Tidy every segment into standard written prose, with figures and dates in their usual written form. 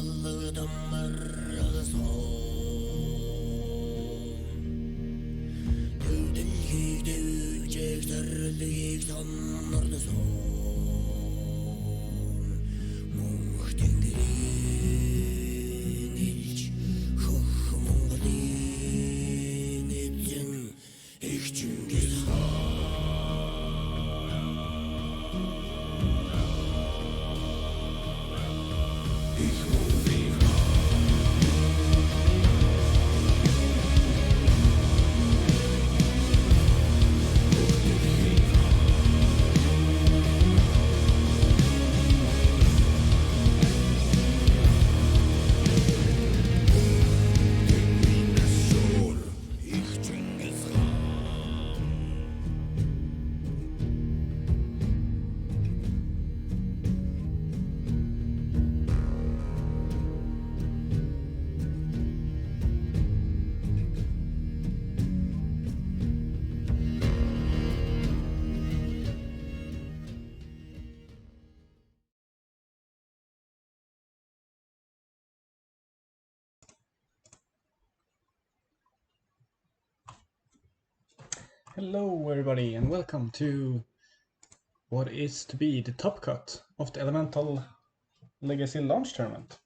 alle dommer alle sånn. Døden gikk det ut, jeg større gikk sommer det sånn. Måten grin ilç, kokumun grin etsin, içim gizhan. Hello everybody and welcome to what is to be the top cut of the Elemental Legacy launch tournament.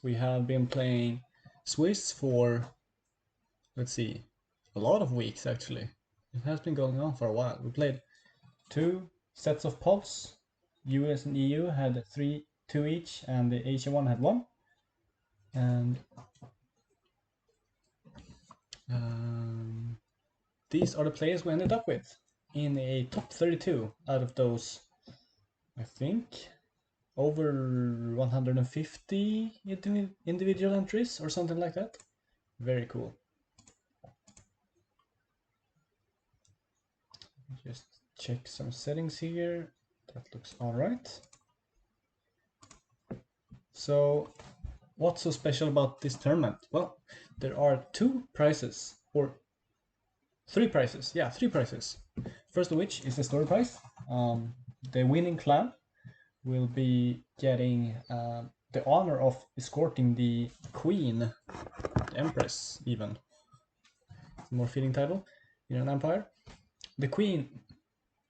We have been playing Swiss for, let's see, a lot of weeks actually. It has been going on for a while. We played 2 sets of pods. US and EU had 2 each and the Asia one had 1. And these are the players we ended up with in a top 32 out of those, I think, over 150 individual entries or something like that. Very cool. Just check some settings here. That looks alright. So, what's so special about this tournament? Well, there are 2 prizes, or 3 prizes. Yeah, 3 prizes. First of which is the story prize. The winning clan will be getting the honor of escorting the queen, the empress even. It's a more fitting title in an empire. The queen,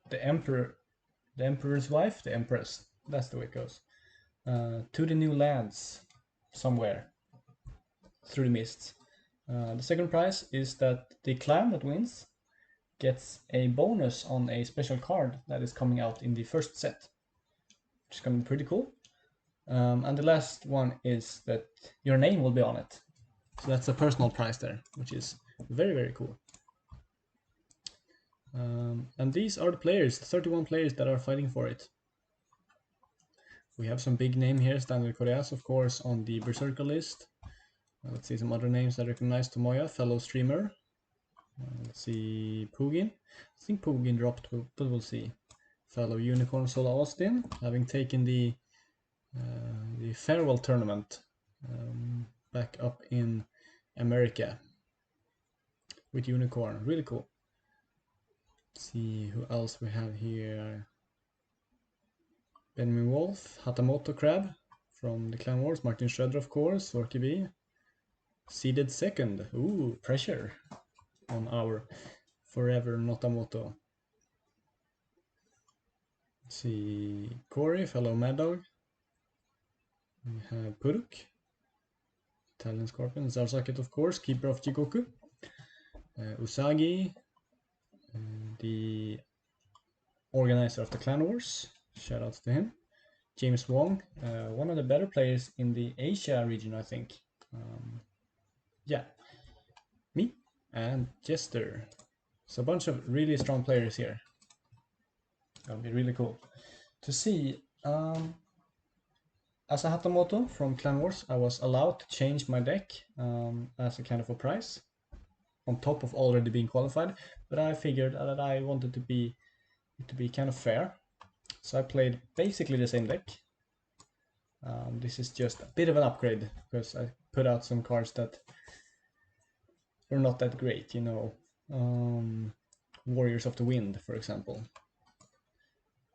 the emperor, the emperor's wife, the empress. That's the way it goes. To the new lands somewhere through the mists. The second prize is that the clan that wins gets a bonus on a special card that is coming out in the first set, which is going to be pretty cool. And the last one is that your name will be on it. So that's a personal prize there, which is very, very cool. And these are the players, 31 players that are fighting for it. We have some big name here, Standard Koreas, of course, on the Berserker list. Let's see some other names I recognize. Tomoya, fellow streamer. Let's see, Pugin. I think Pugin dropped, but we'll see. Fellow Unicorn Sola Austin, having taken the farewell tournament back up in America with Unicorn. Really cool. Let's see who else we have here. Benjamin Wolf, Hatamoto Crab from the Clan Wars, Martin Schroeder, of course, Orkibi. Seeded second. Ooh, pressure on our forever Notamoto. Let's see, Corey, fellow Mad Dog. We have Puruk, Italian Scorpion, Zarsaket, of course, keeper of Jikoku. Usagi, the organizer of the Clan Wars. Shout out to him. James Wong, one of the better players in the Asia region, I think. Yeah, me and Jester. So a bunch of really strong players here. That'll be really cool to see. As a Hatamoto from Clan Wars, I was allowed to change my deck as a kind of a prize on top of already being qualified, but I figured that I wanted to be kind of fair, so I played basically the same deck. This is just a bit of an upgrade because I put out some cards that were not that great, you know, Warriors of the Wind, for example.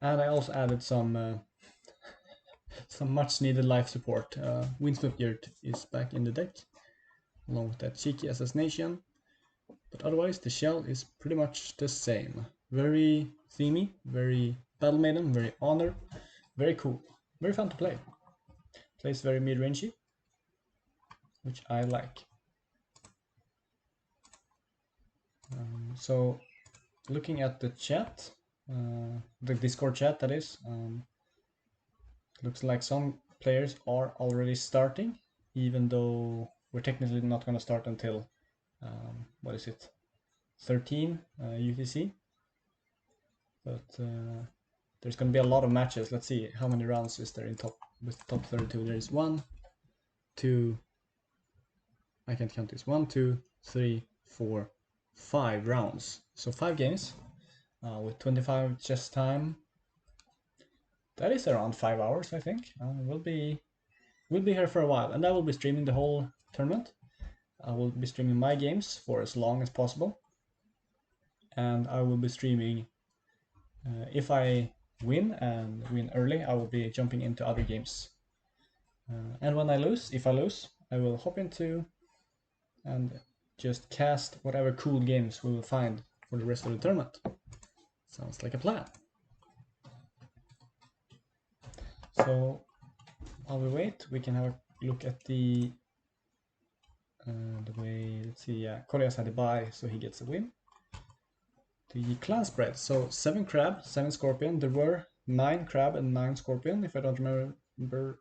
And I also added some some much needed life support. Windswept Yurt is back in the deck, along with that cheeky assassination. But otherwise, the shell is pretty much the same. Very themey, very Battle Maiden, very Honor, very cool, very fun to play. Plays very mid-rangey, which I like. So, looking at the chat, the Discord chat that is, looks like some players are already starting, even though we're technically not going to start until, what is it, 13 UTC. But there's going to be a lot of matches. Let's see, how many rounds is there in top 32? There is 1, 2, I can't count this, 1, 2, 3, 4, 5 rounds. So 5 games with 25 chess time. That is around 5 hours, I think. We'll be here for a while, and I will be streaming the whole tournament. I will be streaming my games for as long as possible, and I will be streaming. If I win and win early, I will be jumping into other games. And when I lose, if I lose, I will hop into and just cast whatever cool games we will find for the rest of the tournament. Sounds like a plan. So while we wait, we can have a look at the way. Let's see. Yeah, Koreas had a bye, so he gets a win. The clan spread. So 7 crab, 7 scorpion. There were 9 crab and 9 scorpion, if I don't remember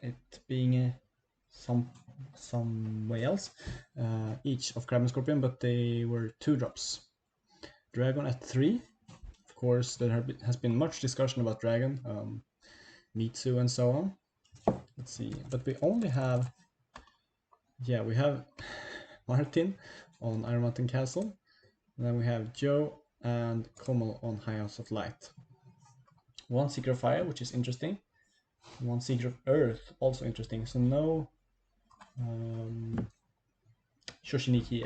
it being some way else. Each of crab and scorpion, but they were 2 drops. Dragon at 3. Of course, there has been much discussion about dragon, Mitsu and so on. Let's see, but we only have, yeah, we have Martin on Iron Mountain Castle. And then we have Joe and Komal on High House of Light. 1 Seeker of Fire, which is interesting. 1 Seeker of Earth, also interesting. So no Shoshiniki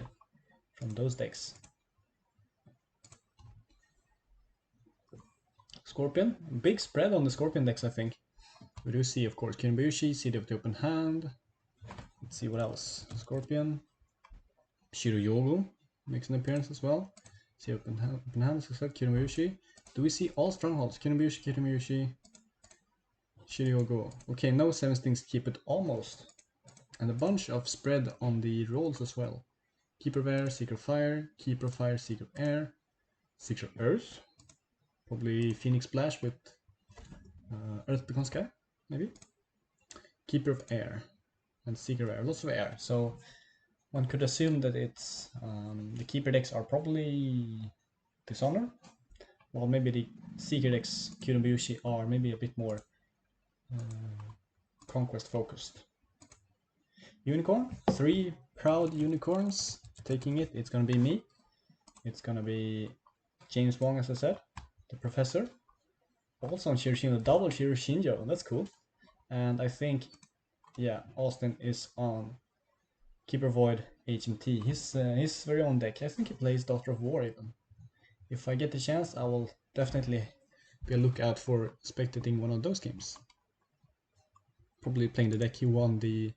from those decks. Scorpion, big spread on the Scorpion decks, I think. We do see, of course, Kirimbushi, City of the Open Hand. Let's see what else. Scorpion, Shiroyogo makes an appearance as well. See open hand, as I said, Kirimbushi. Do we see all strongholds? Kirimbushi, Shiryogo. Okay, no 7 Stings Keep It almost. And a bunch of spread on the rolls as well. Keeper of Air, Seeker of Fire, Keeper of Fire, Seeker of Air, Seeker of Earth. Probably Phoenix Splash with Earth Beacon Sky, maybe. Keeper of Air and Seeker of Air, lots of air. So one could assume that it's the Keeper decks are probably Dishonor, while maybe the Seeker decks, Kirimbushi, are maybe a bit more Conquest focused. Unicorn, 3 proud unicorns taking it. It's gonna be me. It's gonna be James Wong, as I said, the professor. Also on Shiroshinjo, double Shiroshinjo, that's cool. And I think, yeah, Austin is on Keeper Void HMT, his very own deck. I think he plays Daughter of War even. If I get the chance, I will definitely be a lookout for spectating one of those games. Probably playing the deck he won the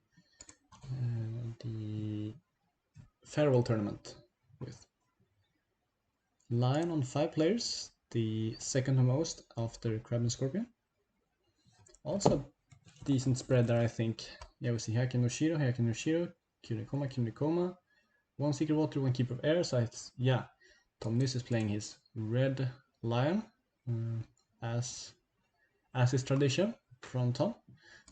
farewell tournament with. Lion on 5 players, the second most after Crab and Scorpion. Also decent spread there, I think. Yeah, we see Hyaki no Shiro, Kirikoma, 1 Secret Water, 1 Keeper of Air. So it's, yeah, Tom Nis is playing his red lion, as is tradition from Tom.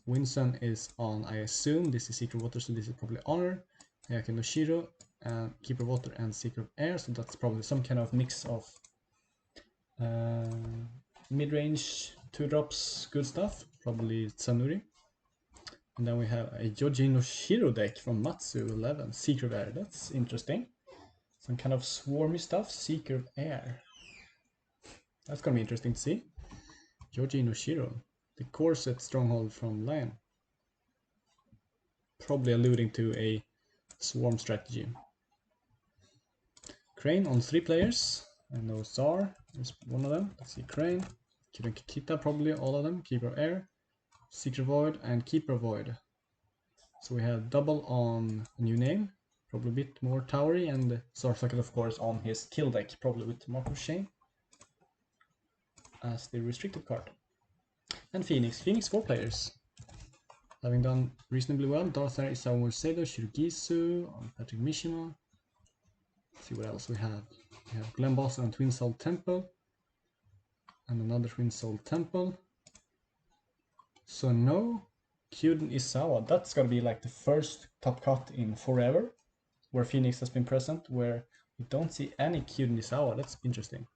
Winston is on, I assume, this is Secret Water, so this is probably Honor, Hyaki no Shiro, and Keeper of Water and Secret of Air, so that's probably some kind of mix of mid-range 2 drops, good stuff, probably Tsanuri. And then we have a Yoji no Shiro deck from Matsu 11, Seeker of Air, that's interesting. Some kind of swarmy stuff, Seeker of Air. That's gonna be interesting to see. Yoji no Shiro, the corset stronghold from Lion. Probably alluding to a swarm strategy. Crane on 3 players. I know Czar is one of them. Let's see, Crane. Kirin Kikita, probably all of them. Keeper of Air. Secret Void, and Keeper Void. So we have double on a new name, probably a bit more towery, and Sword Socket of course on his kill deck, probably with Mark of Shame as the restricted card. And Phoenix 4 players. Having done reasonably well, Darthar, Isawa Morcedo, Shirugisu, Patrick Mishima. Let's see what else we have. We have Glen Boss and Twin Soul Temple. And another Twin Soul Temple. So no Kyuden Isawa. That's gotta be like the first top cut in forever where Phoenix has been present, where we don't see any Kyuden Isawa. That's interesting.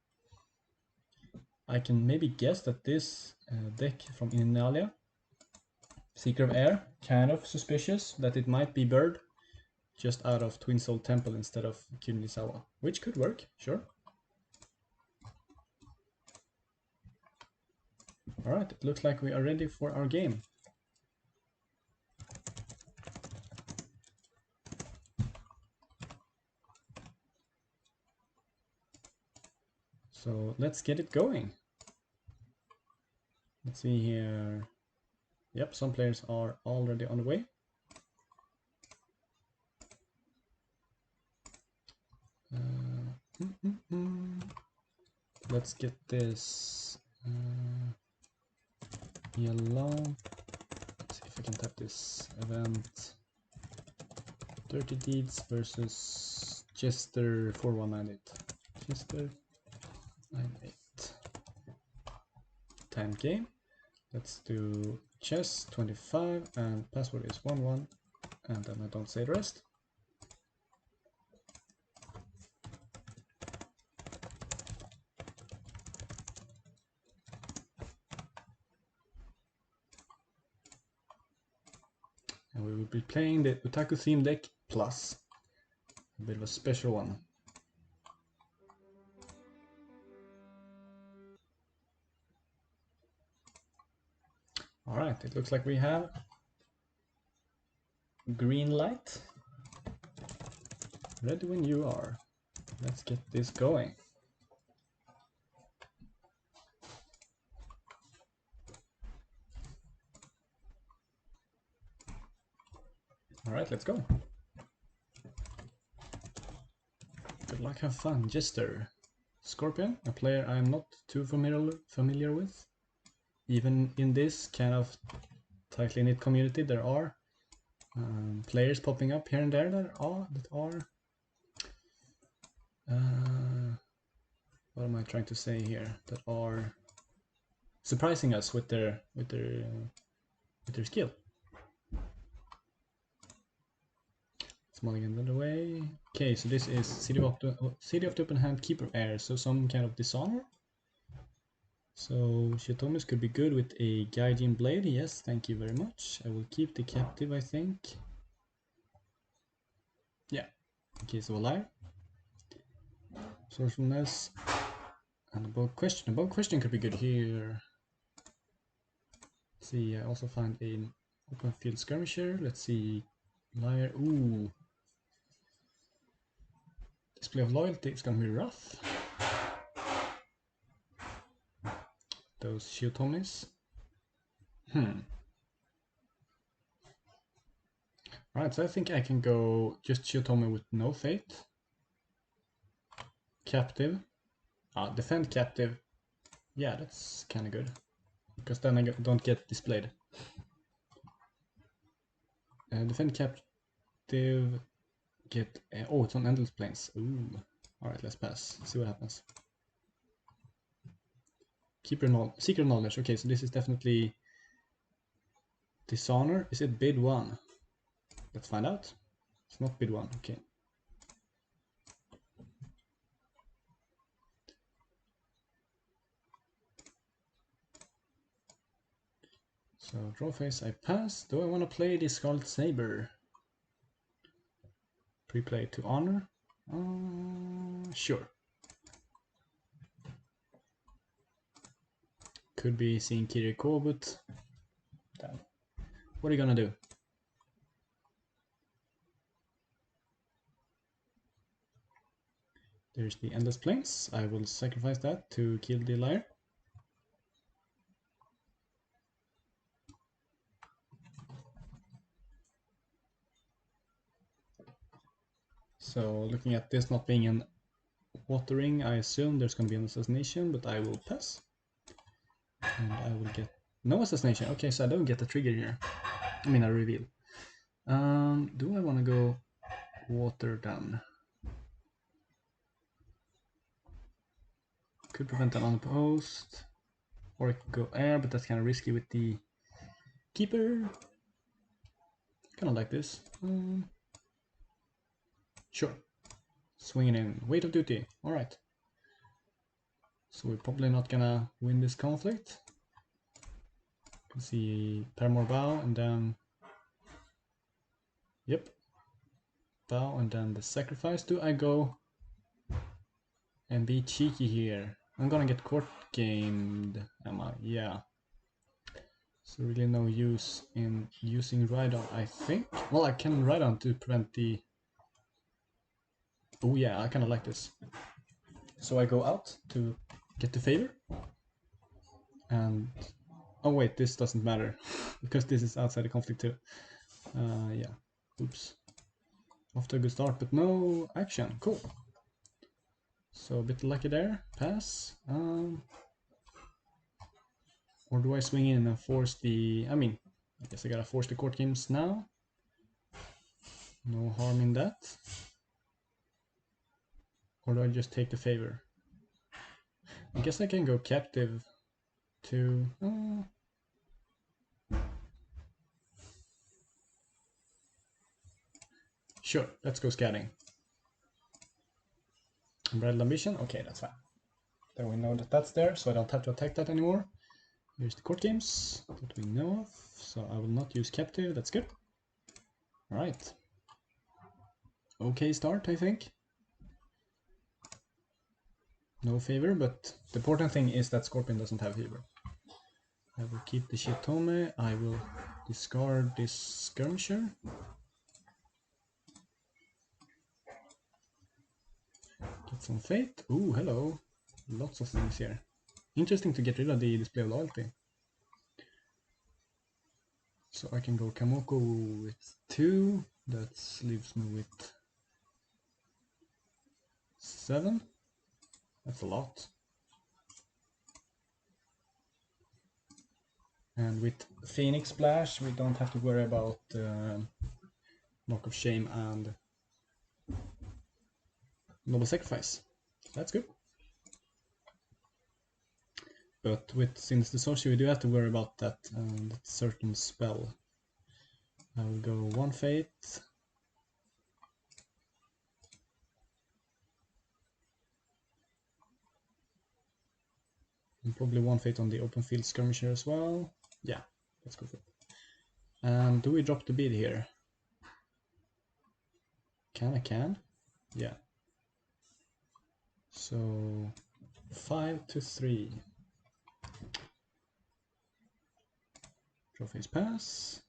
I can maybe guess that this deck from Inalia, Seeker of Air, kind of suspicious that it might be Bird, just out of Twin Soul Temple instead of Kyuden Isawa, which could work, sure. Alright, it looks like we are ready for our game. So let's get it going. Let's see here. Yep, some players are already on the way. Let's get this yellow. Let's see if I can tap this event. Dirty Deeds versus Jester 4198. Jester 98. 10k. Let's do chess 25 and password is 11, and then I don't say the rest. And we will be playing the Otaku theme deck plus a bit of a special one. Alright, it looks like we have green light. Ready when you are. Let's get this going. Alright, let's go. Good luck, have fun. Jester. Scorpion, a player I'm not too familiar with. Even in this kind of tightly knit community, there are players popping up here and there that are what am I trying to say here? That are surprising us with their skill. Smalling another way. Okay, so this is City of the Open Hand, Keeper Air, so some kind of dishonor. So Shiotomis could be good with a Gaijin Blade. Yes, thank you very much. I will keep the captive, I think. Yeah, in case of a liar. Sorceress and above question. Above question could be good here. Let's see, I also find an open field skirmisher. Let's see, liar. Ooh, display of loyalty is gonna be rough. Those Shiotomis. Alright, so I think I can go just Shiotomi with no fate. Captive. Defend captive. Yeah, that's kinda good. Because then I don't get displayed. Defend captive. Get. Oh, it's on Endless Plains. Ooh. Alright, let's pass. See what happens. Secret knowledge. Okay, so this is definitely dishonor. Is it bid 1? Let's find out. It's not bid 1. Okay. So draw phase, I pass. Do I want to play the Scarlet Saber? Pre-play to honor? Sure. Could be seeing Kiriko, but damn. What are you gonna do? There's the Endless Plains. I will sacrifice that to kill the liar. So looking at this not being an watering, I assume there's going to be an assassination, but I will pass. And I will get no assassination. Okay, so I don't get a trigger here. I mean a reveal. Do I want to go water down? Could prevent an unopposed. Or I could go air, but that's kind of risky with the keeper. Kind of like this. Sure. Swinging in. Weight of duty. Alright. So we're probably not gonna win this conflict. You can see pair more bow and then... Yep. Bow and then the sacrifice. Do I go and be cheeky here? I'm gonna get court gamed, am I? Yeah. So really no use in using Rhydon, I think. Well, I can Rhydon to prevent the... Oh yeah, I kinda like this. So I go out to get the favor. And... Oh wait, this doesn't matter. Because this is outside the conflict too. Yeah. Oops. Off to a good start, but no action. Cool. So a bit lucky there. Pass. Or do I swing in and force the... I mean, I guess I gotta force the court games now. No harm in that. Or do I just take the favor? I guess I can go captive to... Sure, let's go scouting. Unbridled ambition? Okay, that's fine. Then we know that that's there, so I don't have to attack that anymore. Here's the court games that we know of. So I will not use captive, that's good. Alright. Okay start, I think. No favor, but the important thing is that Scorpion doesn't have favor. I will keep the Shitome, I will discard this Skirmisher. Get some fate. Ooh, hello. Lots of things here. Interesting to get rid of the display of loyalty. So I can go Kamoko with 2. That leaves me with 7. That's a lot. And with Phoenix Splash, we don't have to worry about Knock of Shame and Noble Sacrifice. That's good. But with since the sorcery, we do have to worry about that certain spell. I will go 1 fate. And probably 1 fate on the open field skirmisher as well. Yeah, let's go for it. And do we drop the bid here? I can? Yeah. So 5 to 3. Draw phase pass.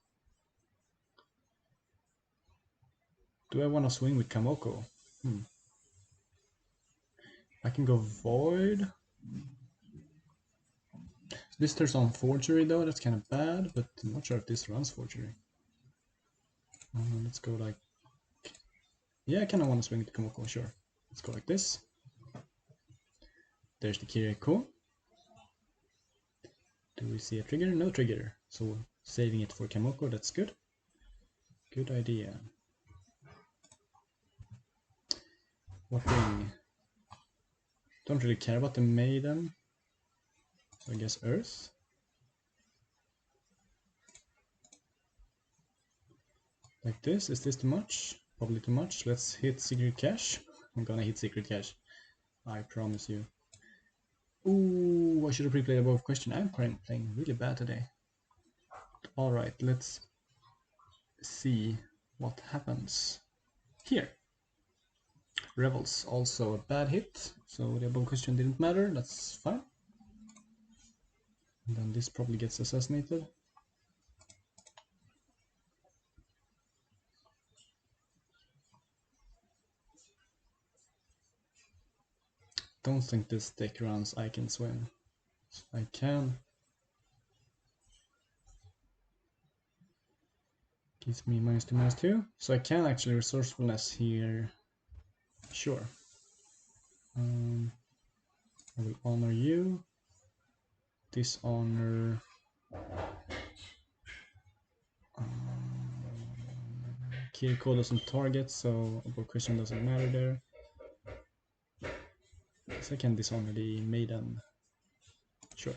Do I want to swing with Kamoko? I can go Void. This turns on Forgery though, that's kind of bad, but I'm not sure if this runs Forgery. Let's go like... Yeah, I kind of want to swing with Kamoko, sure. Let's go like this. There's the Kiriko. Do we see a trigger? No trigger. So saving it for Kamoko, that's good. Good idea. What ring? Don't really care about the Maiden. So I guess Earth. Like this. Is this too much? Probably too much. Let's hit Secret Cache. I'm gonna hit Secret Cache. I promise you. Ooh, I should have replayed above question. I'm playing really bad today. Alright, let's see what happens here. Revels, also a bad hit, so the above question didn't matter, that's fine. And then this probably gets assassinated. Don't think this deck runs I can swim. I can. Gives me -2/-2. So I can actually resourcefulness here Sure. I will honor you. Dishonor. Kiriko doesn't target, so abort question doesn't matter there. So I can dishonor the maiden. Sure.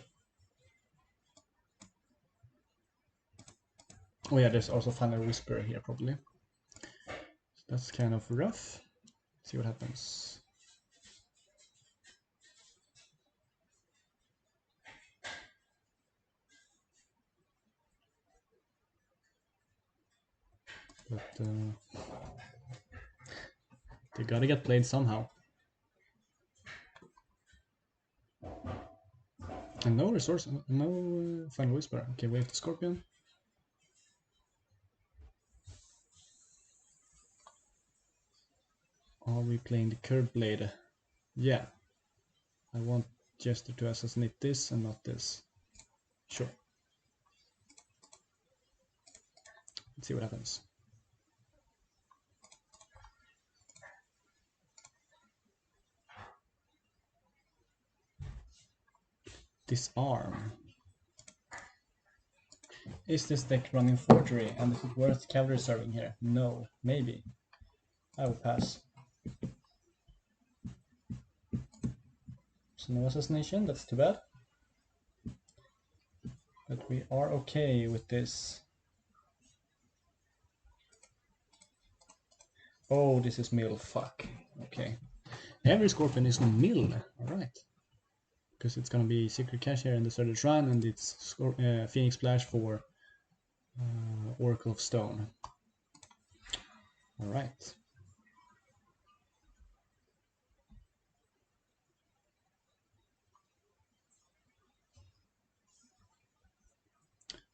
Oh yeah, there's also Final Whisper here probably. So that's kind of rough. Let's see what happens. But they gotta get played somehow. And no resource, no Final Whisper. Okay, wave the Scorpion. Are we playing the Curved Blade? Yeah. I want Jester to assassinate this and not this. Sure. Let's see what happens. Disarm. Is this deck running forgery and is it worth cavalry serving here? No, maybe. I will pass. So no assassination, that's too bad. But we are okay with this. Oh, this is mill, fuck. Okay. Every Scorpion is on mill, alright. Because it's gonna be Secret Cache here in the Third Shrine and it's Phoenix Splash for Oracle of Stone. Alright.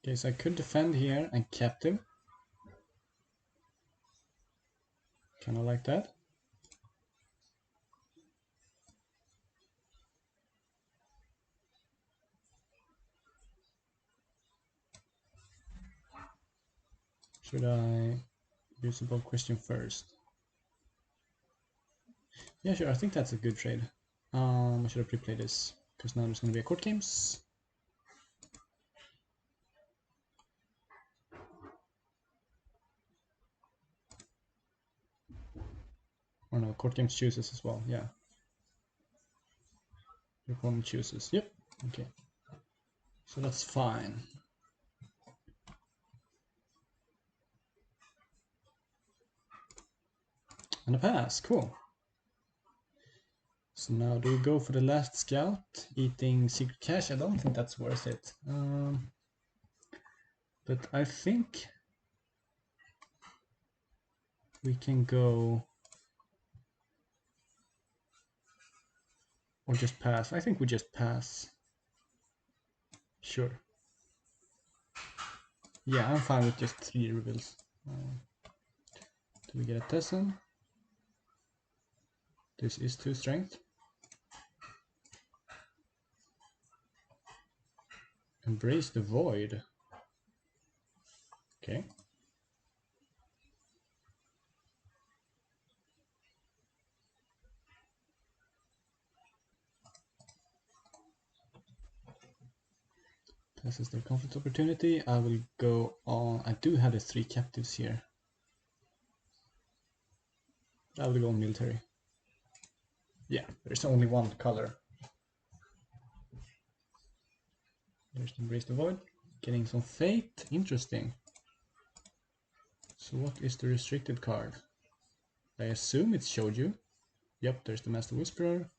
Okay, so I could defend here and captive. Kinda like that. Should I use the bold question first? Yeah, sure, I think that's a good trade. I should have pre-played this, because now there's gonna be a court games. Or no, court games chooses as well, yeah. Your opponent chooses, yep, okay. So that's fine. And a pass, cool. So now do we go for the last scout, eating Secret Cache? I don't think that's worth it. But I think we can go, or just pass. I think we just pass. Sure. Yeah, I'm fine with just 3 reveals. Do we get a Tessin? This is 2 strength. Embrace the void. Okay. This is the conflict opportunity. I will go on. I do have the 3 captives here. I will go on military. Yeah, there's only one color. There's Embrace the Void. Getting some fate. Interesting. So what is the restricted card? I assume it's Shouju. Yep, there's the Master Whisperer.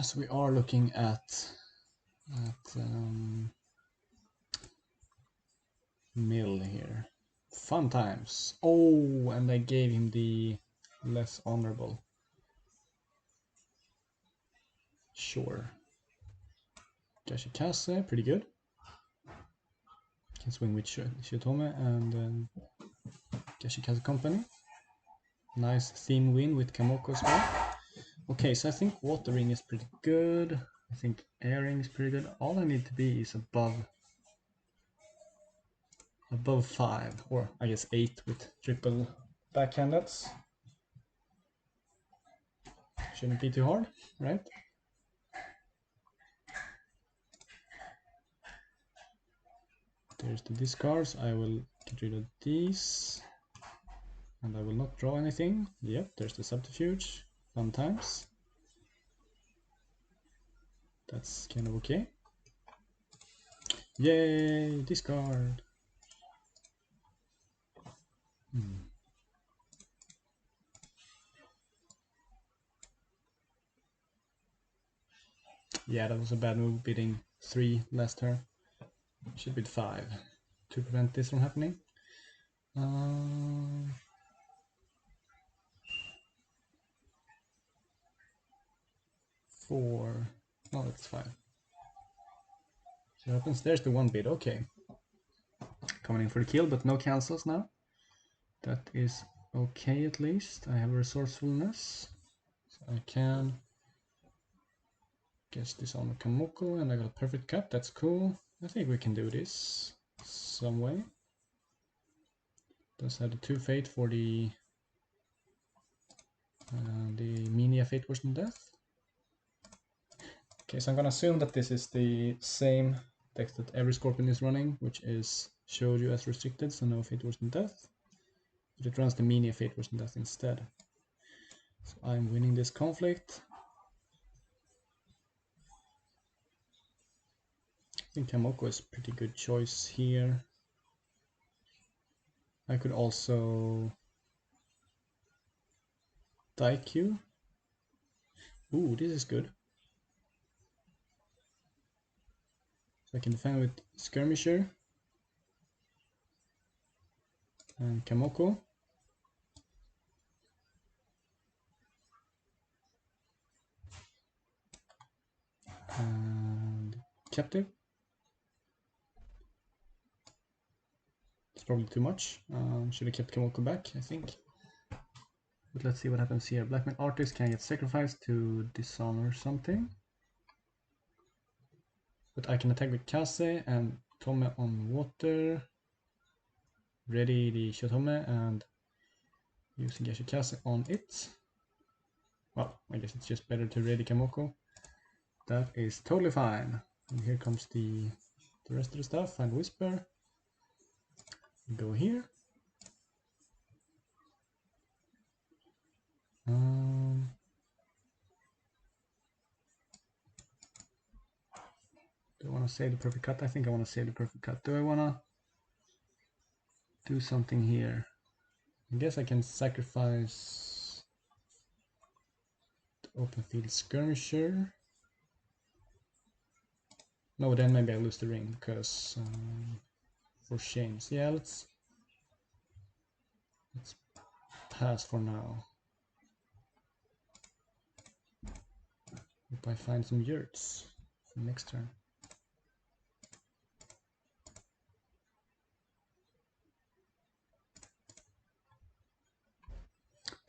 So we are looking at mill here. Fun times. Oh, and I gave him the less honorable. Sure. Yashikaze, pretty good. Can swing with Shitome and Yashikaze Company. Nice theme win with Kamoko as well. Okay, so I think Watering is pretty good. I think Airing is pretty good. All I need to be is above 5, or I guess 8 with triple backhandeds. Shouldn't be too hard, right? There's the discards. I will get rid of these. And I will not draw anything. Yep, there's the subterfuge. Fun times. That's kind of okay. Yay, discard. Yeah, that was a bad move, bidding 3 last turn. Should bid 5 to prevent this from happening. 4. No, that's 5. So what happens? There's the 1 bid. Okay. Coming in for the kill, but no cancels now. That is okay at least. I have resourcefulness. So I can guess this on the Kamoko, and I got a perfect cut. That's cool. I think we can do this some way. Does have the 2 fate for the Minia Fate Worse Than Death. Okay, so I'm gonna assume that this is the same deck that every Scorpion is running, which is Shoujo as restricted, so no Fate Worse Than Death. But it runs the Minia Fate Worse Than Death instead. So I'm winning this conflict. I think Kamoko is a pretty good choice here. I could also Daikyu. Ooh, this is good. So I can defend with Skirmisher and Kamoko. And Captive. It's probably too much. Should have kept Kamoko back, I think. But let's see what happens here. Blackmail Artist can get sacrificed to dishonor something. But I can attack with Kase and Tome on water. Ready the Shotome and using Yashikase on it. Well, I guess it's just better to ready Kamoko. That is totally fine. And here comes the rest of the stuff. Find Whisper. Go here. Do I want to save the perfect cut? I think I want to save the perfect cut. Do I want to do something here? I guess I can sacrifice the open field skirmisher. No, then maybe I lose the ring because for shames. Yeah, let's pass for now. Hope I find some yurts for next turn.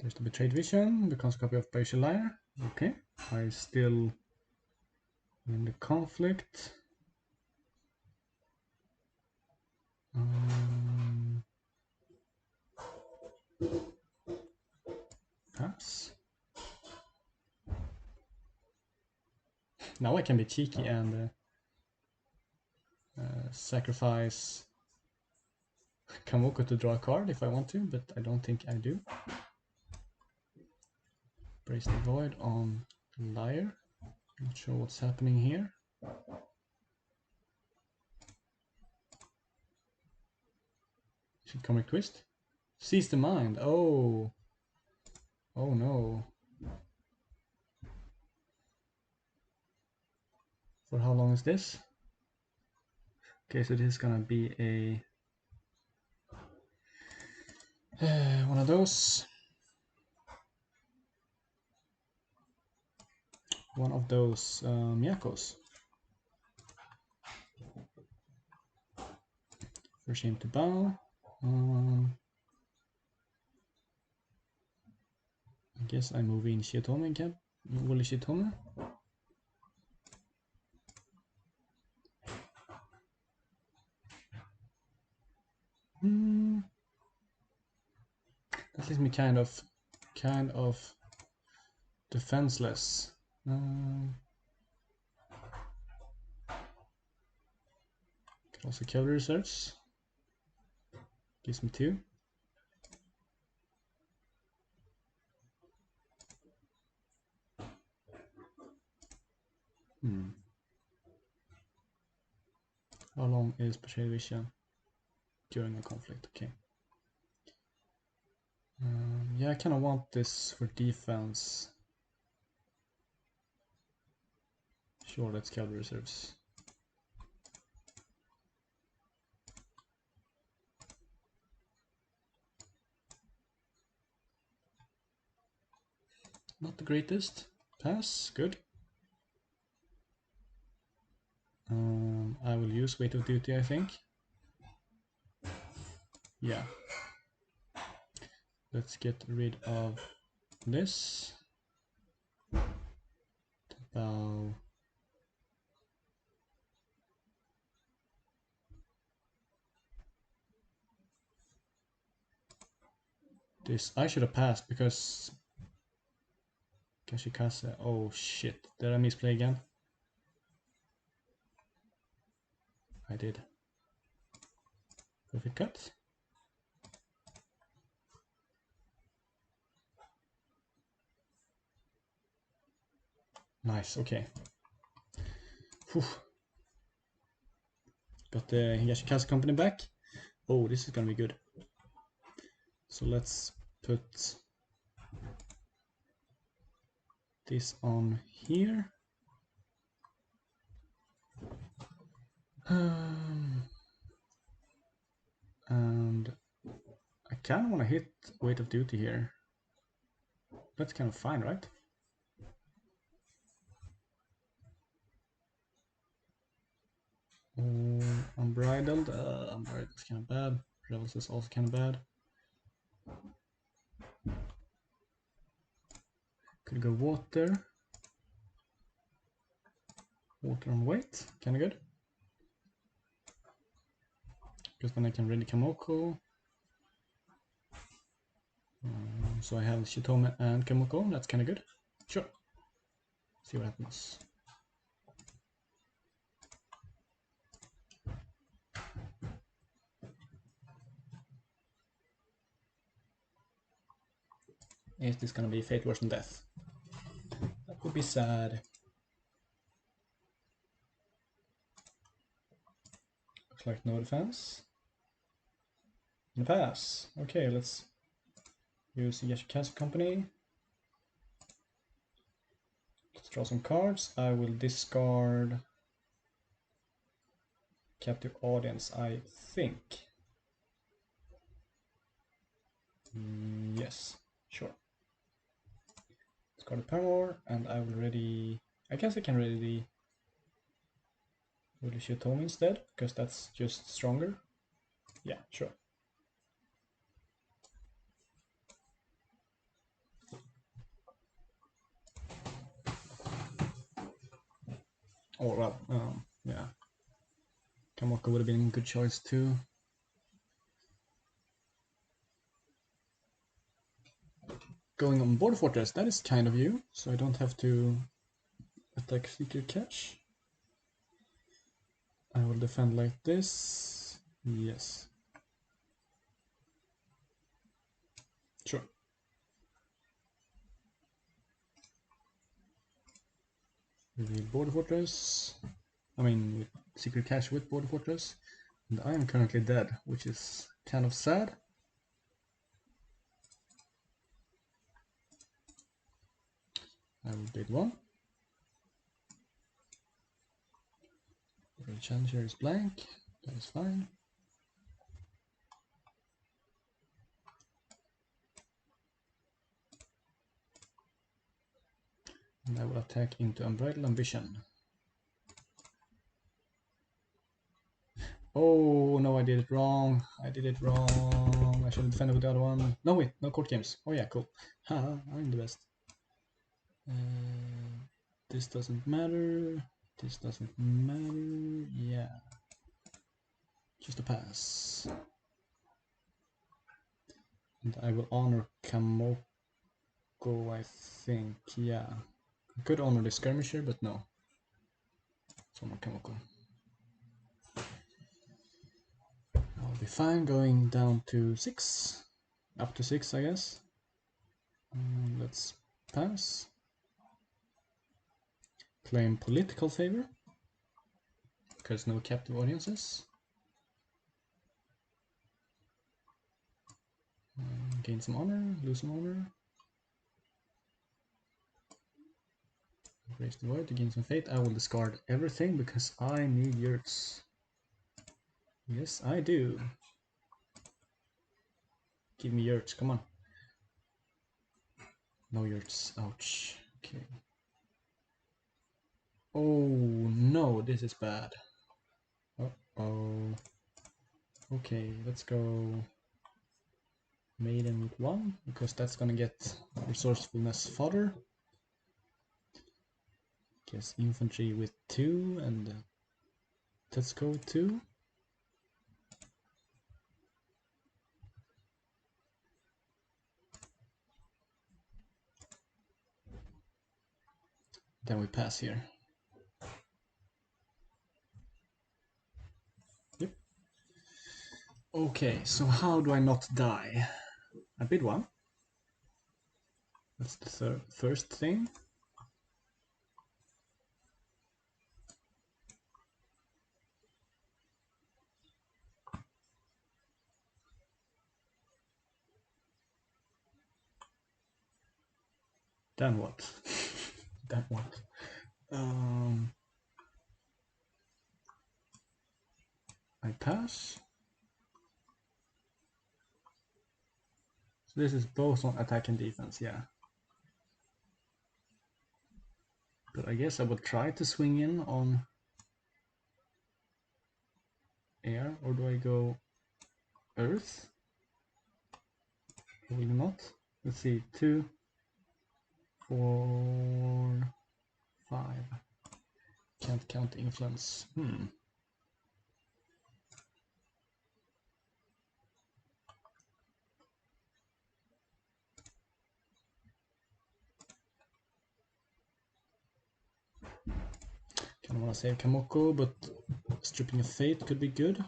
There's the Betrayed Vision, becomes a copy of Persian Liar. Okay, I still win the conflict. Perhaps. Now I can be cheeky and sacrifice Kamoko to draw a card if I want to, but I don't think I do. Brace the Void on Liar. Not sure what's happening here. Should Comic Twist? Seize the Mind. Oh. Oh no. For how long is this? Okay, so this is gonna be a one of those. One of those Miyakos. For shame to bow. I guess I move in Shiotome again. Will Shiotome? That leaves me kind of Defenseless. Also cavalry reserves. Gives me 2. How long is Patrol Vision during a conflict? Okay. Yeah, I kind of want this for defense. Sure, let's cavalry reserves. Not the greatest. Pass, good. I will use weight of duty, I think. Yeah. Let's get rid of this. Bow. This I should have passed because Kashikasa. Oh shit! Did I misplay again? I did. Perfect cut. Nice. Okay. Whew. Got the Yashikaze company back. Oh, this is gonna be good. So let's put this on here. And I kind of want to hit weight of duty here. That's kind of fine, right? Unbridled. Unbridled's kind of bad. Rebels is also kind of bad. Could go water. Water and weight. Kind of good. Because then I can ready Kamoko. So I have Shitome and Kamoko. That's kind of good. Sure. See what happens. Is this gonna be fate worse than death? That would be sad. Looks like no defense. And a pass. Okay, let's use the Yashikaze company. Let's draw some cards. I will discard captive audience, I think. Yes, sure. Discard the Paramore, and I will ready. I guess I can ready the Shitome instead, because that's just stronger. Yeah, sure. Oh well, yeah. Kamoko would have been a good choice too. Going on Border Fortress, that is kind of you, so I don't have to attack Secret Cache. I will defend like this. Yes. Sure. Reveal Border Fortress. I mean, with Secret Cache with Border Fortress. And I am currently dead, which is kind of sad. I will bid 1. The Challenger is blank. That is fine. And I will attack into Unbridled Ambition. Oh no, I did it wrong. I did it wrong. I should have defended with the other one. No wait, no court games. Oh yeah, cool. Haha, I'm the best. This doesn't matter. This doesn't matter. Yeah. Just a pass. And I will honor Kamoko. Kamoko, I think, yeah. I could honor the skirmisher, but no. It's honor Kamoko. I'll be fine going down to 6. Up to 6, I guess. Let's pass. Claim political favor. Because no captive audiences. Gain some honor, lose some honor. Raise the void to gain some fate. I will discard everything because I need yurts. Yes, I do. Give me yurts, come on. No yurts, ouch. Okay. Oh no, this is bad. Uh-oh. Okay, let's go Maiden with 1, because that's gonna get resourcefulness fodder. Guess infantry with 2 and Tetsuko with 2. Then we pass here. Yep. Okay, so how do I not die? I bid 1. That's the first thing. Then what? Then what? I pass. So this is both on attack and defense, yeah. But I guess I would try to swing in on air, or do I go earth? Probably not. Let's see, 2, 4, 5. Can't count influence. Kinda wanna save Kamoko, but stripping a fate could be good.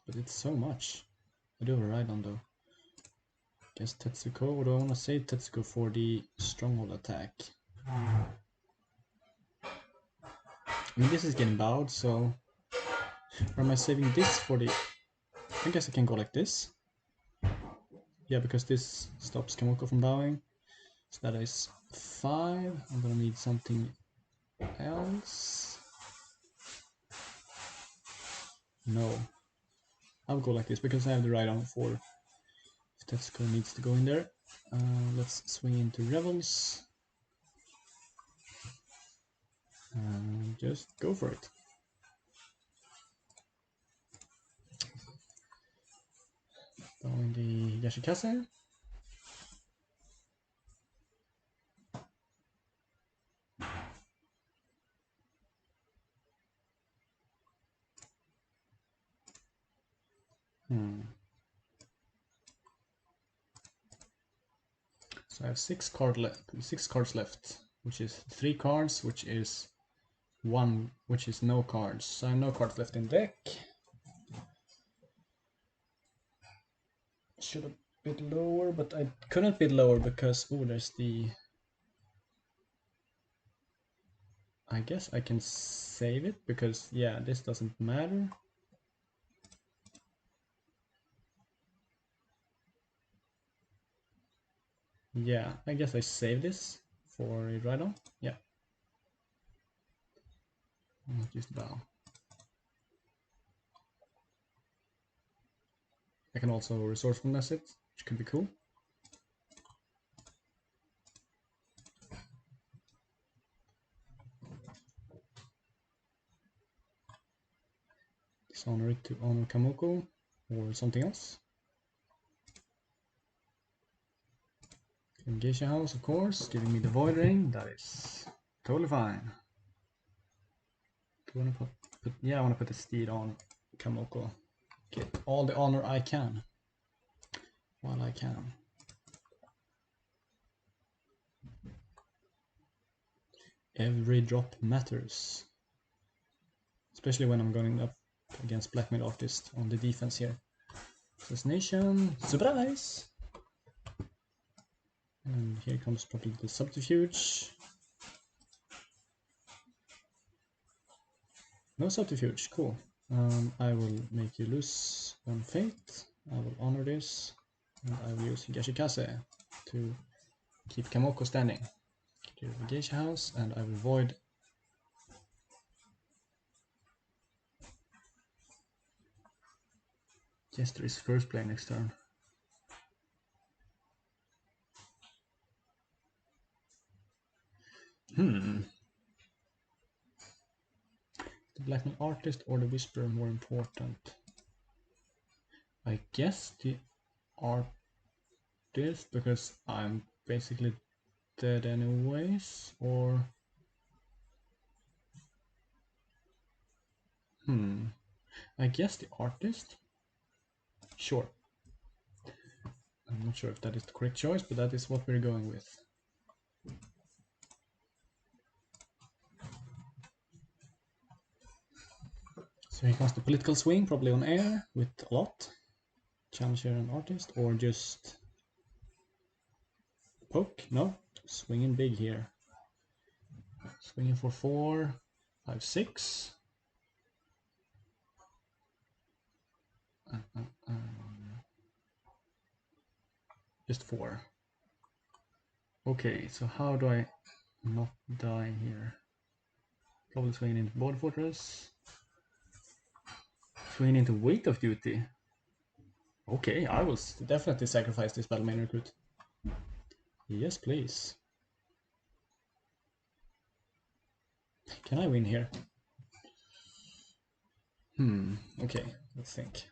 But it's so much. I do have a ride on though. Guess Tetsuko, or do I wanna save Tetsuko for the stronghold attack? I mean, this is getting bowed, so... Or am I saving this for the... I guess I can go like this. Yeah, because this stops Kamoko from bowing. So that is 5. I'm gonna need something else. No. I'll go like this because I have the right on for if Tetsuko needs to go in there. Let's swing into Rebels. And just go for it. Bowing the Yashikaze. So I have 6 cards left, which is 3 cards, which is 1, which is no cards. So I have no cards left in deck. Should have bid lower, but I couldn't bid lower because there's the... I guess I can save it because yeah, this doesn't matter. Yeah, I guess I save this for a ride-on. Yeah. I'll not use the bow. I can also resourcefulness it, which could be cool. Dishonor it to honor Kamoko or something else. Geisha House, of course, giving me the Void Ring. That is totally fine. Do I want to put yeah, I want to put the steed on Kamoko. Get all the honor I can while I can. Every drop matters. Especially when I'm going up against blackmail artist on the defense here. Assassination, surprise! And here comes probably the subterfuge. No subterfuge, cool. I will make you lose one fate. I will honor this. And I will use Higashikase to keep Kamoko standing. Clear the Geisha house, and I will void. Yes, there is first play next turn. The blackmail artist or the whisperer more important? I guess the artist, because I'm basically dead anyways, or I guess the artist. Sure. I'm not sure if that is the correct choice, but that is what we're going with. So here comes the political swing, probably on air with a lot. Challenger and artist, or just poke? No, swinging big here. Swinging for 4, 5, 6. Just 4. Okay, so how do I not die here? Probably swinging into Border Fortress. Swinging into Weight of Duty. Okay, I will definitely sacrifice this battle main recruit. Yes, please. Can I win here? Okay, let's think.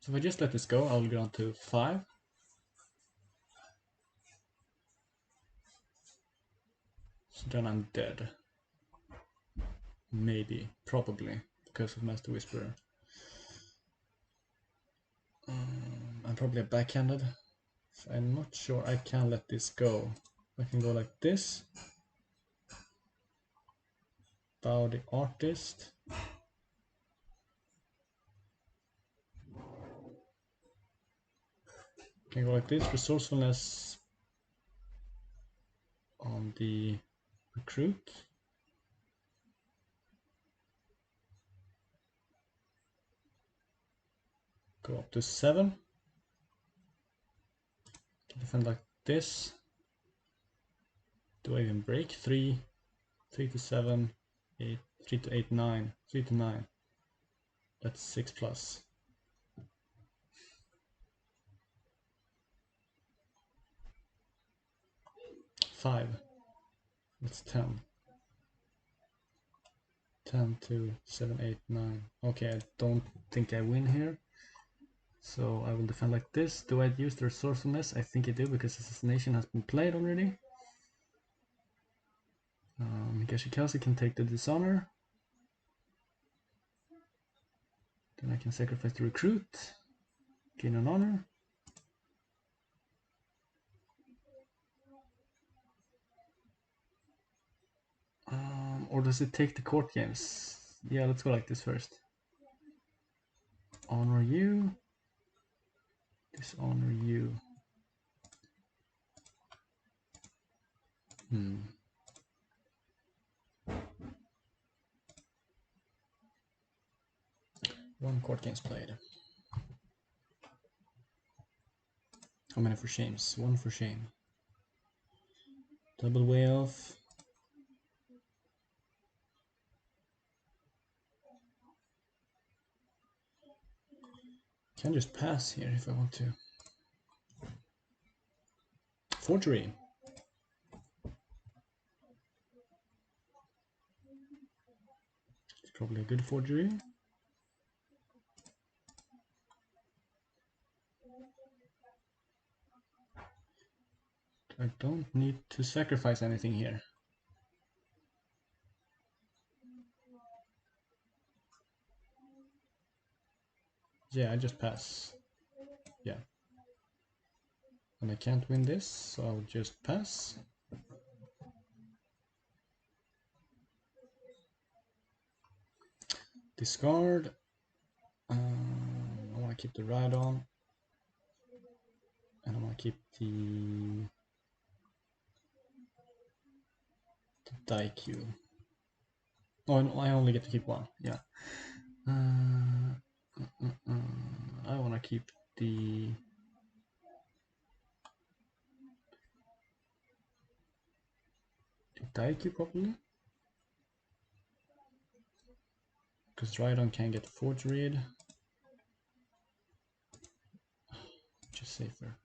So if I just let this go, I'll go down to 5. So then I'm dead. Maybe, probably, because of Master Whisperer. I'm probably backhanded. So I'm not sure I can let this go. I can go like this. Bow the artist. Can go like this. Resourcefulness on the recruit. Go up to 7. Can defend like this. Do I even break? 3 to 7, 8, 3 to 8, 9, 3 to 9. That's 6 plus. 5. That's 10. 10 to 7, 8, 9. Okay, I don't think I win here. So I will defend like this. Do I use the resourcefulness? I think I do, because assassination has been played already. Higashikase can take the dishonor. Then I can sacrifice the recruit. Gain an honor. Or does it take the court games? Yeah, let's go like this first. Honor you. Dishonor you. One court games played. How many for shames? 1 for shame. Double way off. Can just pass here if I want to. Forgery. It's probably a good forgery. I don't need to sacrifice anything here. Yeah, I just pass. Yeah. And I can't win this, so I'll just pass. Discard. I want to keep the ride on. And I want to keep the Daikyu. Oh, no, I only get to keep one. Yeah. I want to keep the Daikyu probably. Because Rhydon can get Forge Read. Which is safer.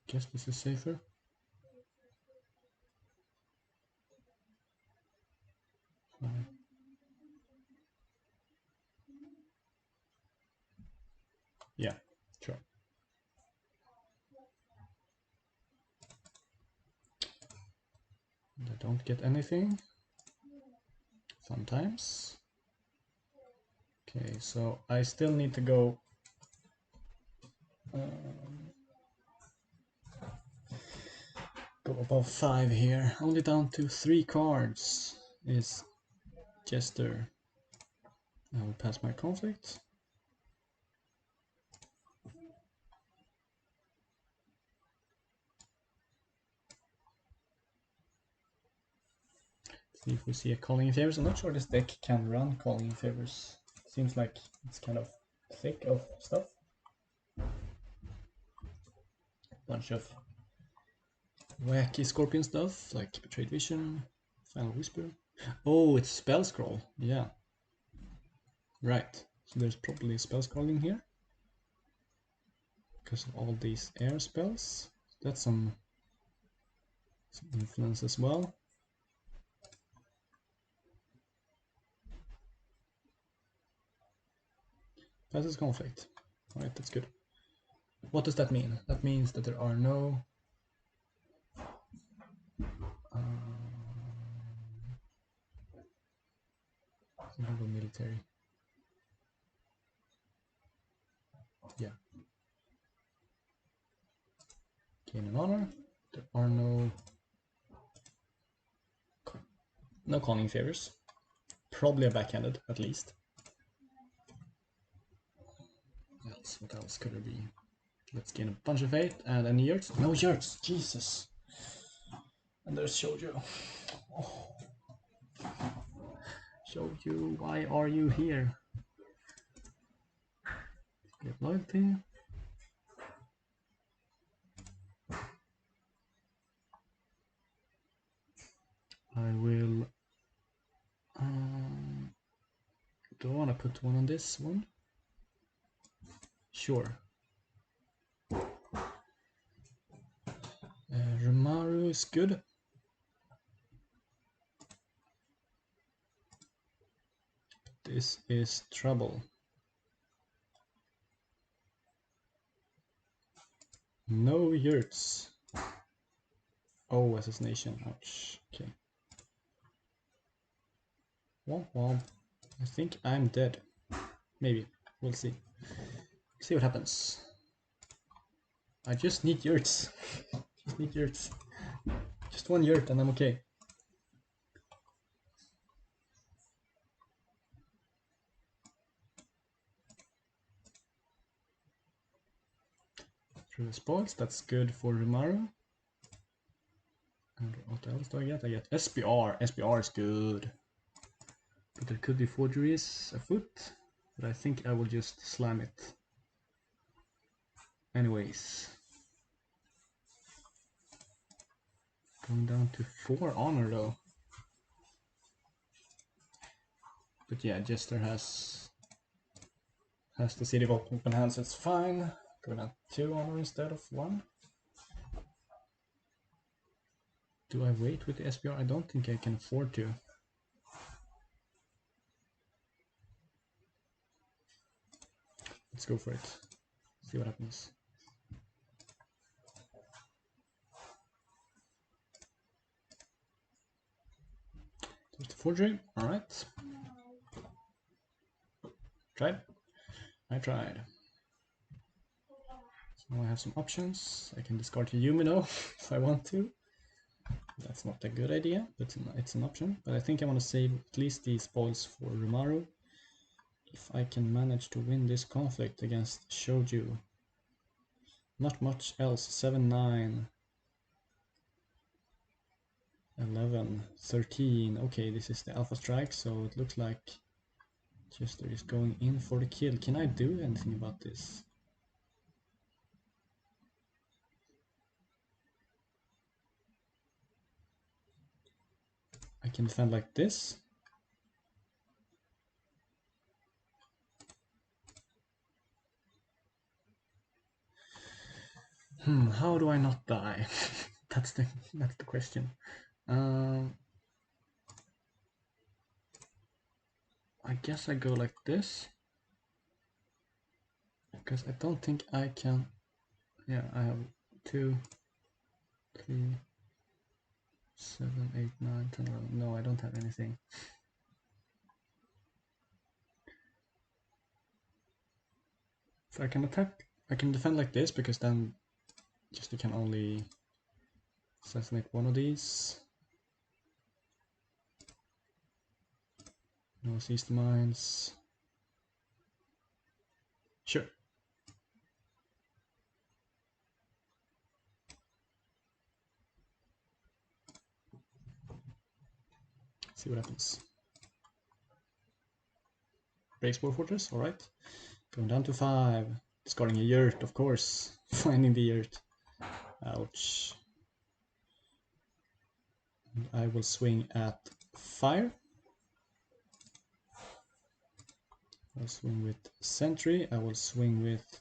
Guess this is safer. Yeah, sure. I don't get anything. Fun times. Okay, so I still need to go go above 5 here. Only down to 3 cards is Jester. I will pass my conflict. See if we see a Calling in Favors. I'm not sure this deck can run Calling in Favors. Seems like it's kind of thick of stuff. Bunch of wacky Scorpion stuff like Betrayed Vision, Final Whisper. Oh, it's Spell Scroll. Yeah. Right. So there's probably Spell Scrolling here. Because of all these air spells. That's some influence as well. Passes conflict. Alright, that's good. What does that mean? That means that there are no military. Yeah. Gain an honor. There are no Calling Favors. Probably a backhanded, at least. What else could there be? Let's gain a bunch of fate and any yurts. No yurts, Jesus. And there's Shoujo. Oh. Shoujo, why are you here? Get loyalty. I will. Do I want to put one on this one? Sure. Rumaru is good. This is trouble. No yurts. Oh, assassination. Ouch. Okay. Womp womp. I think I'm dead. Maybe. We'll see. See what happens. I just need yurts. Just need yurts. Just one yurt and I'm okay. Through the spoils, that's good for Rimaru. And what else do I get? I get SBR. SBR is good. But there could be forgeries afoot. But I think I will just slam it. Anyways. Going down to 4 honor though. But yeah, Jester has the City of Open Hands, it's fine. Going down 2 honor instead of 1. Do I wait with the SPR? I don't think I can afford to. Let's go for it. See what happens. There's the forgery. Alright. Tried? I tried. So I have some options. I can discard Yumino if I want to. That's not a good idea, but it's an option. But I think I want to save at least the spoils for Rumaru. If I can manage to win this conflict against Shoju. Not much else. 7, 9, 11, 13. Okay, this is the Alpha Strike, so it looks like Chester is going in for the kill. Can I do anything about this? I can defend like this. How do I not die? that's the question. I guess I go like this. Because I don't think I can. Yeah, I have 2, 3, 7, 8, 9, 10, 11. No, I don't have anything. So I can attack. I can defend like this because then just you can only assassinate one of these. No seize the mines. Sure. See what happens. Breaks War Fortress, alright. Going down to 5. Discarding a yurt, of course. Finding the yurt. Ouch. And I will swing at fire. I'll swing with Sentry. I will swing with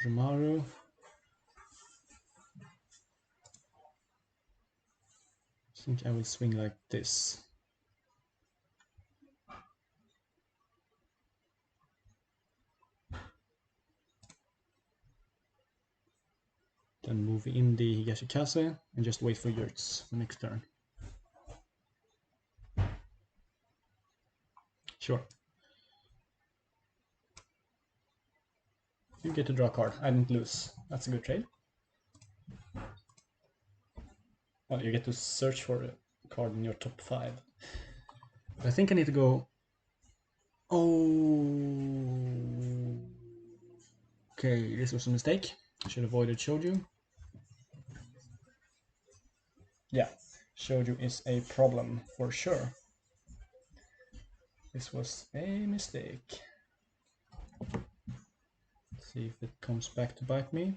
Rumaru. I think I will swing like this. Then move in the Higashikaze and just wait for yurts for next turn. Sure. You get to draw a card. I didn't lose. That's a good trade. Well, you get to search for a card in your top 5. But I think I need to go... Oh... Okay, this was a mistake. I should have avoided Shoju. Yeah, Shoju is a problem for sure. This was a mistake. Let's see if it comes back to bite me.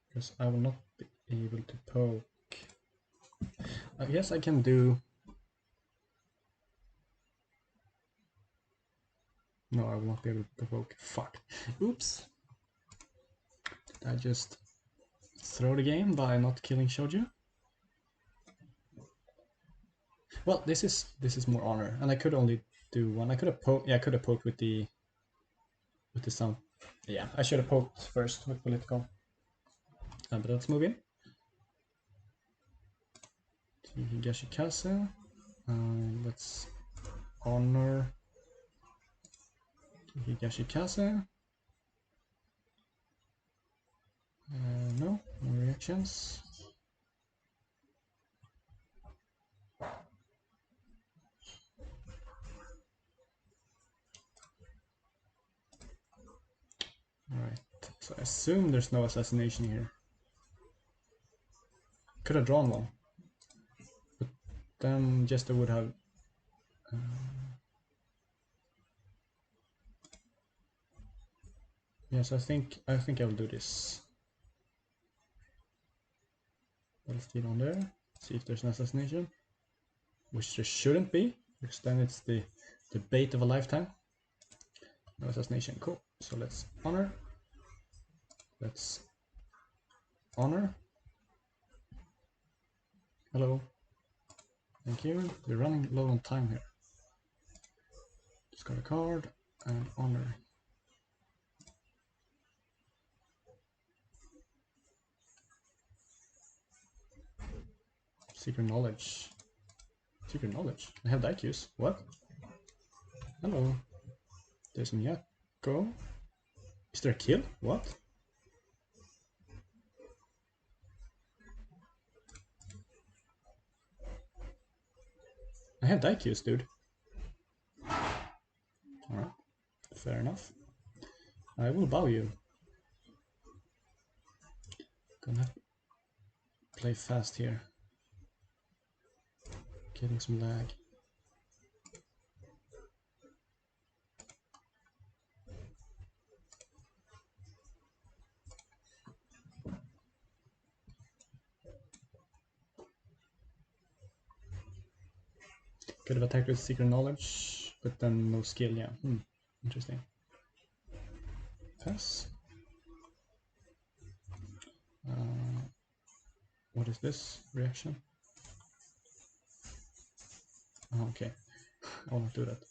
Because I will not be able to poke. I guess I can do... No, I will not be able to poke. Fuck. Oops. Did I just throw the game by not killing Shoju? Well, this is more honor, and I could only do one. I could have poked. Yeah, I could have poked with the sound. Yeah, I should have poked first with political. But let's move in. To Higashikaze. Let's honor Higashikaze. No reactions. Alright, so I assume there's no assassination here. Could have drawn one. But then Jester would have... yes, I think I'll do this. Let's get on there. See if there's an assassination. Which there shouldn't be, because then it's the bait of a lifetime. No assassination, cool. So let's honor. Let's honor. Hello. Thank you. We're running low on time here. Discard a card. and honor. Secret knowledge. Secret knowledge. I have die cues. What? Hello. There's Miyako. Is there a kill? What? I have die cues, dude. Alright. Fair enough. I will bow you. Gonna play fast here. Getting some lag. Could have attacked with secret knowledge, but then no skill, yeah. Interesting. Pass. What is this reaction? Oh, okay. I will not do that.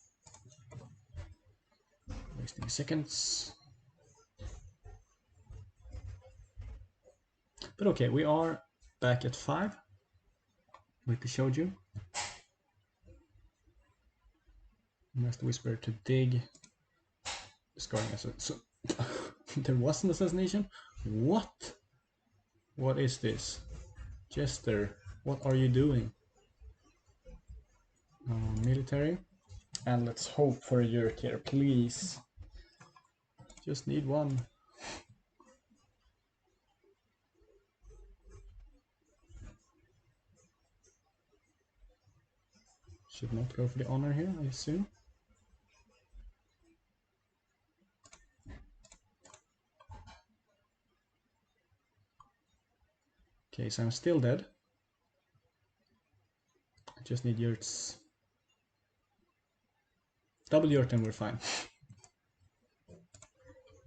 Wasting seconds. But okay, we are back at 5. Like I showed you. Master Whisperer to dig. Discarding so there was an assassination? What? What is this? Jester, what are you doing? Military. And let's hope for a yurt here, please. Just need one. Should not go for the honor here, I assume. Okay, so I'm still dead. I just need yurts. Double yurt and we're fine.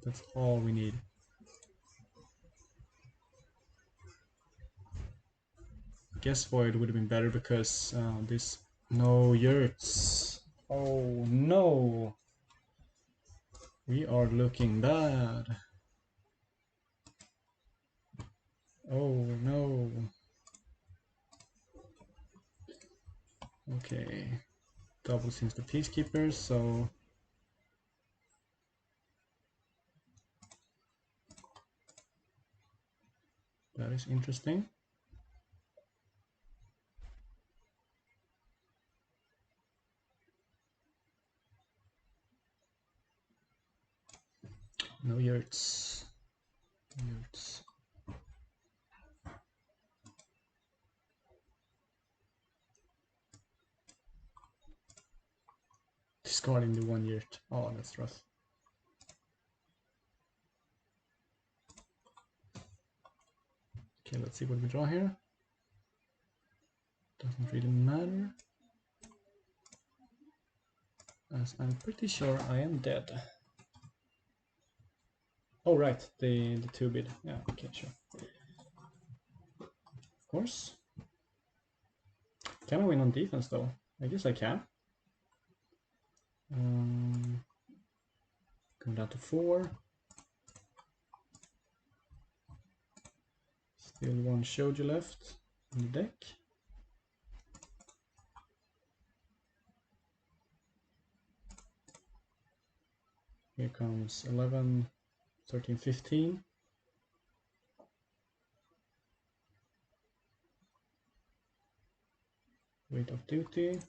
That's all we need. Guess void would have been better because this... No yurts. Oh no. We are looking bad. Oh no. Okay. Double seems the peacekeepers, so... That is interesting. No yurts. No yurts. Discarding the 1 yurt. Oh, that's rough. Okay, let's see what we draw here. Doesn't really matter. As I'm pretty sure I am dead. Oh right, the 2-bid. Yeah, okay, sure. Of course. Can I win on defense though? I guess I can. Going down to 4. Still 1 shoujo left in the deck. Here comes 11, 13, 15. Weight of duty.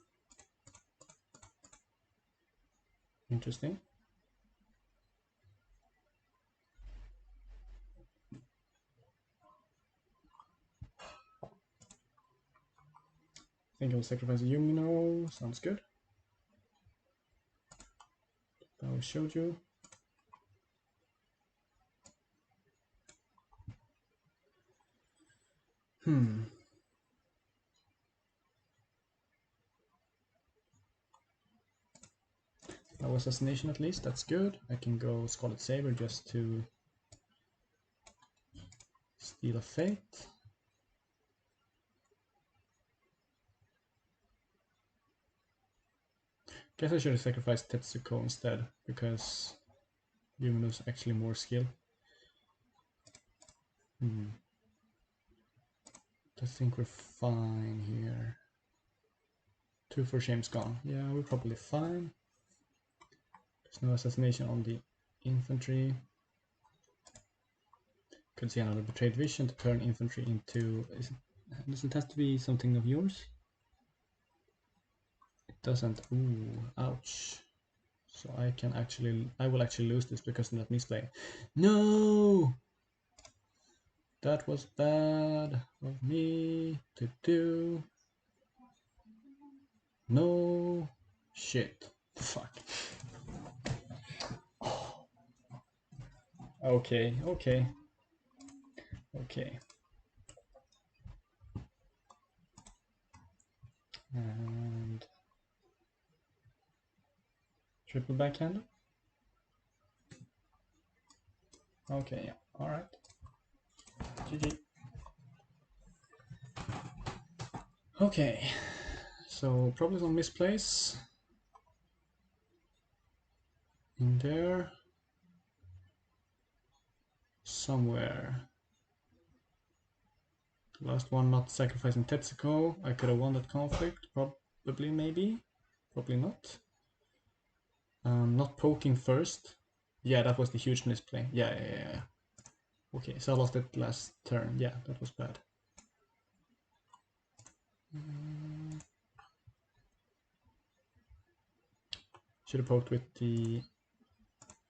Interesting. I think I'll sacrifice a Yumino. Sounds good. Power shoujo. No assassination at least, that's good. I can go Scarlet Saber just to steal a fate. Guess I should have sacrificed Tetsuko instead, because Yumino's actually more skill. I think we're fine here. 2 for shame's gone. Yeah, we're probably fine. There's no assassination on the infantry. Could see another betrayed vision to turn infantry into... does it have to be something of yours? It doesn't. Ooh, ouch. So I will actually lose this because of that misplay. No! That was bad of me to do. No shit. Fuck. Okay. And triple backhand. Okay, yeah. Alright. GG. Okay. So probably some misplays in there somewhere. Last one, not sacrificing Tetsuko. I could have won that conflict, probably, maybe, probably not. Not poking first. Yeah, that was the huge misplay. Yeah. Okay, so I lost it last turn. Yeah, that was bad. Should have poked with the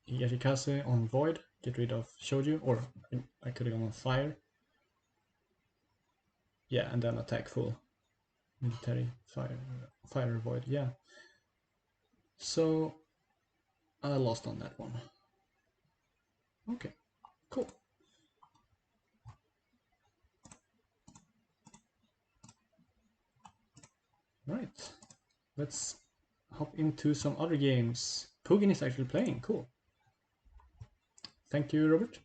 Yashikaze on Void, get rid of Shouju, or I could have gone on Fire. Yeah, and then attack full. Military, Fire Void, yeah. So, I lost on that one. Okay, cool. Right, let's hop into some other games. Pugin is actually playing, cool. Thank you, Robert.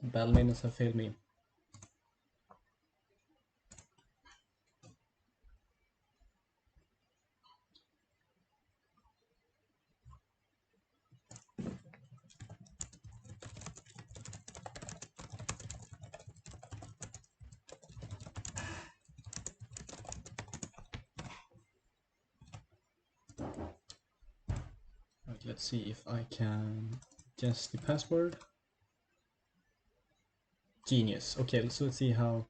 Battle Maidens have failed me. Right, let's see if I can guess the password. Genius. Okay, so let's see how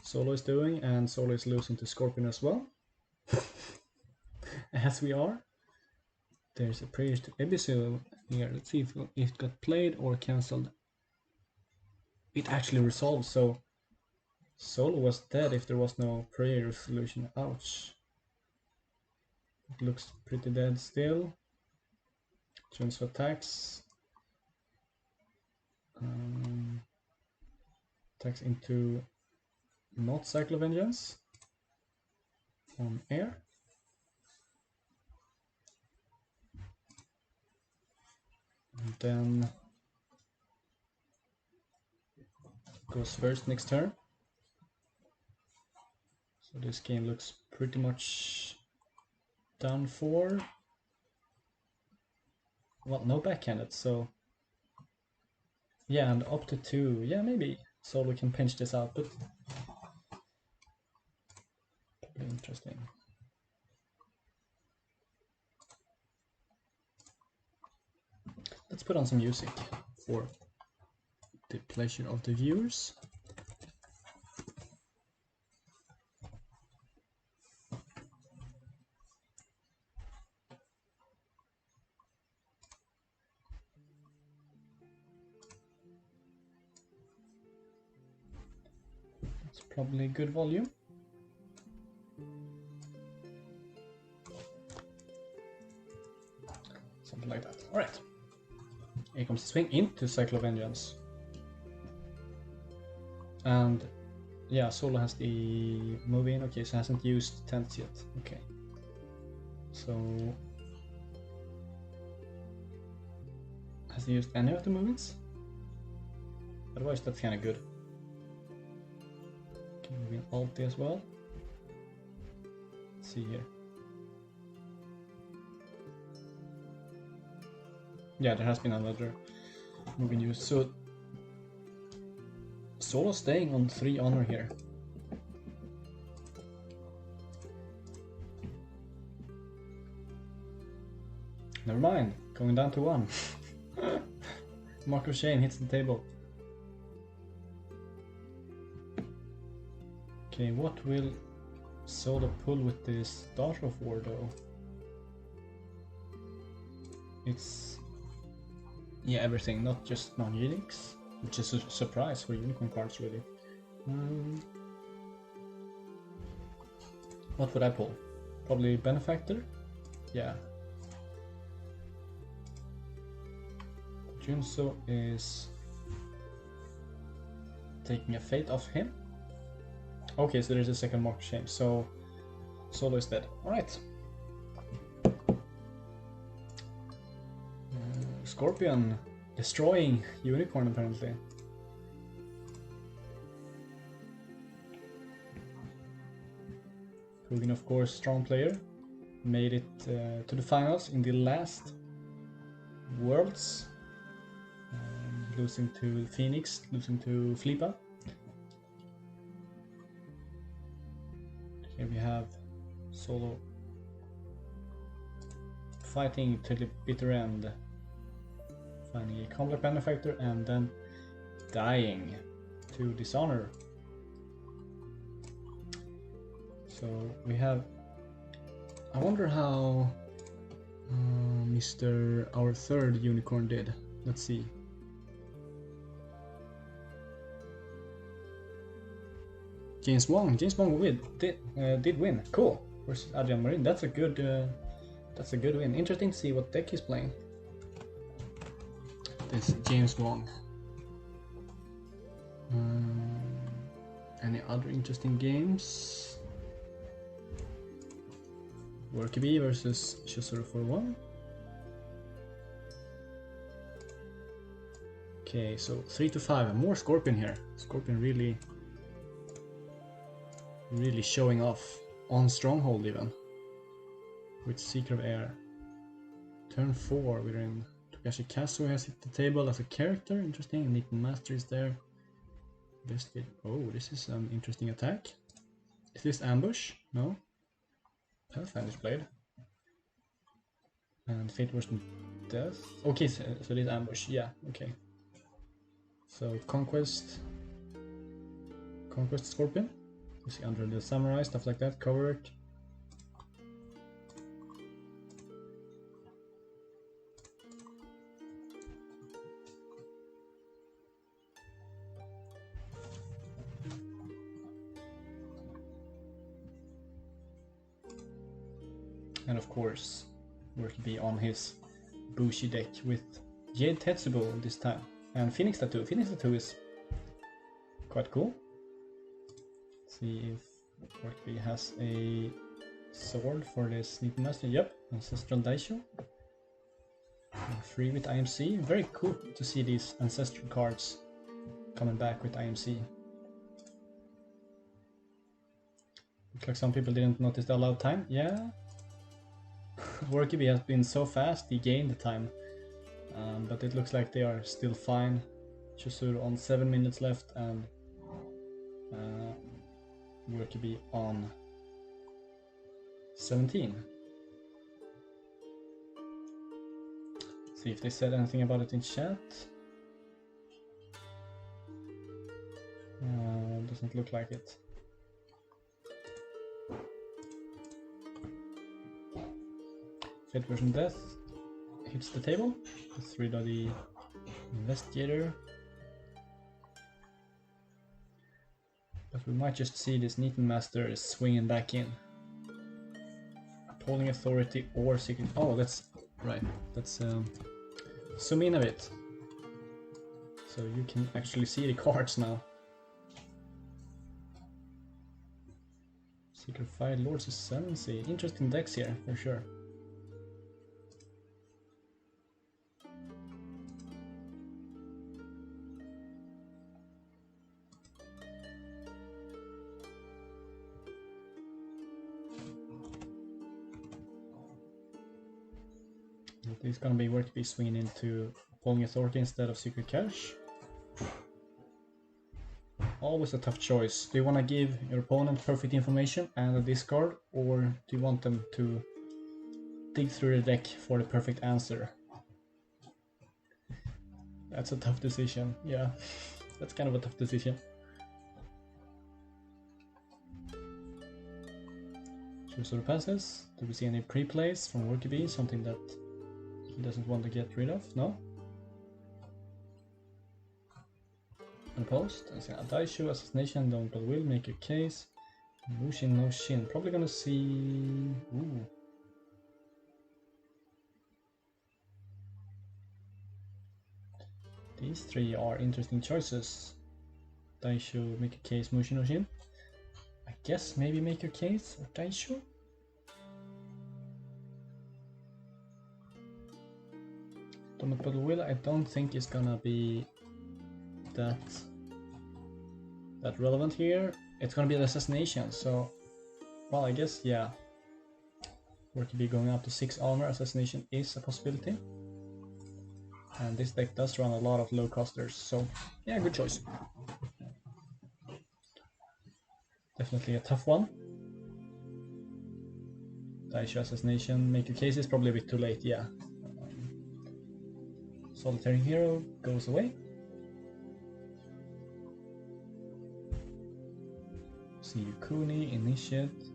Solo is doing, and Solo is losing to Scorpion as well. As we are. There's a prayer to Ebisu here. Let's see if it got played or cancelled. It actually resolved, so Solo was dead if there was no prayer resolution. Ouch. It looks pretty dead still. Junso attacks. Attacks into not Cycle of Vengeance on air. And then goes first next turn. So this game looks pretty much done for. Well, no backhanded, so yeah, and up to 2. Yeah, maybe Solo can pinch this out, but pretty interesting. Let's put on some music for the pleasure of the viewers. It's probably good volume. Something like that. Alright. Here comes the swing into Cycle of Vengeance. And yeah, Solo has the move in. Okay, so hasn't used tents yet. Okay. So has he used any of the movements? Otherwise that's kinda good. Moving ulti as well. Let's see here. Yeah, there has been another moving use. So Solo staying on 3 honor here. Never mind, going down to 1. Mark of Shame hits the table. Okay, what will Solo pull with this Dart of War though? It's... yeah, everything, not just non-uniques, which is a surprise for unicorn cards really. What would I pull? Probably Benefactor? Yeah. Junso is taking a fate off him. Okay, so there's a second Mark of Shame, so Solo is dead. Alright. Scorpion destroying Unicorn apparently. Hugin, of course, strong player. Made it to the finals in the last Worlds. Losing to Phoenix, losing to Flipa. Here we have Solo fighting to the bitter end. Finding a complex benefactor and then dying to Dishonor. So we have... I wonder how our third unicorn did. Let's see. James Wong did win. Cool. Versus Adrian Marin. That's a good win. Interesting to see what deck he's playing. This James Wong. Any other interesting games? Workby versus Shusuru for 1. Okay, so 3 to 5. More Scorpion here. Scorpion really showing off on Stronghold even. With Seeker of Air. Turn 4, we're in Togashi Kazuo has hit the table as a character. Interesting. Nitin Master is there. Oh, this is an interesting attack. Is this ambush? No. Pathfinder is played. And Fate Worse Than Death. Okay, so this ambush. Yeah, okay. So Conquest Scorpion. You see under the Samurai, stuff like that, cover it. And of course, Workby on his Bushi deck with Jade Tetsubo this time. And Phoenix Tattoo. Phoenix Tattoo is quite cool. Let's see if Workby has a sword for this Nitin Master. Yep, Ancestral Daisho. Free with IMC. Very cool to see these Ancestral cards coming back with IMC. Looks like some people didn't notice the allowed time. Yeah. Workby has been so fast, he gained the time. But it looks like they are still fine. Chusuru on 7 minutes left and Workby on 17. See if they said anything about it in chat. Doesn't look like it. Fate Version Death hits the table. Gets rid of the Investigator. But we might just see this Nitin Master swinging back in. Appalling Authority or Secret... Oh, that's... right. Let's zoom in a bit. So you can actually see the cards now. Secret Fire, Lord's Ascendancy. Interesting decks here, for sure. He's gonna be worth to be swinging into Appalling Authority instead of Secret Cache. Always a tough choice. Do you want to give your opponent perfect information and a discard, or do you want them to dig through the deck for the perfect answer? That's a tough decision, yeah. That's kind of a tough decision. Choose the passes. Do we see any pre-plays from Worky B? Something that he doesn't want to get rid of? No? Unopposed. I see a Daishu, Assassination, Don't But Will, Make Your Case. Mushin, no Shin. Probably gonna see... Ooh. These three are interesting choices. Daishu, Make Your Case, Mushin, no Shin. I guess maybe Make Your Case or Daishu? Don't But Will, I don't think is gonna be that relevant here. It's gonna be the Assassination, so well, I guess yeah. Or could be going up to 6 armor. Assassination is a possibility, and this deck does run a lot of low costers, so yeah, good choice. Definitely a tough one. Daishu, Assassination, Make Your Case is probably a bit too late, yeah. Solitary Hero goes away. See Yukuni, Initiate,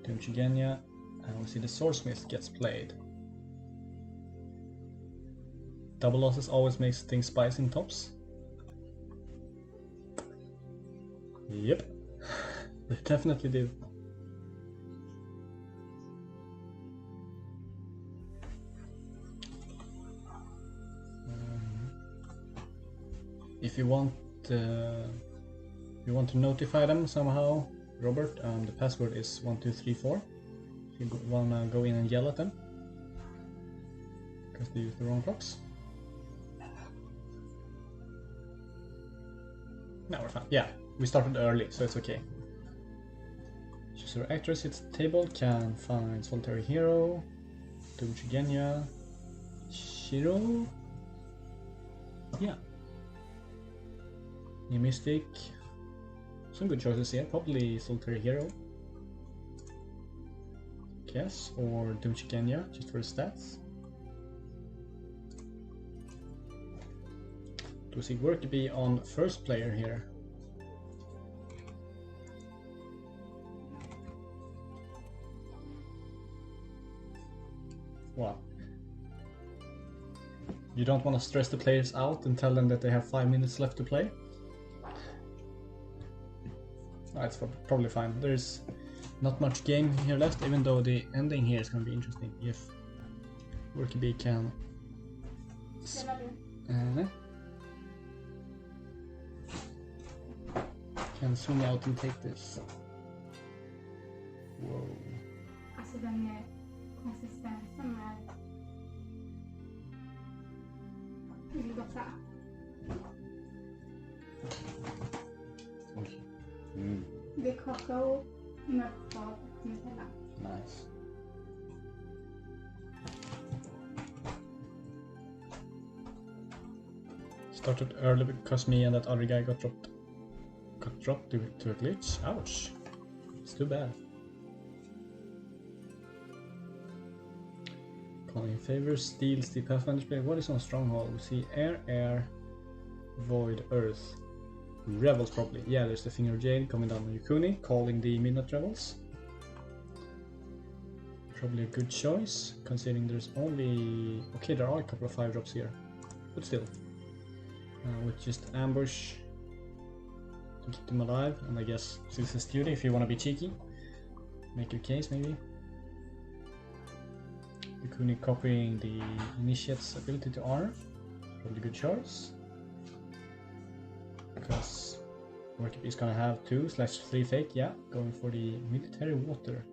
Doom Chigenya, and we see the Swordsmith gets played. Double losses always makes things spicy in tops. Yep, they definitely do. If you want to notify them somehow, Robert, the password is 1234. If you wanna go in and yell at them because they use the wrong clocks. Now we're fine. Yeah, we started early, so it's okay. Choose your actress hits the table, can find Solitary Hero, Doom Chigenya, Shiro. Yeah. New Mystic. Some good choices here, probably Solitary Hero. Guess, or Doom Chigenya, just for the stats. Does it work to be on first player here? What? You don't want to stress the players out and tell them that they have 5 minutes left to play? That's probably fine. There's not much game here left, even though the ending here is going to be interesting if Worky B can swing out and take this. Whoa. Alltså den konsistensen med Vilgotta. Oj. Det är kakao med choklad och Nutella. Nice. Started early because me and that other guy got dropped to a glitch. Ouch. It's too bad. Calling in favor, steals the Pathfinder play. What is on Stronghold? We see air, void, earth. Revels probably. Yeah, there's the Finger of Jade coming down on Yukuni, calling the Midnight Revels. Probably a good choice, considering there's only... Okay, there are a couple of 5-drops here, but still. With just ambush to keep them alive, and I guess Zeus's duty if you want to be cheeky. Make your case, maybe. Yukuni copying the Initiate's ability to honor. Probably a good choice. Because Worky B is gonna have 2/3 fake, yeah, going for the military water.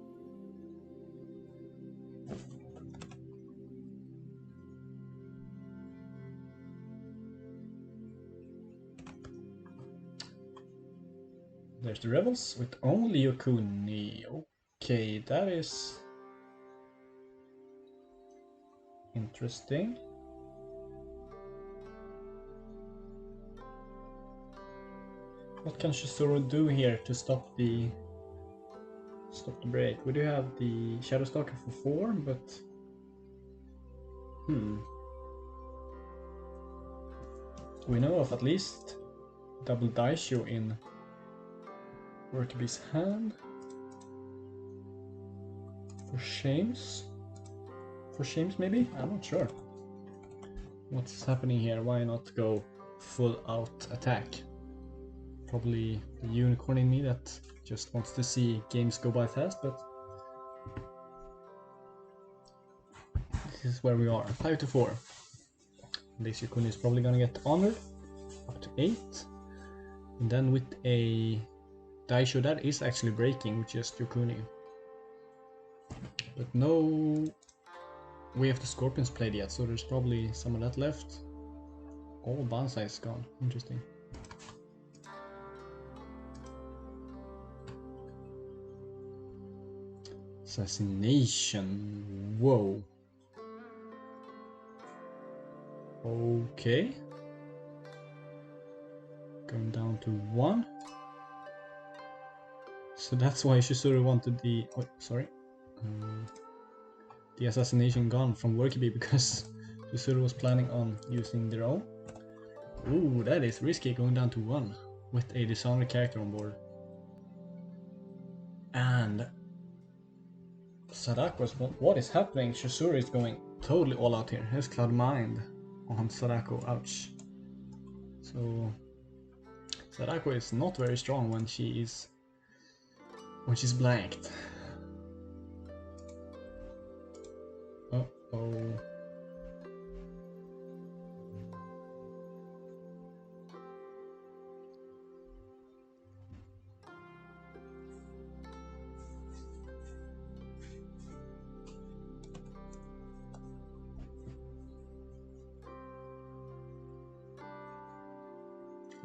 There's the rebels with only Yukuni. Okay, that is... Interesting. What can Shizuru do here to stop the break? We do have the Shadow Stalker for 4, but we know of at least double Daisho in Workaby's hand. For Shames maybe? I'm not sure. What's happening here? Why not go full out attack? Probably the unicorn in me that just wants to see games go by fast, but this is where we are. 5 to 4. This Yukuni is probably gonna get honored up to 8. And then with a Daisho that is actually breaking with just Yukuni. But no way of the Scorpions played yet, so there's probably some of that left. All Banzai is gone. Interesting. Assassination. Whoa. Okay. Going down to 1. So that's why Shizuru wanted the... Oh, sorry. The assassination gun from Workaby, because Shizuru was planning on using their own. Ooh, that is risky, going down to 1 with a Dishonored character on board. And Sadako's... What is happening? Shizuru is going totally all out here. Here's Cloud Mind on Sadako. Ouch. So Sadako is not very strong when she's blanked. Uh-oh.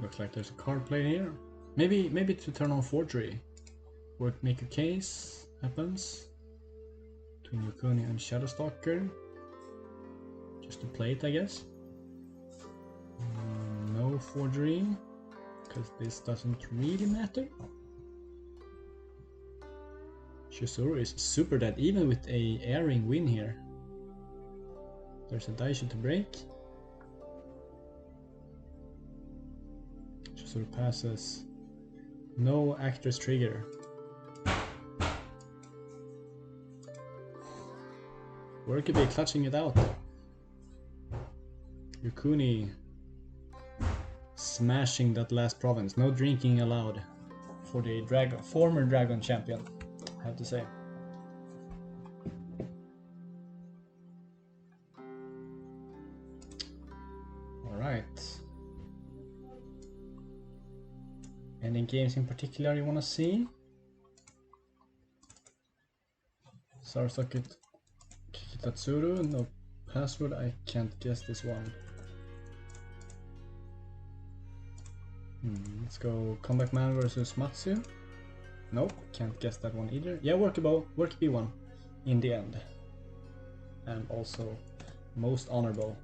Looks like there's a card play here. Maybe to turn on Forgery. Or make a case happens between Yukuni and Shadowstalker. Just to play it, I guess. No Forgery, because this doesn't really matter. Shizuru is super dead, even with a airing win here. There's a Daisho to break. Shizuru passes. No actress trigger. Workaby clutching it out. Yukuni smashing that last province. No drinking allowed for the former dragon champion, I have to say. Alright. Any games in particular you want to see? Sarasaki Kikitatsuru, no password, I can't guess this one. Let's go Comeback Man versus Matsu. Nope, can't guess that one either. Yeah, Workaby one in the end. And also most honorable.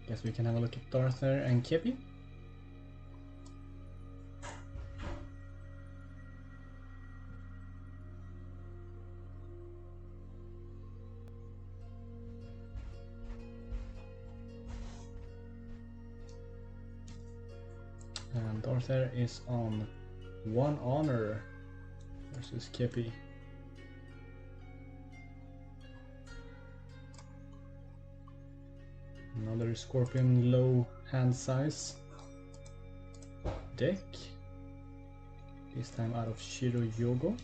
Guess we can have a look at Arthur and Kepi. And Arthur is on 1 honor versus Kepi. Another Scorpion low hand size. deck. This time out of Shiro Yogo.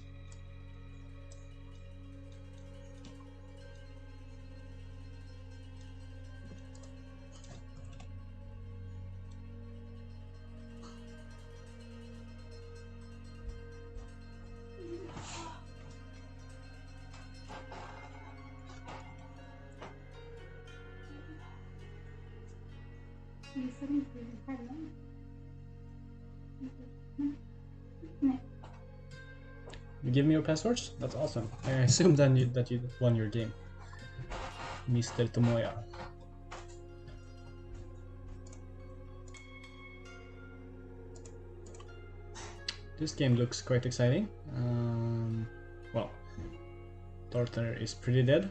You give me your passwords? That's awesome. I assume then that you won your game, Mr. Tomoya. This game looks quite exciting. Well, Darther is pretty dead.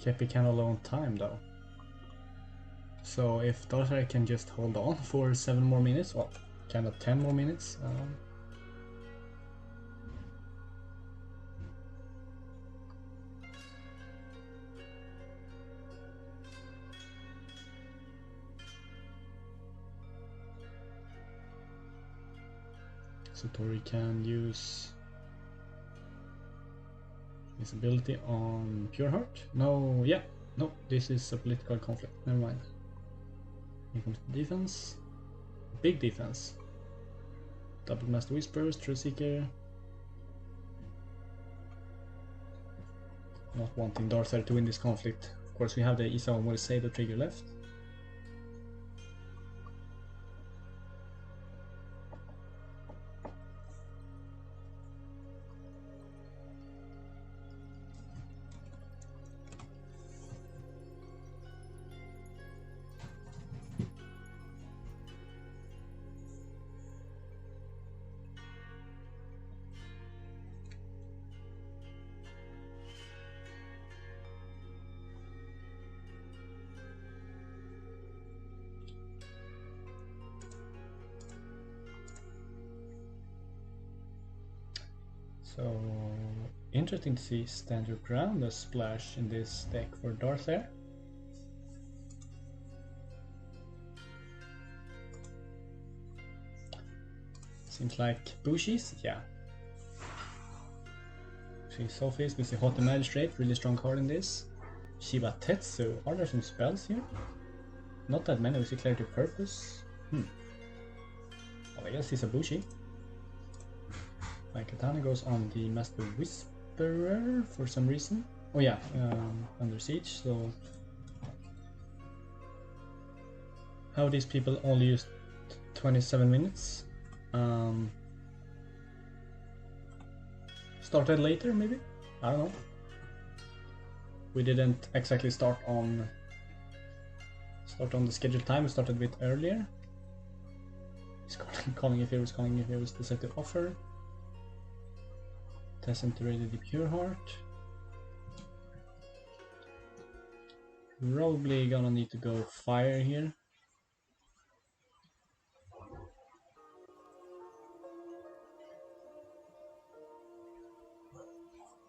Kepi can alone time though. So if Darther can just hold on for 7 more minutes, well, kind of 10 more minutes. Satori can use his ability on Pure Heart. No, yeah, no, this is a political conflict. Never mind. Here comes the defense. Big defense. Double Master Whispers, True Seeker. Not wanting Darther to win this conflict. Of course, we have the Isa Moriseido trigger left. So interesting to see Stand Your Ground a splash in this deck for Darther. Seems like Bushies, yeah. See Sophie's, we see Hot Magistrate, really strong card in this. Shiba Tetsu, are there some spells here? Not that many, we see Clarity of Purpose. Well, I guess he's a Bushi. My Katana goes on the Master Whisperer for some reason. Oh yeah, Under Siege, so... How these people only used 27 minutes? Started later, maybe? I don't know. We didn't exactly start on the scheduled time, we started a bit earlier. He's calling if he was deceptive offer. Disintegrated the Pure Heart. Probably gonna need to go fire here.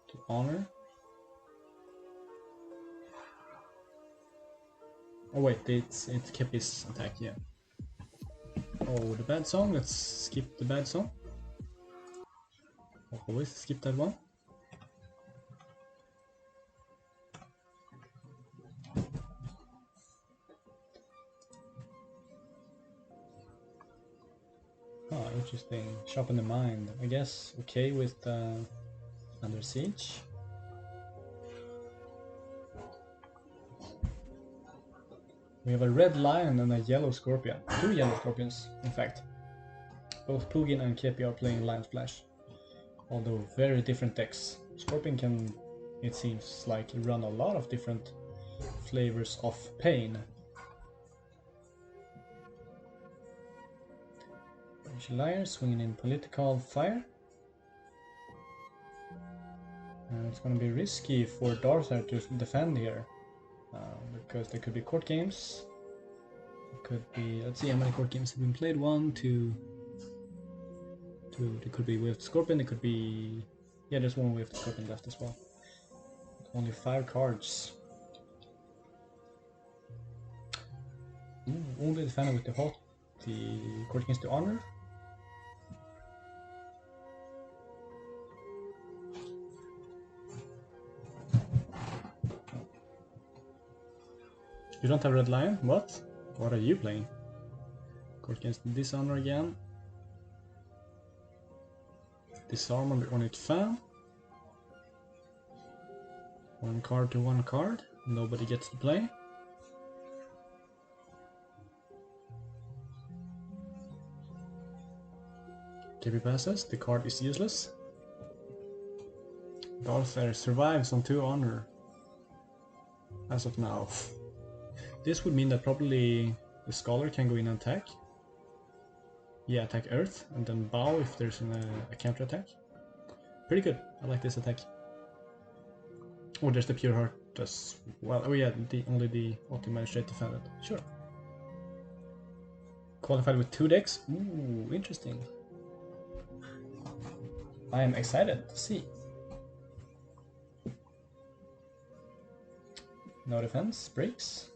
To honor. Oh wait, it's Kepi's attack, yeah. Oh, the bad song, let's skip the bad song. Always skip that one. Oh, interesting. Sharpen the mind. I guess okay with Under Siege. We have a red lion and a yellow scorpion. 2 yellow scorpions, in fact. Both Pugin and Kepi are playing Lion Splash. Although very different decks. Scorpion can, it seems like, run a lot of different flavors of pain. Liar swinging in political fire. It's gonna be risky for Darther to defend here, because there could be court games. Could be, let's see how many court games have been played. 1, 2, 2. It could be with Scorpion, it could be... Yeah, there's one with Scorpion left as well. Only 5 cards. Ooh, only the fan with the hot. The court games to honor. You don't have Red Lion? What? What are you playing? Court against Dishonor again. Disarm on its fan. 1 card to 1 card. Nobody gets to play. KB passes. The card is useless. Darther survives on 2 honor. As of now. This would mean that probably the Scholar can go in and attack. Yeah, attack Earth, and then bow if there's a counter attack. Pretty good. I like this attack. Oh, there's the Pure Heart as well. Oh yeah, only the Auto Magistrate defended. Sure. Qualified with 2 decks. Ooh, interesting. I am excited to see. No defense, breaks.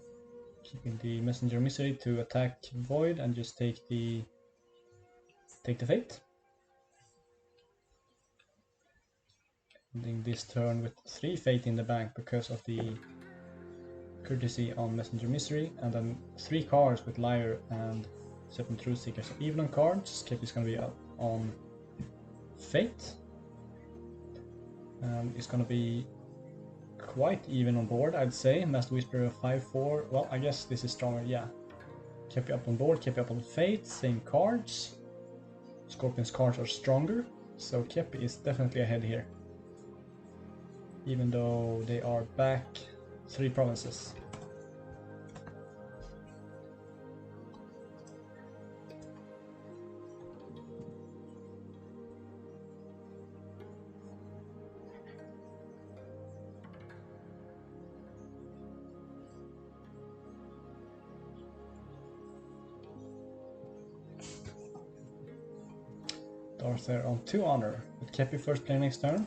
Keeping the Messenger Misery to attack Void and just take the Fate. Ending this turn with 3 Fate in the bank because of the courtesy on Messenger Misery, and then 3 cards with Liar and Serpent Truth Seeker. So even on cards, Kip is going to be up on Fate. And it's going to be quite even on board, I'd say. Master Whisperer 5-4. Well, I guess this is stronger, yeah. Kept up on board, kept up on Fate, same cards. Scorpion's cards are stronger, so Kepi is definitely ahead here. Even though they are back 3 provinces. Darther on 2 honor, with Kepi first play next turn.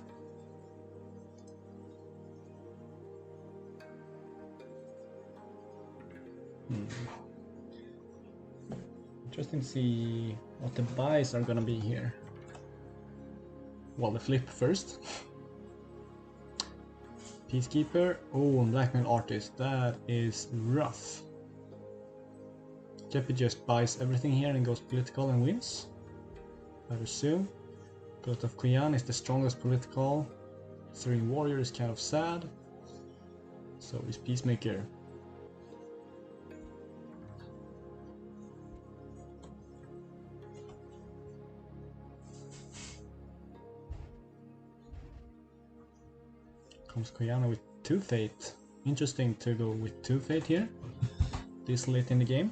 Interesting to see what the buys are gonna be here. Well, the flip first. Peacekeeper. Oh, and Blackmail Artist. That is rough. Kepi just buys everything here and goes political and wins, I assume. Ghost of Kuyan is the strongest political. Serene Warrior is kind of sad. So is Peacemaker. Comes Koyana with 2 Fate. Interesting to go with 2 Fate here, this late in the game.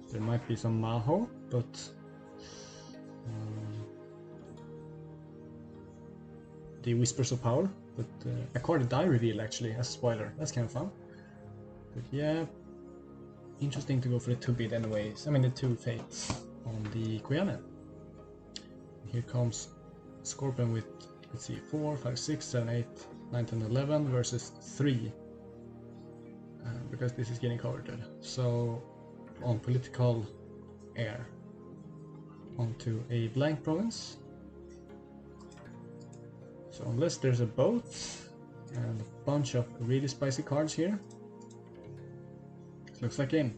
There might be some Maho, but the Whispers of Power. But I caught a die reveal actually as a spoiler. That's kind of fun. But yeah, interesting to go for the 2 bid anyways. I mean the 2 Fates on the Koyana. Here comes Scorpion with, let's see, 4, 5, 6, 7, 8, 9, 10, 11 versus 3. Because this is getting covered. So on political air. Onto a blank province. So unless there's a boat and a bunch of really spicy cards here, it looks like game.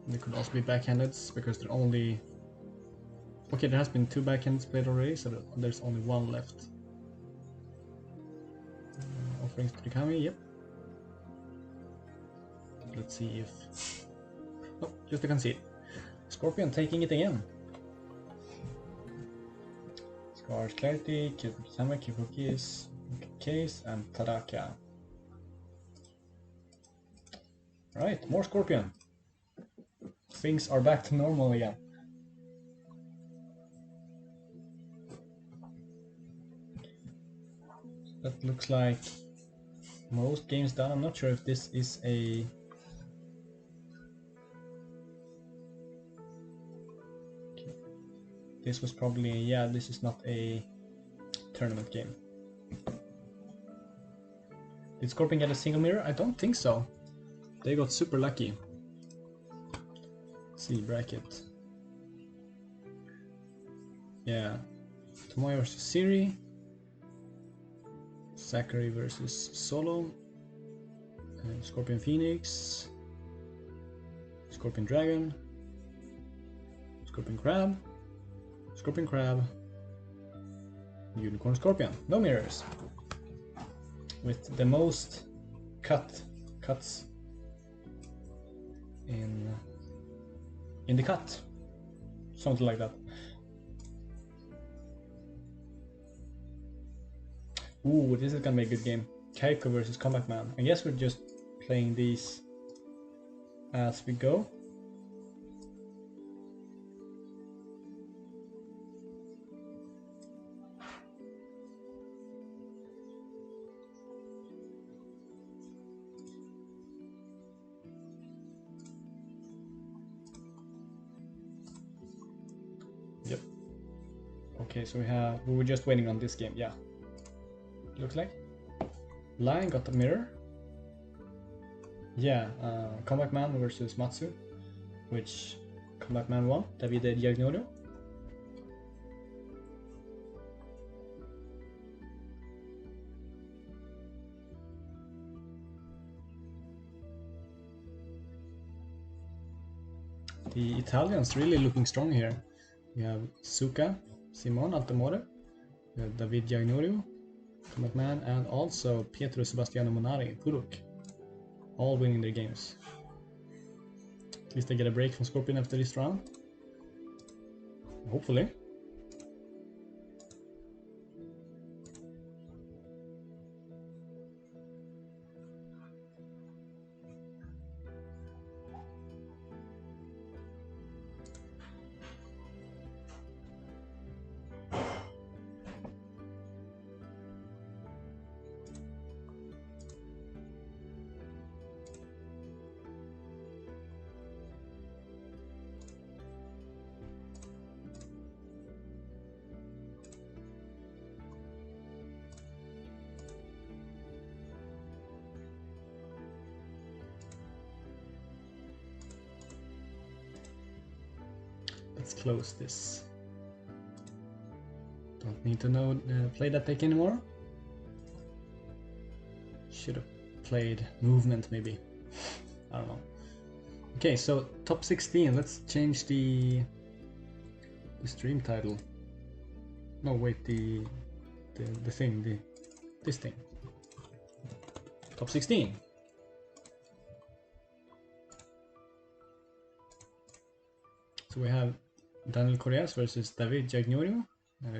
They could also be backhandeds because they're only... Okay, there has been 2 backhands played already, so there's only 1 left. Offerings to the Kami, yep. Let's see if... Oh, just a concede. Scorpion taking it again. Scars Clarity, Kisame, Kifukis, Case, and Tadaka. Right, more Scorpion. Things are back to normal again. That looks like most games done. I'm not sure if this is a... Okay. This was probably, yeah, this is not a tournament game. Did Scorpion get a single mirror? I don't think so. They got super lucky. Let's see, bracket. Yeah. Tomoya versus Siri. Zachary versus Solo. Scorpion Phoenix. Scorpion Dragon. Scorpion Crab. Scorpion Crab. Unicorn Scorpion. No mirrors. With the most cuts in the cut. Something like that. Ooh, this is gonna be a good game. Keiko versus Combat Man. I guess we're just playing these as we go. Yep. Okay, so we were just waiting on this game, yeah. Looks like. Lion got the mirror. Yeah, Combat Man versus Matsu, which Combat Man won. Davide Giagnorio. The Italians really looking strong here. We have Suka, Simon Altamore, we have David Giagnorio, Combat Man, and also Pietro Sebastiano Monari, Puruk, all winning their games. At least they get a break from Scorpion after this round. Hopefully. Let's close this. Don't need to play that deck anymore. Should have played movement maybe. I don't know. Okay, so top 16. Let's change the stream title. No, wait, the thing, this thing. Top 16. So we have Daniel Correas versus David Giagnorio,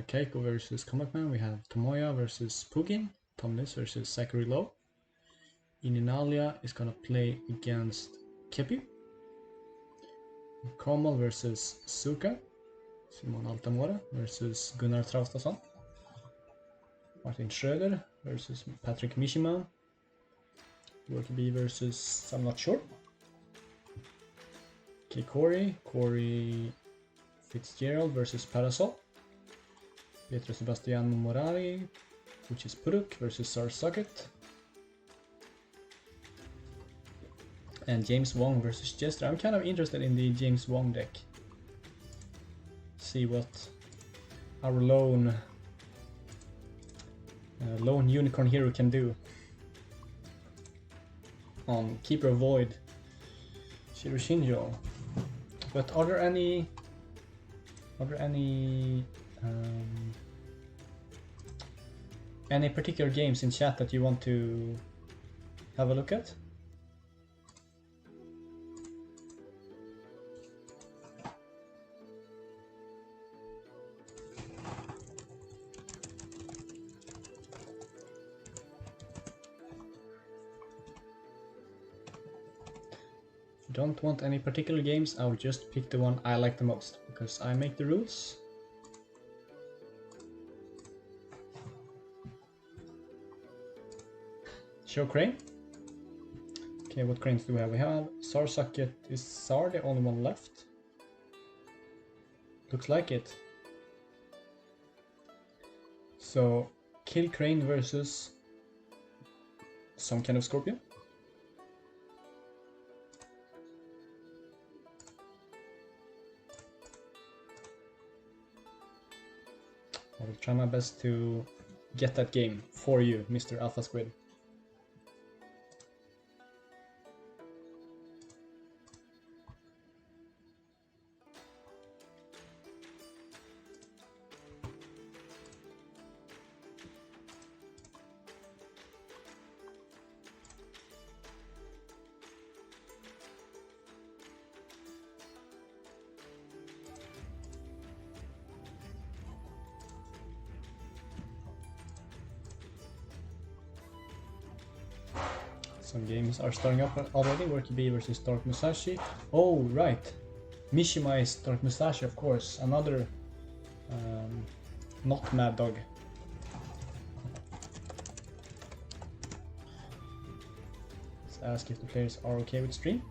Keiko versus Combat Man, we have Tomoya versus Pugin, Tomlis versus Zachary Lowe, Ininalia is gonna play against Kepi, Komal versus Suka, Simon Altamora versus Gunnar Traustason, Martin Schröder versus Patrick Mishima, Worky B versus I'm not sure, okay, Corey Fitzgerald versus Parasol, Pietro Sebastiano Morari, which is Puruk versus Sarsocket, and James Wong versus Jester. I'm kind of interested in the James Wong deck. See what our lone unicorn hero can do on Keeper Void Shiroshinjo. But are there any particular games in chat that you want to have a look at? If you don't want any particular games, I'll just pick the one I like the most, because I make the rules. Show crane. Okay, what cranes do we have? We have Sar Socket. Is Sar the only one left? Looks like it. So, kill crane versus some kind of scorpion. I will try my best to get that game for you, Mr. Alpha Squid. Some games are starting up already. Worky B versus Dark Musashi. Oh, right. Mishima is Dark Musashi, of course. Another not Mad Dog. Let's ask if the players are okay with stream.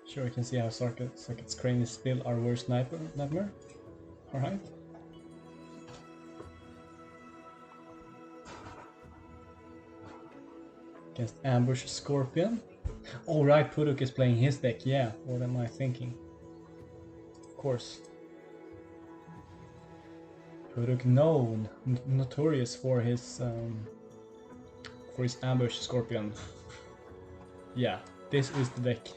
Sure, we can see how Socket's crane is still our worst nightmare. Alright. Against Ambush Scorpion. Oh right, Puduk is playing his deck, yeah. What am I thinking? Of course. Puduk known, notorious for his Ambush Scorpion. Yeah, this is the deck.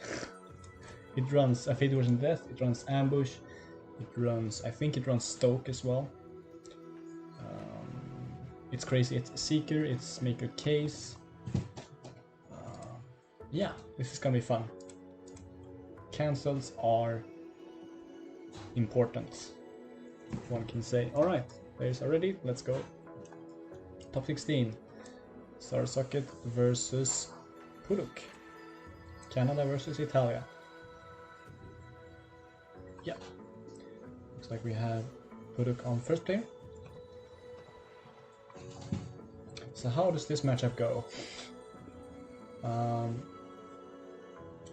It runs a Fate Version Death, it runs Ambush, it runs, I think it runs Stoke as well. It's crazy, it's Seeker, it's Maker Case. Yeah, this is gonna be fun. Cancels are important, one can say. Alright, players are ready, let's go. Top 16. Star Socket versus Puduk. Canada versus Italia. Yeah. Looks like we have Puduk on first player. So how does this matchup go?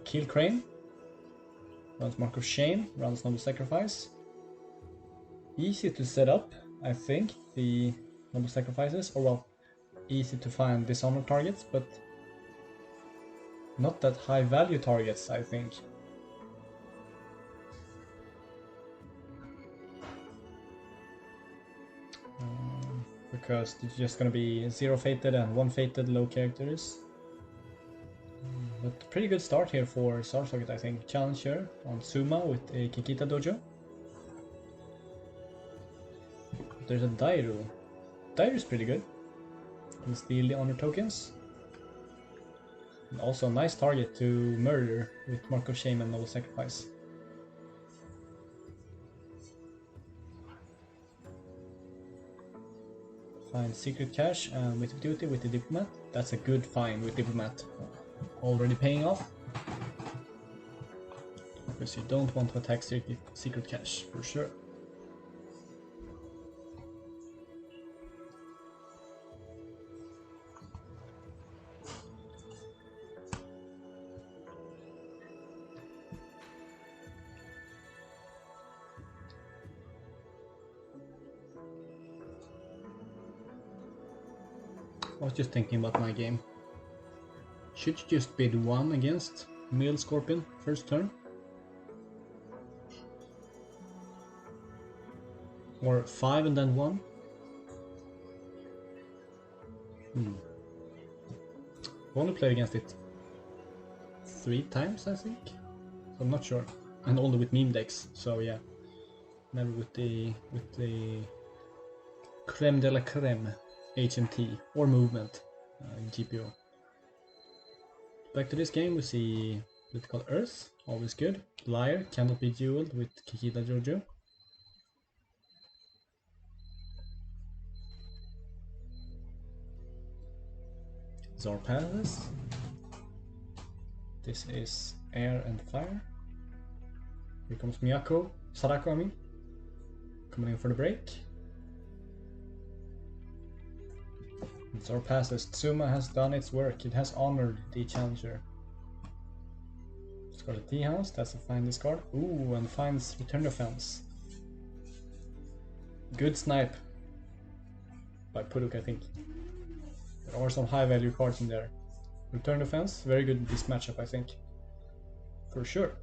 Kill Crane. Runs Mark of Shame. Runs Noble Sacrifice. Easy to set up, I think, the Noble Sacrifices. Or well, easy to find Dishonor targets, but not that high value targets, I think. Because it's just gonna be 0 fated and 1 fated low characters. But pretty good start here for Star Socket, I think. Challenger on Suma with a Kikita Dojo. There's a Dairu. Dairu's pretty good. Can steal the honor tokens. And also a nice target to murder with Mark of Shame and Noble Sacrifice. Find Secret Cache and Wit of Duty with the Diplomat. That's a good find with Diplomat. Already paying off. Because you don't want to attack Secret Cache, for sure. I was just thinking about my game. Should you just bid 1 against male Scorpion first turn? Or 5 and then 1? I've only played against it 3 times, I think. So I'm not sure. And only with meme decks, so yeah. Never with the creme de la creme HMT or movement GPO. Back to this game, we see Political Earth, always good. Liar, cannot be dueled with Kikita Jojo. Zar Palace. This is Air and Fire. Here comes Sadako, I mean. Coming in for the break. Zar passes. Tsuma has done its work. It has honored the challenger. Discard a T-House. That's a fine discard. Ooh, and finds Return Defense. Good snipe by Puruk, I think. There are some high value cards in there. Return Defense, very good in this matchup, I think. For sure.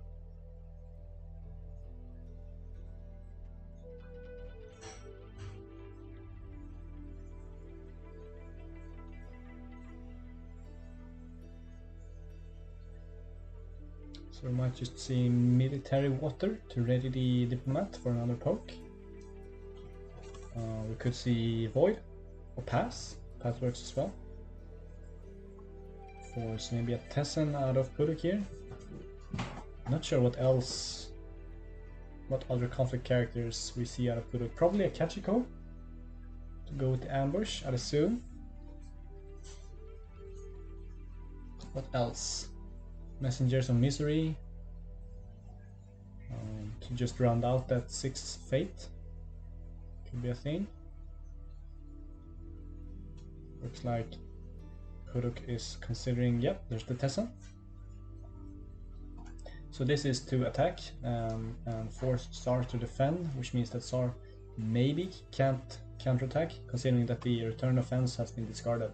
So we might just see Military Water to ready the Diplomat for another poke. We could see Void or Pass. Pass works as well. Force maybe a Tessen out of Puruk here. Not sure what else, what other conflict characters we see out of Puruk. Probably a Kachiko to go with the ambush, I'd assume. What else? Messengers of Misery to just round out that 6th fate. Could be a thing. Looks like Puruk is considering, yep, there's the Tessen. So this is to attack and force Tsar to defend, which means that Tsar maybe can't counterattack, considering that the return offense has been discarded.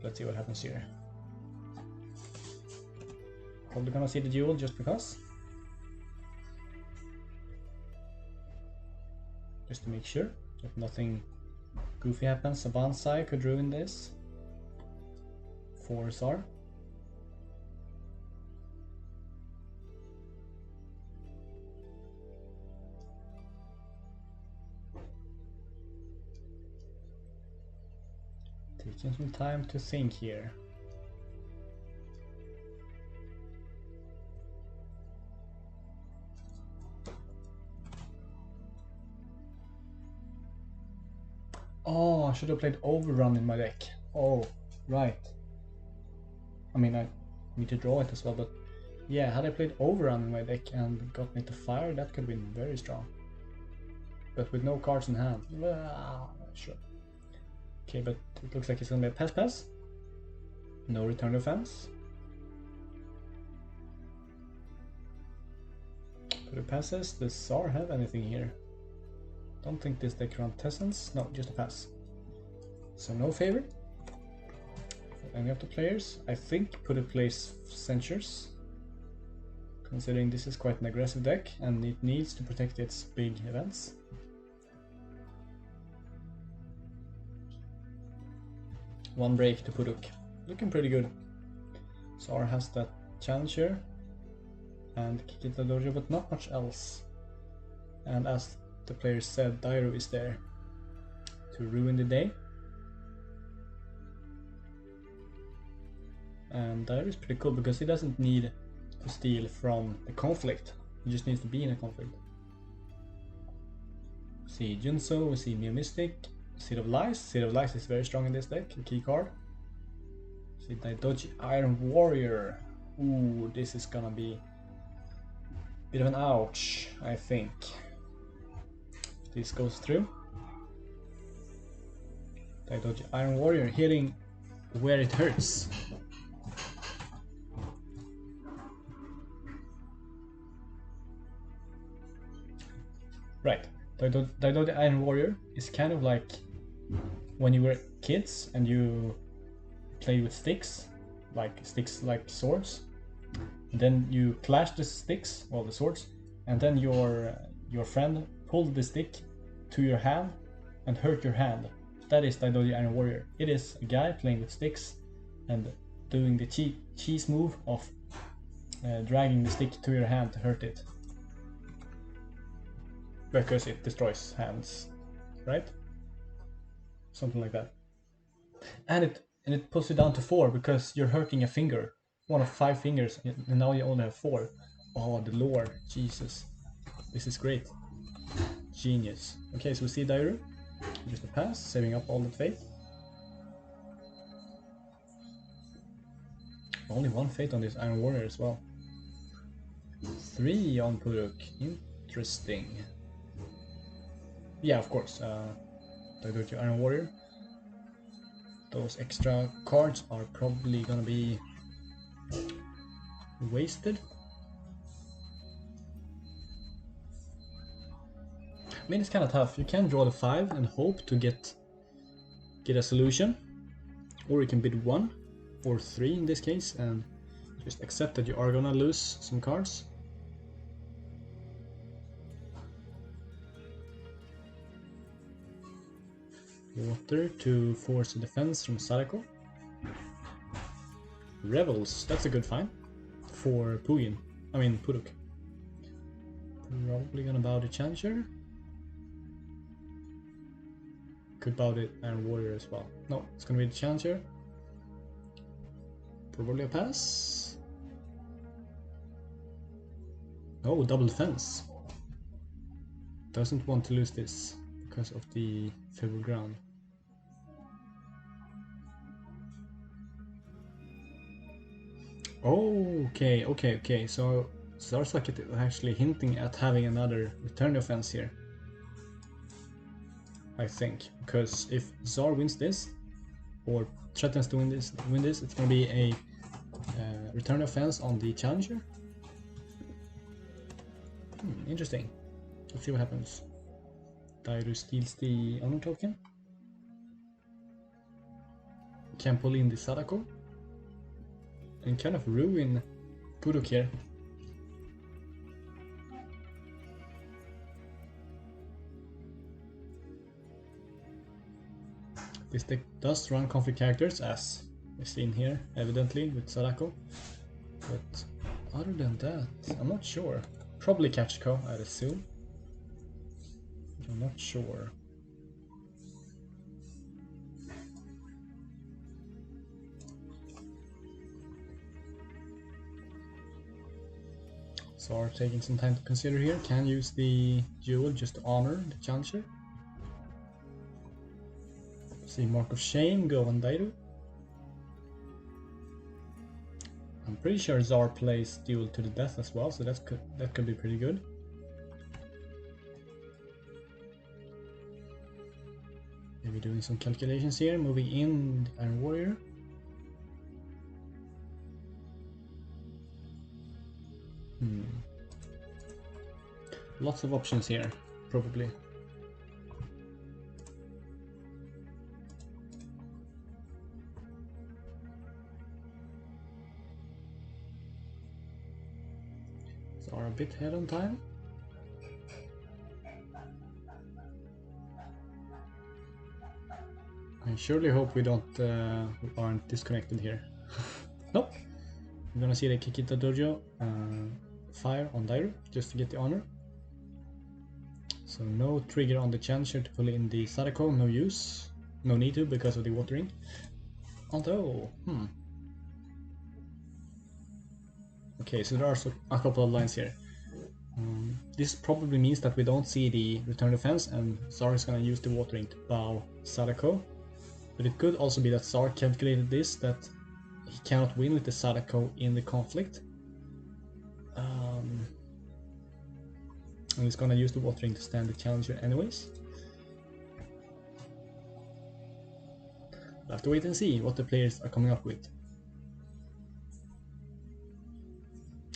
Let's see what happens here. Probably gonna see the duel just because. Just to make sure that nothing goofy happens. A Bansai could ruin this for Tsar. Taking some time to think here. Oh, I should have played Overrun in my deck. Oh, right. I mean, I need to draw it as well, but yeah, had I played Overrun in my deck and got me to fire, that could have been very strong. But with no cards in hand, sure. Okay, but it looks like it's gonna be a pass. No return defense. Put it passes. Does Tsar have anything here? Don't think this deck runs Tessens. No, just a pass. So no favor for any of the players. I think Puruk plays Censures, considering this is quite an aggressive deck and it needs to protect its big events. One break to Puruk. Looking pretty good. Tsar has that Challenger and Kikita Dojo, but not much else. And as the player said, Dairo is there to ruin the day. And Dairo is pretty cool because he doesn't need to steal from the conflict. He just needs to be in a conflict. We see Junso, we see Mio Mystic, Seed of Lies. Seed of Lies is very strong in this deck, a key card. See Daidoji Iron Warrior. Ooh, this is gonna be a bit of an ouch, I think. If this goes through. Daidoji Iron Warrior hitting where it hurts. Right, Daidoji Iron Warrior is kind of like when you were kids and you play with sticks like swords. And then you clash the sticks, well the swords, and then your friend pulled the stick to your hand and hurt your hand. That is Daidoji Iron Warrior. It is a guy playing with sticks and doing the cheese move of dragging the stick to your hand to hurt it. Because it destroys hands, right? Something like that. And and it pulls you down to 4 because you're hurting a finger. One of 5 fingers, and now you only have 4. Oh, the lore. Jesus. This is great. Genius. Okay, so we see Dairu. Just a pass, saving up all the faith. Only 1 fate on this Iron Warrior as well. 3 on Puruk. Interesting. Yeah, of course. Dairu to Iron Warrior. Those extra cards are probably gonna be wasted. I mean, it's kind of tough. You can draw the 5 and hope to get a solution, or you can bid 1 or 3 in this case and just accept that you are gonna lose some cards. Water to force a defense from Sadako. Rebels, that's a good find for Pugin. I mean Puruk. Probably gonna bow the Challenger. Could bow the Iron Warrior as well. No, it's gonna be the Challenger. Probably a pass. Oh, double defense. Doesn't want to lose this because of the favorable ground. Okay. So Zarzak is actually hinting at having another return offense here. I think, because if Zar wins this, or threatens to win this, it's gonna be a return offense on the Challenger. Interesting. Let's see what happens. Dairu steals the honor token. Can pull in the Sadako. And kind of ruin Puruk here. This deck does run conflict characters, as we've seen here, evidently, with Sadako. But other than that, I'm not sure. Probably Kachiko, I'd assume. But I'm not sure. So are taking some time to consider here. Can use the jewel just to honor the Challenger. See Mark of Shame go on Dairu. I'm pretty sure Zar plays Duel to the Death as well, so that could be pretty good. Maybe doing some calculations here, moving in the Iron Warrior. Lots of options here, probably. So are a bit ahead on time. I surely hope we aren't disconnected here. Nope. We're gonna see the Kikita Dojo fire on Dairu just to get the honor. So no trigger on the Challenger to pull in the Sadako, no use. No need to because of the watering. Although, Okay, so there are a couple of lines here. This probably means that we don't see the return defense and Zar is gonna use the watering to bow Sadako. But it could also be that Zar calculated this, that he cannot win with the Sadako in the conflict. And he's gonna use the watering to stand the Challenger anyways. We'll have to wait and see what the players are coming up with.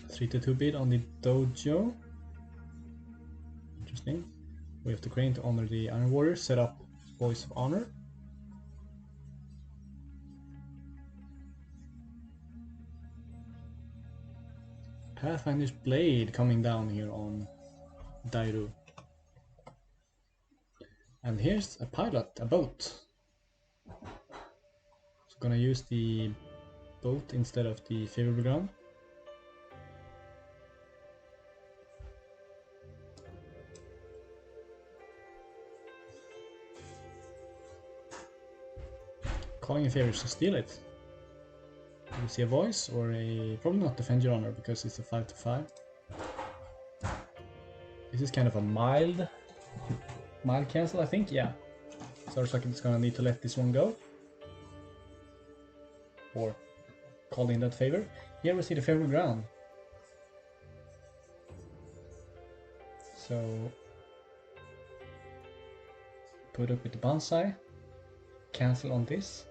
3-2 bid on the Dojo. Interesting. We have to Crane to honor the Iron Warrior, set up Voice of Honor. Pathfinder's Blade coming down here on Dairu. And here's a pilot, a boat. So gonna use the boat instead of the favorable ground. calling in favors to steal it. Do we see a voice or a... probably not defend your honor because it's a 5/5. This is kind of a mild cancel, I think, yeah. So looks like it's gonna need to let this one go. Or call in that favor. Here we see the favorable ground. So put up with the bonsai. Cancel on this.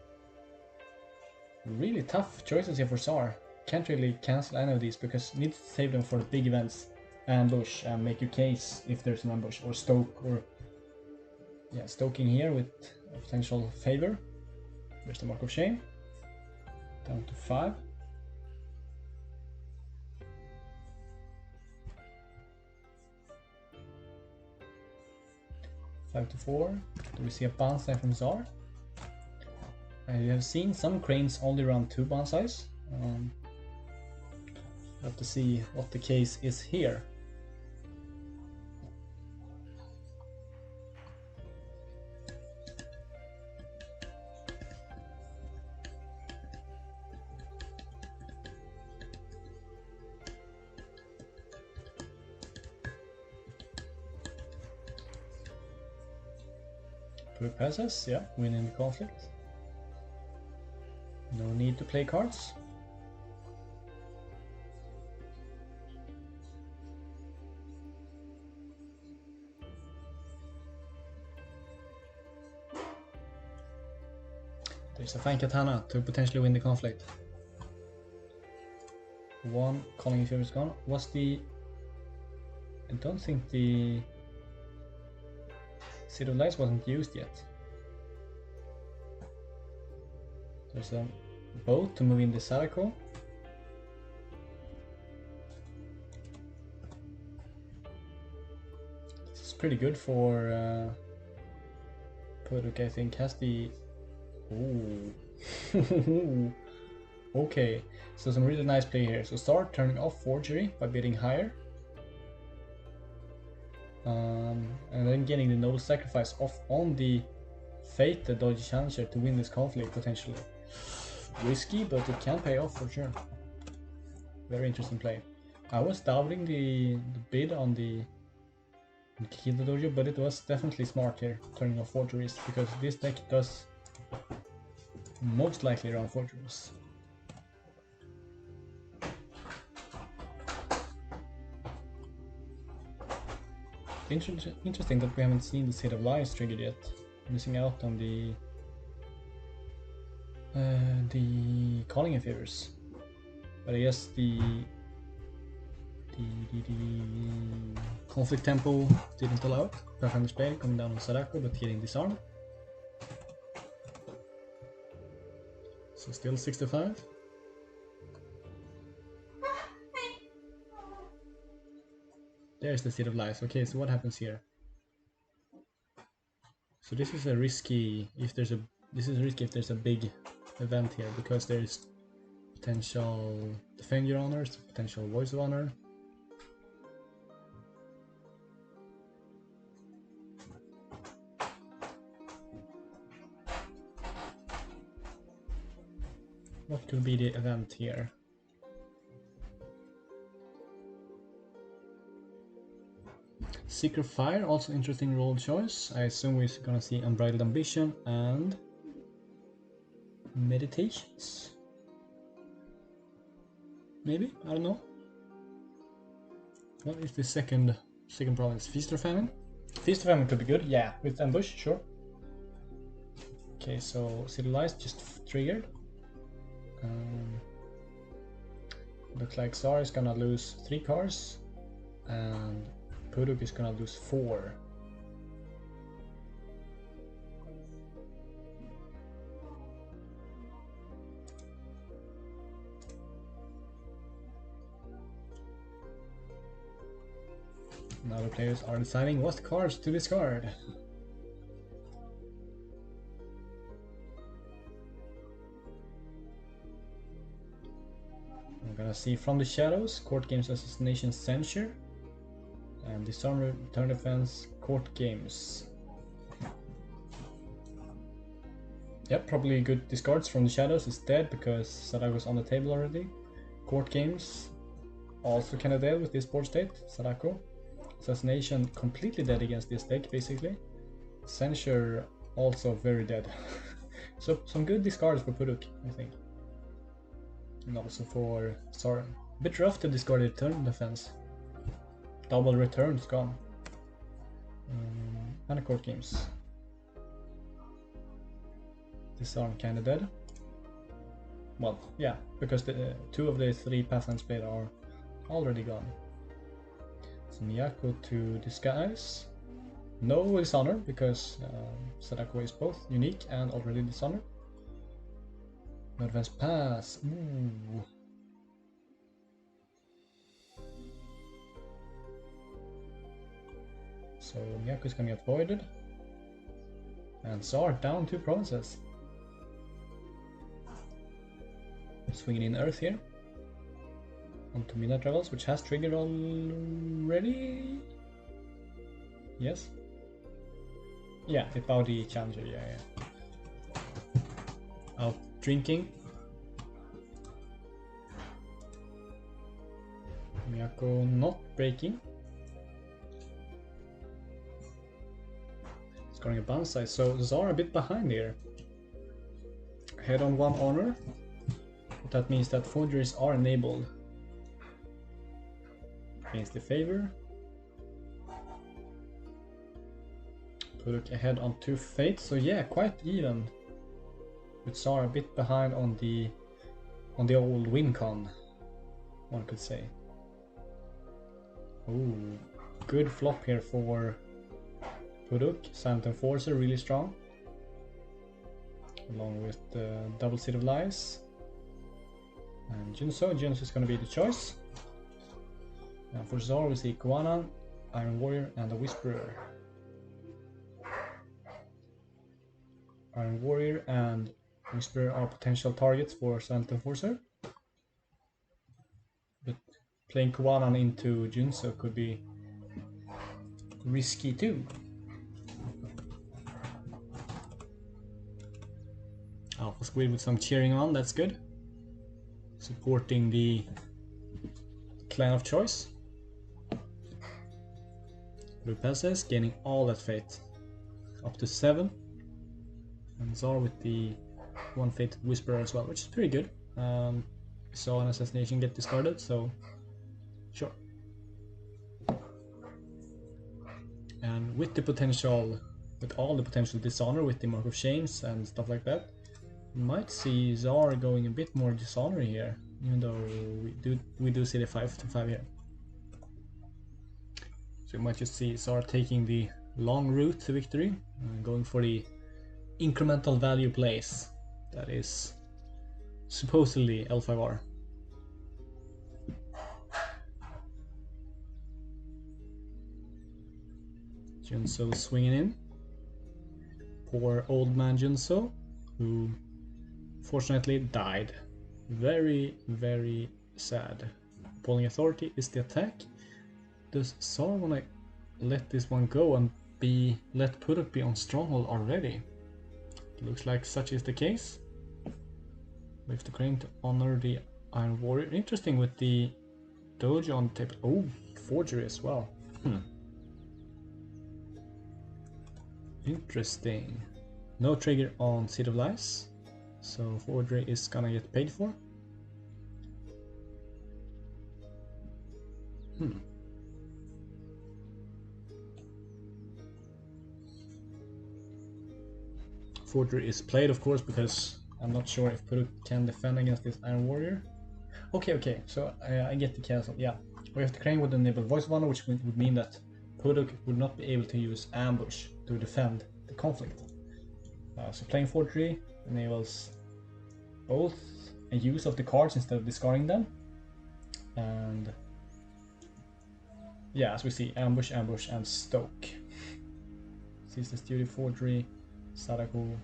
Really tough choices here for Tsar. Can't really cancel any of these because need to save them for the big events. Ambush and make your case if there's an ambush, or stoke, or yeah, stoking here with a potential favor. There's the mark of shame. Down to 5. Five to 4. Do we see a bonsai from Tsar? You have seen some cranes only run 2 bonsais. We'll have to see what the case is here. Quick passes, yeah, winning the conflict. No need to play cards. There's a fine katana to potentially win the conflict. One calling in favor is gone. What's the... I don't think the Seed of Lights wasn't used yet. There's a boat to move in the Sadako. This is pretty good for Puruk, I think. Has the... Ooh. Okay, so some really nice play here. So start turning off Forgery by bidding higher. And then getting the Noble Sacrifice off on the Fate, the Dodgy Challenger, to win this conflict potentially. Risky, but it can pay off for sure. Very interesting play. I was doubting the bid on the Kikita Dojo, but it was definitely smart here, turning off Forgeries, because this deck does most likely run Forgeries. Interesting that we haven't seen the Seed of Lies triggered yet. Missing out on the calling in favors. But I guess the conflict tempo didn't allow it. Pathfinder Spell coming down on Sadako but getting disarmed. So still 65. There's the Seed of Lies. Okay, so what happens here? So this is a risky if there's a big event here, because there's potential Defend Your Honors, potential Voice of Honor. What could be the event here? Secret Fire, also interesting role choice. I assume we're gonna see Unbridled Ambition and Meditations. Maybe? I don't know. What is the second province? Feast or Famine? Feast or Famine could be good, yeah, with Ambush, sure. Okay, so Seed of Lies just triggered. Looks like Tsar is gonna lose 3 cards and Puruk is gonna lose 4. Now the players are deciding what cards to discard. I'm gonna see From the Shadows, Court Games Assassination Censure, and Disarm, Return Defense, Court Games. Yep, probably good discards from the shadows. Is dead because Sadako's on the table already. Court games also kinda dead with this board state. Sadako. Assassination completely dead against this deck basically. Censure also very dead. So some good discards for Puruk, I think. And also for Soren. Bit rough to discard the return defense. Double returns gone. And a court games. Disarm kinda dead. Well, yeah, because the two of the three pathlands played are already gone. So Miyako to disguise. No dishonor because Sadako is both unique and already dishonored. No advance pass. Ooh. So Miyako is gonna get voided. And Tsar down 2 provinces. Swinging in Earth here. Onto Midnight Travels, which has triggered already. Yes. Yeah, it bowed the challenger, yeah. Out drinking. Miyako not breaking. Scoring a bounce size, so Tsar a bit behind here. Head on 1 honor. That means that forgeries are enabled. Against the favor. Puruk ahead on 2 fates, so yeah, quite even. With Tsar a bit behind on the old win con, one could say. Ooh, good flop here for Puruk. Silent Enforcer really strong. Along with the double Seed of Lies. And Junso is gonna be the choice. And for Tsar we see Kuwana, Iron Warrior, and the Whisperer. Iron Warrior and Whisperer are potential targets for Silent Enforcer. But playing Kuwanan into Junso could be risky too. Alpha Squid with some cheering on, that's good. Supporting the clan of choice. Blue passes, gaining all that fate. Up to 7. And Tsar with the 1 fate Whisperer as well, which is pretty good. We saw an assassination get discarded, so sure. And with the potential, with all the potential dishonor with the Mark of Shames and stuff like that, we might see Tsar going a bit more dishonor here, even though we do see the 5/5 here. So we might just see Tsar taking the long route to victory, going for the incremental value plays that is supposedly L5R. Junso swinging in. Poor old man Junso, who fortunately died. Very, very sad. Pulling Authority is the attack. Does Tsar want to let this one go and let Puruk be on Stronghold already? Looks like such is the case. With the claim to honor the Iron Warrior. Interesting with the Dojo on the table. Oh, forgery as well. Interesting. No trigger on Seed of Lies, so forgery is gonna get paid for. Forgery is played, of course, because I'm not sure if Puruk can defend against this Iron Warrior. Okay, so I get the cancel. Yeah, we have the Crane would enable Voice of Honor, which would mean that Puruk would not be able to use Ambush to defend the conflict. So playing Forgery enables both a use of the cards instead of discarding them, and yeah, as we see, Ambush, and Stoke. Sees the Studio Forgery, Sadako.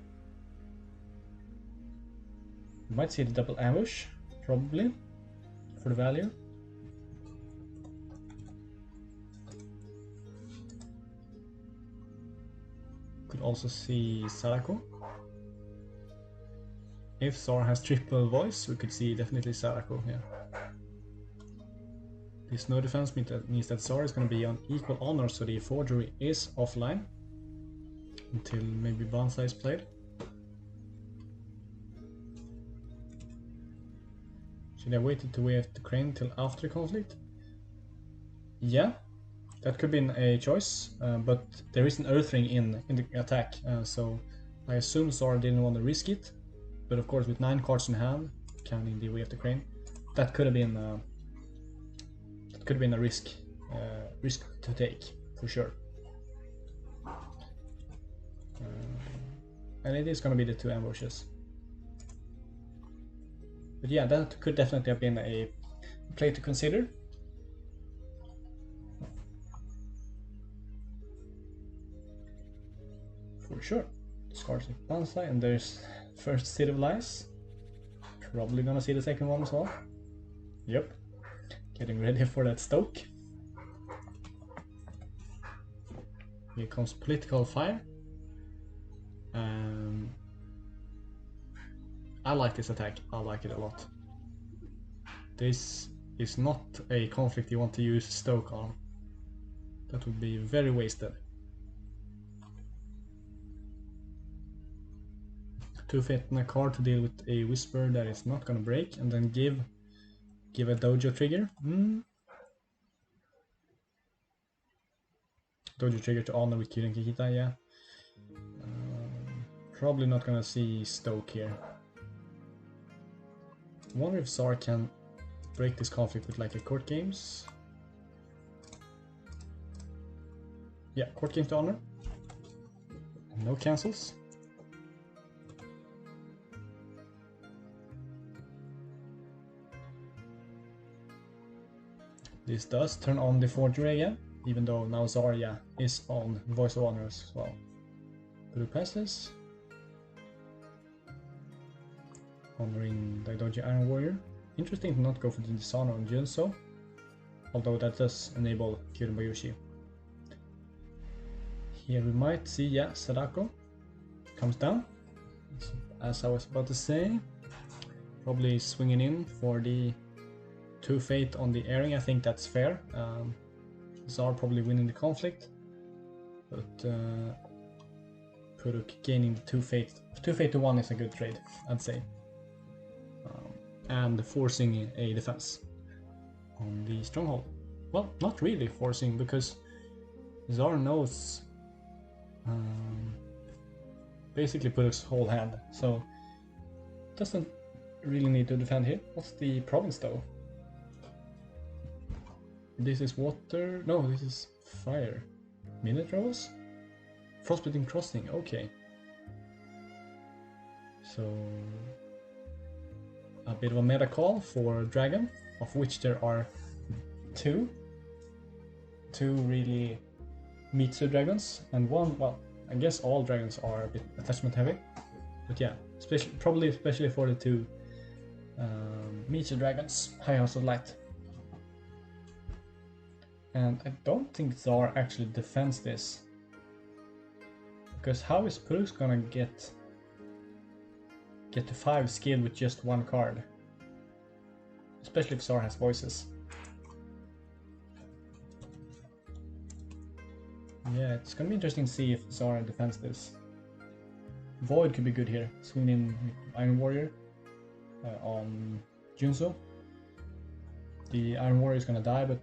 We might see the double Ambush, probably, for the value. Could also see Sadako. if Tsar has triple voice, we could see definitely Sadako here. This no defense means that Tsar is going to be on equal honor, so the forgery is offline until maybe Banzai is played. Should I wait to wave the crane till after the conflict? Yeah, that could be a choice, but there is an Earth Ring in the attack, so I assume Tsar didn't want to risk it. But of course, with 9 cards in hand, counting the wave the crane, that could have been a risk to take for sure. And it is going to be the 2 ambushes. But yeah, that could definitely have been a play to consider. For sure. Discards with Banzai, and there's first City of Lies. Probably gonna see the second one as well. Yep. Getting ready for that Stoke. Here comes Political Fire. I like this attack, I like it a lot. This is not a conflict you want to use Stoke on. That would be very wasted. 2 fate and a card to deal with a Whisper that is not gonna break, and then give a Dojo trigger. Dojo trigger to honor with Kirin Kikita, yeah. Probably not gonna see Stoke here. I wonder if Tsar can break this conflict with like a court games. Yeah, court games to honor. No cancels. This does turn on the forgery again, even though now Zarya is on Voice of Honor as well. Blue passes. Honoring Daidoji Iron Warrior. Interesting to not go for the Dishonor on Junso, although that does enable Kirimbayoshi. Here we might see, yeah, Sadako comes down, as I was about to say. Probably swinging in for the 2 fate on the airing. I think that's fair. Tsar probably winning the conflict, but Puruk gaining the 2 fate. 2 fate to 1 is a good trade, I'd say. And forcing a defense on the stronghold. Well, not really forcing, because Tsar knows basically Puruk's whole hand, so doesn't really need to defend here. What's the province though? This is water. No, this is fire. Minute rolls? Frostbitten Crossing, okay. So a bit of a meta call for Dragon, of which there are 2. 2 really Mitsu dragons, and 1, well, I guess all dragons are a bit attachment heavy. But yeah, especially for the 2 Mitsu dragons, High House of Light. And I don't think Tsar actually defends this. Because how is Purus gonna get to 5 skill with just 1 card? Especially if Tsar has voices. Yeah, it's gonna be interesting to see if Tsar defends this. Void could be good here. Swing in Iron Warrior on Junso. The Iron Warrior is gonna die, but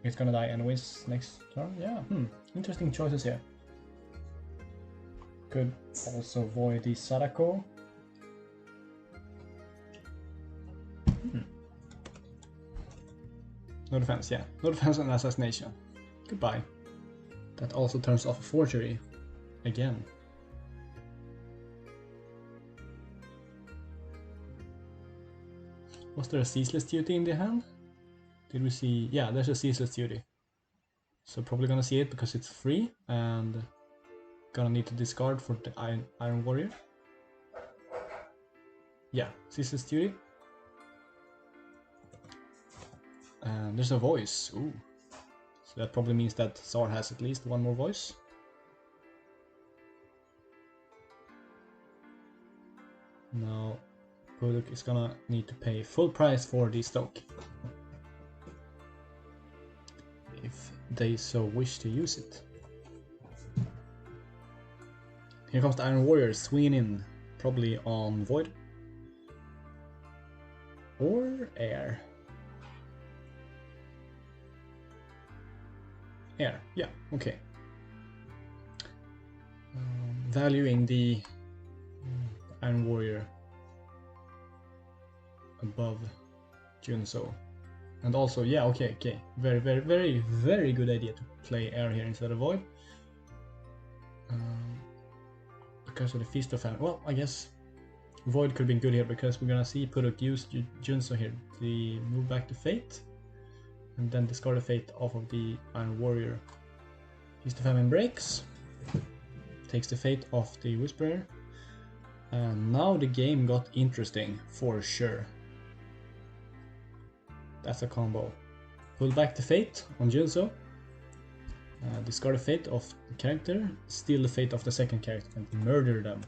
it's gonna die anyways next turn. Yeah, interesting choices here. Could also void the Sadako. No defense, yeah. No defense and assassination. Goodbye. That also turns off a forgery. Again. Was there a ceaseless duty in the hand? Did we see? Yeah, there's a ceaseless duty. So probably gonna see it because it's free, and gonna need to discard for the Iron Warrior. Yeah, ceaseless duty. And there's a voice. Ooh. So that probably means that Tsar has at least 1 more voice. Now Puduk is gonna need to pay full price for the stock, if they so wish to use it. Here comes the Iron Warrior swinging in, probably on Void. Or Air. Air, yeah, okay. Valuing the Iron Warrior above Junso. And also, yeah, okay. Very good idea to play Air here instead of Void. Because of the Feast of Famine. Well, I guess Void could have been good here because we're gonna see Puduk use Junso here. The move back to Fate. And then discard a Fate off of the Iron Warrior. Feast of Famine breaks. Takes the Fate off the Whisperer. And now the game got interesting, for sure. That's a combo. Pull back the Fate on Junso. Discard a Fate of the character. Steal the Fate of the second character and murder them.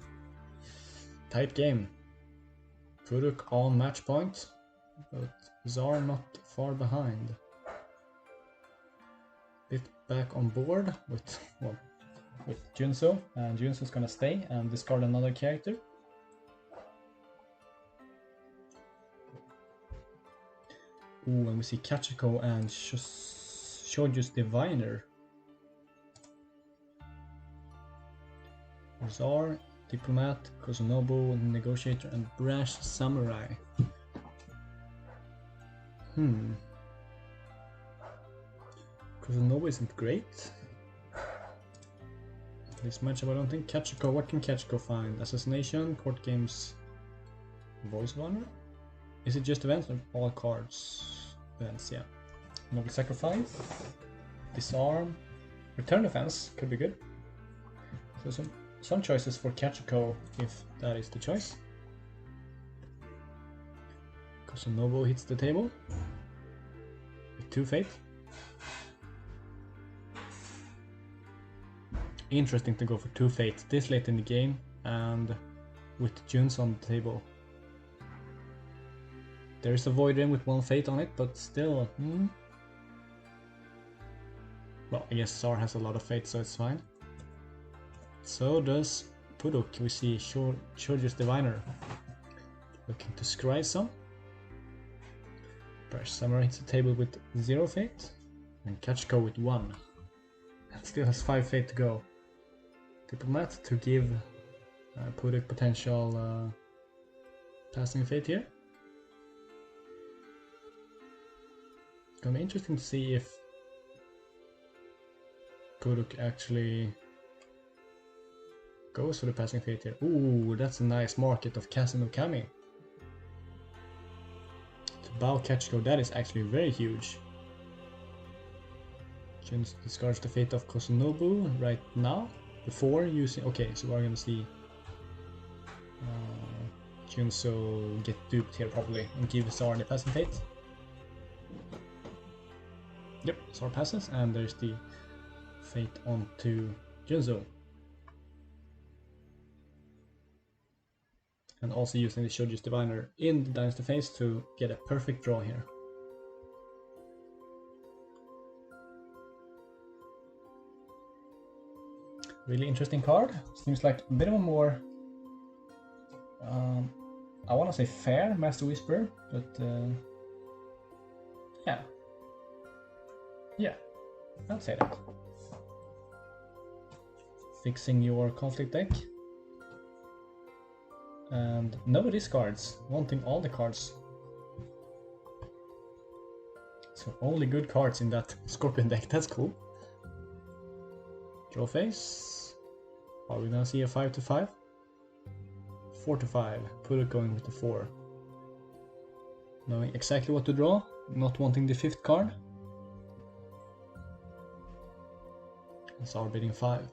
Tight game. Puduk on match point. But Zar not far behind. Bit back on board with, well, with Junso. And Junso's gonna stay and discard another character. Ooh, and we see Kachiko and Shoju's Diviner. Zar, Diplomat, Kozunobu, Negotiator, and Brash Samurai. Kozunobu isn't great. This matchup, I don't think. Kachiko, what can Kachiko find? Assassination, Court Games, Voice of Honor? Is it just events or all cards? Events, yeah. Noble Sacrifice, Disarm, Return Defense could be good. So some choices for Kachiko if that is the choice. Kozunobu hits the table with 2 Fate. Interesting to go for 2 Fate this late in the game and with Junes on the table. There is a Void Ring with 1 Fate on it, but still, Well, I guess Zar has a lot of Fate, so it's fine. So does Puduk. We see Shoju's Diviner looking to scry some. Brash Samurai hits the table with 0 Fate, and Kachiko with 1. And still has 5 Fate to go. Diplomat to give Puduk potential passing Fate here. It's gonna be interesting to see if Puduk actually goes for the passing Fate here. Ooh, that's a nice market of Casino Kami. To bow Kachiko, that is actually very huge. Junes discards the Fate of Kozunobu right now. Before using... Okay, so we're gonna see Junso get duped here probably and give Zar the passing Fate. Yep, Zar passes and there's the Fate onto Junso. And also using the Shoju's Diviner in the Dynasty phase to get a perfect draw here. Really interesting card. Seems like a bit of a more, I want to say fair Master Whisperer, but yeah, I'll say that. Fixing your conflict deck. And no discards, wanting all the cards. So only good cards in that Scorpion deck, that's cool. Draw face. Are we gonna see a 5-5? 4-5. Puduk going with the 4. Knowing exactly what to draw, not wanting the 5th card. Zar bidding 5.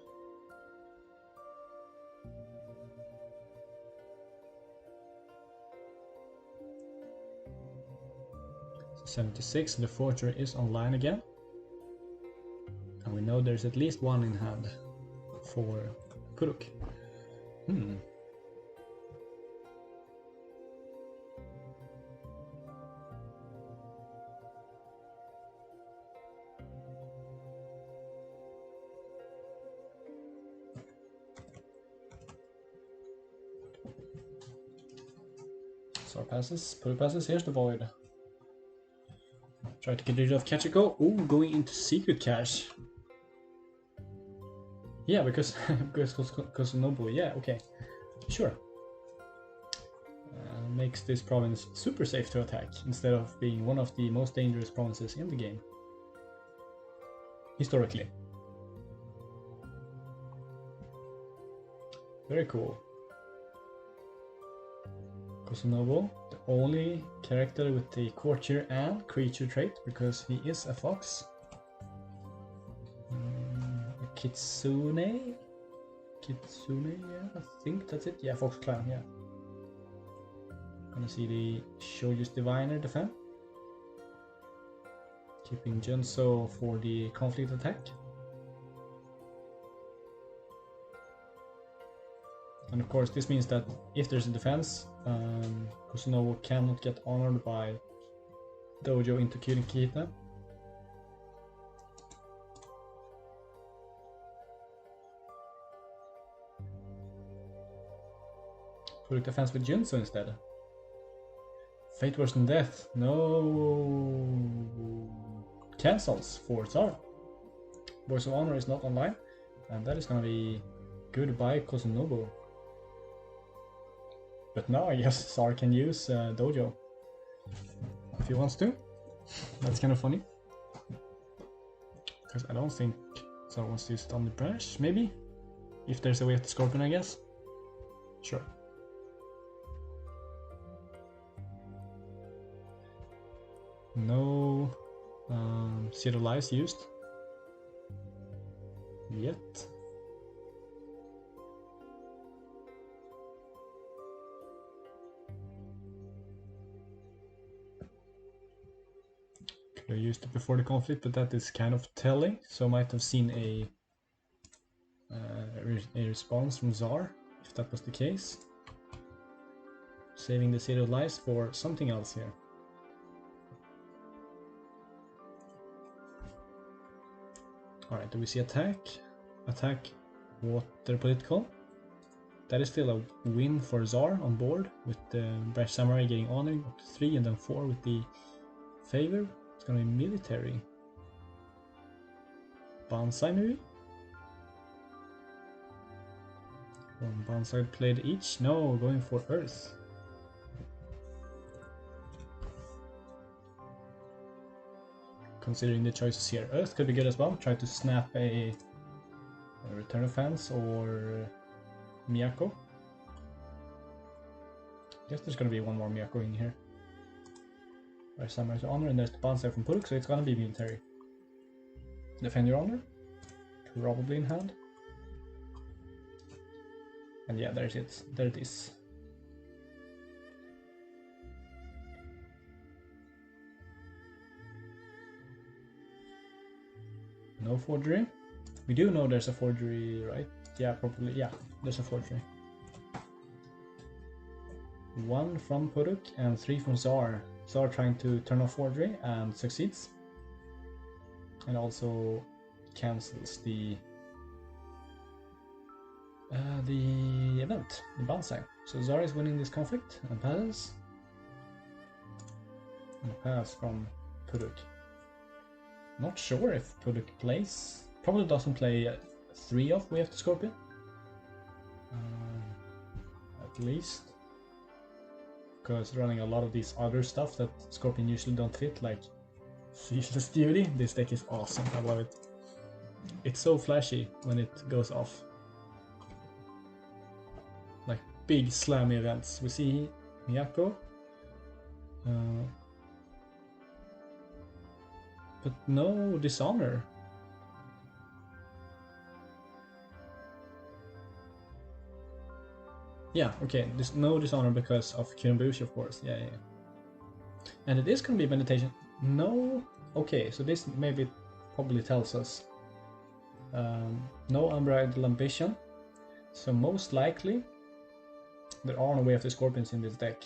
So 76, the Forger is online again. And we know there's at least one in hand for Puduk. Star passes, pull passes, here's the void. Try to get rid of Kachiko. Ooh, going into secret cache. Yeah, because Kosunobu, yeah, okay. Sure. Makes this province super safe to attack, instead of being one of the most dangerous provinces in the game. Historically. Very cool. Kosunobu, the only character with the courtier and creature trait, because he is a fox. Kitsune? Kitsune, yeah, I think that's it. Yeah, Fox Clan, yeah. Gonna see the Shoju's Diviner defend. Keeping Junso for the conflict attack. And of course, this means that if there's a defense, Kusunobu cannot get honored by Dojo into Kita. Put defense with Junso instead. Fate worse than death. No. Cancels for Tsar. Voice of Honor is not online. And that is gonna be goodbye Kosunobu. But now I guess Tsar can use Dojo. If he wants to. That's kind of funny. Because I don't think Tsar wants to use it on the branch. Maybe? If there's a way of the Scorpion, I guess. Sure. No Zero Lives used yet. Could have used it before the conflict, but that is kind of telling, so I might have seen a response from Tsar, if that was the case. Saving the Zero Lives for something else here. Alright, do we see attack? Attack water political. That is still a win for Tsar on board, with the Brash Samurai getting honor up to 3 and then 4 with the favor. It's gonna be military. Bansai maybe? One Bansai played each? No, going for Earth. Considering the choices here. Earth could be good as well. Try to snap a Return of Fans or Miyako. Guess there's gonna be one more Miyako in here. There's Samurai's Honor and there's the Bansai from Puruk, so it's gonna be military. Defend your honor. Probably in hand. And yeah, there's it. There it is. No forgery. We do know there's a forgery, right? Yeah, probably. Yeah, there's a forgery. 1 from Puruk and 3 from Tsar. Tsar trying to turn off forgery and succeeds. And also cancels the event, the Bansai. So Tsar is winning this conflict and passes. And pass from Puruk. Not sure if Puruk plays. Probably doesn't play 3 of Way of the Scorpion. At least. Because running a lot of these other stuff that Scorpion usually don't fit, like Ceaseless Duty. This deck is awesome, I love it. It's so flashy when it goes off. Like big slammy events. We see Miyako. But no Dishonor. Yeah, okay, there's no Dishonor because of Kirimbushi, of course. Yeah. And it is gonna be meditation. No. Okay, so this maybe probably tells us no Unbridled Ambition. So most likely there are no Way of the Scorpions in this deck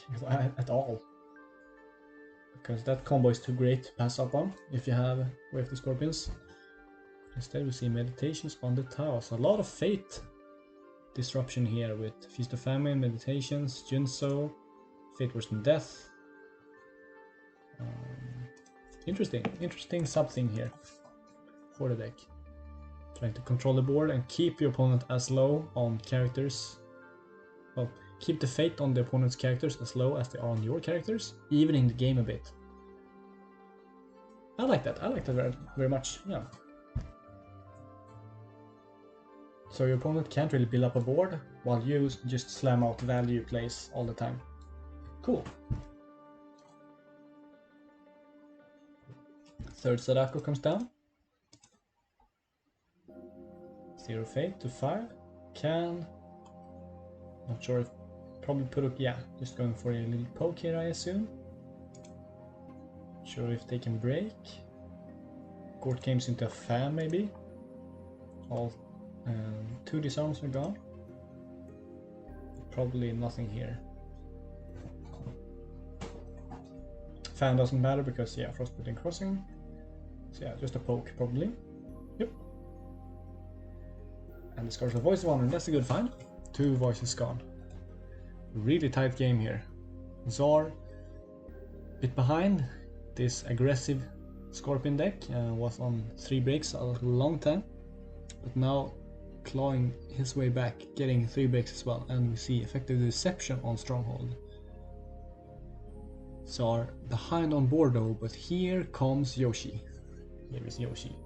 at all. Because that combo is too great to pass up on if you have Way of the Scorpions. Instead we see Meditations on the Taos. A lot of Fate disruption here with Feast of Famine, Meditations, Junso, Fate Worse Than Death. Interesting something here for the deck. Trying to control the board and keep your opponent as low on characters. Well, keep the fate on the opponent's characters as low as they are on your characters, evening the game a bit. I like that very, very much, yeah. So your opponent can't really build up a board, while you just slam out value plays all the time. Cool. Third Sadako comes down. 0 fate to 5. Can... Not sure if... Probably put up... Yeah, just going for a little poke here, I assume. Sure if they can break. Court games into a fan, maybe. All 2 disarms are gone. Probably nothing here. Fan doesn't matter because, yeah, Frostbitten Crossing. So yeah, just a poke, probably. Yep. And discards the Voice of Honor, that's a good find. 2 voices gone. Really tight game here. Zar, bit behind. This aggressive Scorpion deck was on 3 breaks a long time. But now clawing his way back, getting 3 breaks as well. And we see effective deception on Stronghold. Zar behind on board though, but here comes Yoshi. Here is Yoshi.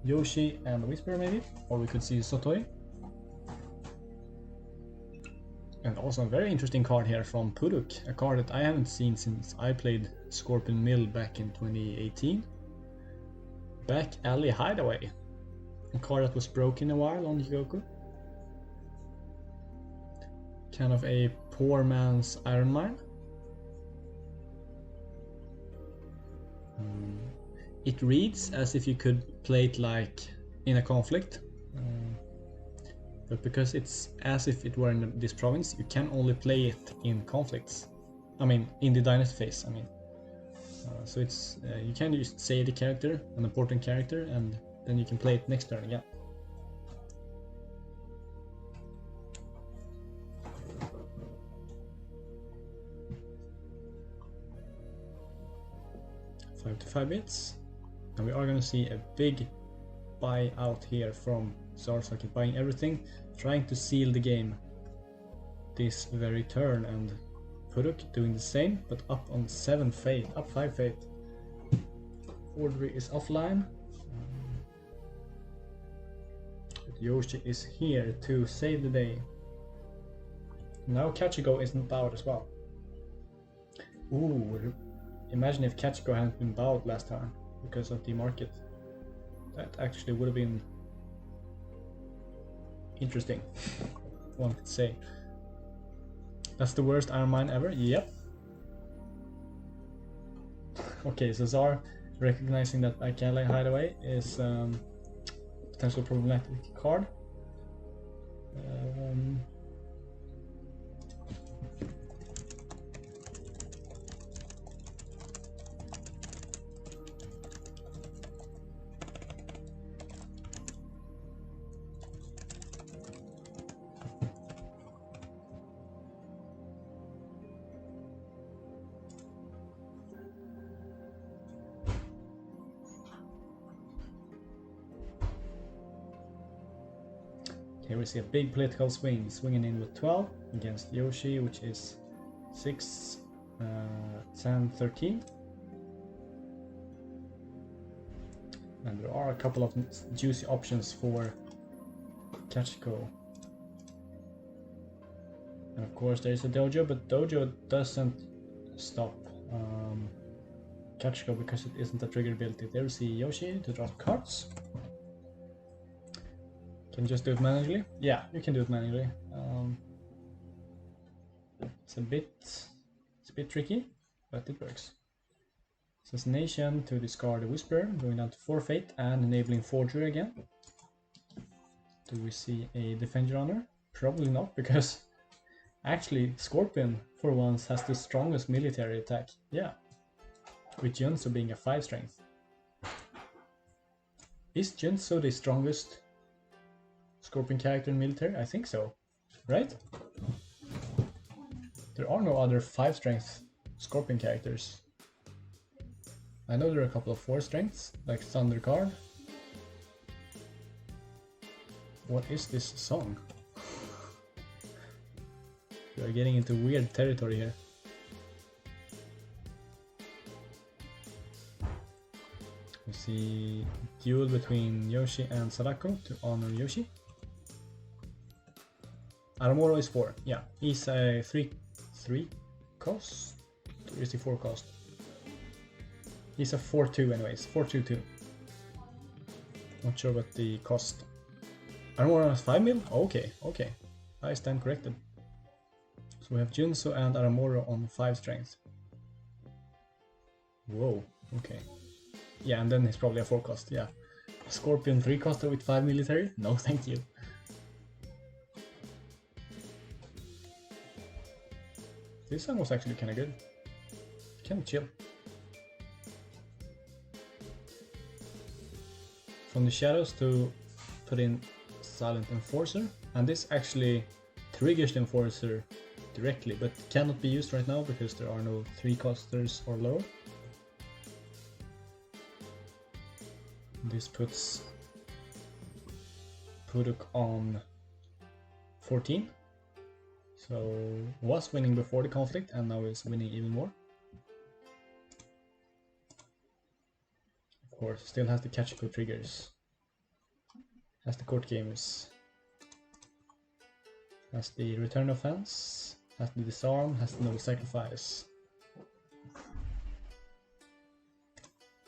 Yoshi and Whisper maybe, or we could see Sotoi. And also a very interesting card here from Puduk, a card that I haven't seen since I played Scorpion Mill back in 2018. Back Alley Hideaway, a card that was broken a while on Jigoku. Kind of a poor man's Iron Mine. It reads as if you could play it like in a conflict, but because it's as if it were in this province, you can only play it in conflicts. I mean, in the dynasty phase. I mean, so it's you can just say the character, an important character, and then you can play it next turn again. Five to 5 bits. And we are going to see a big buy out here from Zarsaki, buying everything, trying to seal the game this very turn, and Puduk doing the same, but up on 7 fate, up 5 fate. Ordry is offline. But Yoshi is here to save the day. Now Kachiko isn't bowed as well. Ooh, imagine if Kachiko hadn't been bowed last time because of the market. That actually would have been interesting, one could say. That's the worst Iron Mine ever? Yep. Okay, so Zar recognizing that Akala Hideaway is potential problematic card. Here we see a big political swing, swinging in with 12 against Yoshi, which is 6, 10, 13. And there are a couple of juicy options for Kachiko. And of course there is a Dojo, but Dojo doesn't stop Kachiko because it isn't a trigger ability. There we see Yoshi to draw cards. Can you just do it manually? Yeah, you can do it manually. It's a bit tricky, but it works. Assassination to discard a Whisper, going down to 4 fate and enabling Forgery again. Do we see a Defend Your Honor? Probably not, because actually Scorpion for once has the strongest military attack. Yeah, with Junso being a 5 strength. Is Junso the strongest Scorpion character in military? I think so. Right? There are no other 5 strength Scorpion characters. I know there are a couple of 4 strengths, like Thunder Card. What is this song? We are getting into weird territory here. We see duel between Yoshi and Sadako to honor Yoshi. Aramoro is 4, yeah. He's a 3 cost? Or is he 4 cost? He's a 4-2 anyways, 4-2-2. Not sure what the cost. Aramoro has 5 mil? Okay, okay. I stand corrected. So we have Junso and Aramoro on 5 strength. Whoa, okay. Yeah, and then he's probably a 4 cost, yeah. Scorpion 3 coster with 5 military? No, thank you. This song was actually kinda good. Kinda chill. From the shadows to put in Silent Enforcer, and this actually triggers the Enforcer directly, but cannot be used right now because there are no 3 costers or lower. This puts Puduk on 14, so was winning before the conflict and now is winning even more. Of course, still has the Kachiko triggers, has the court games, has the return offense, has the disarm, has the noble sacrifice.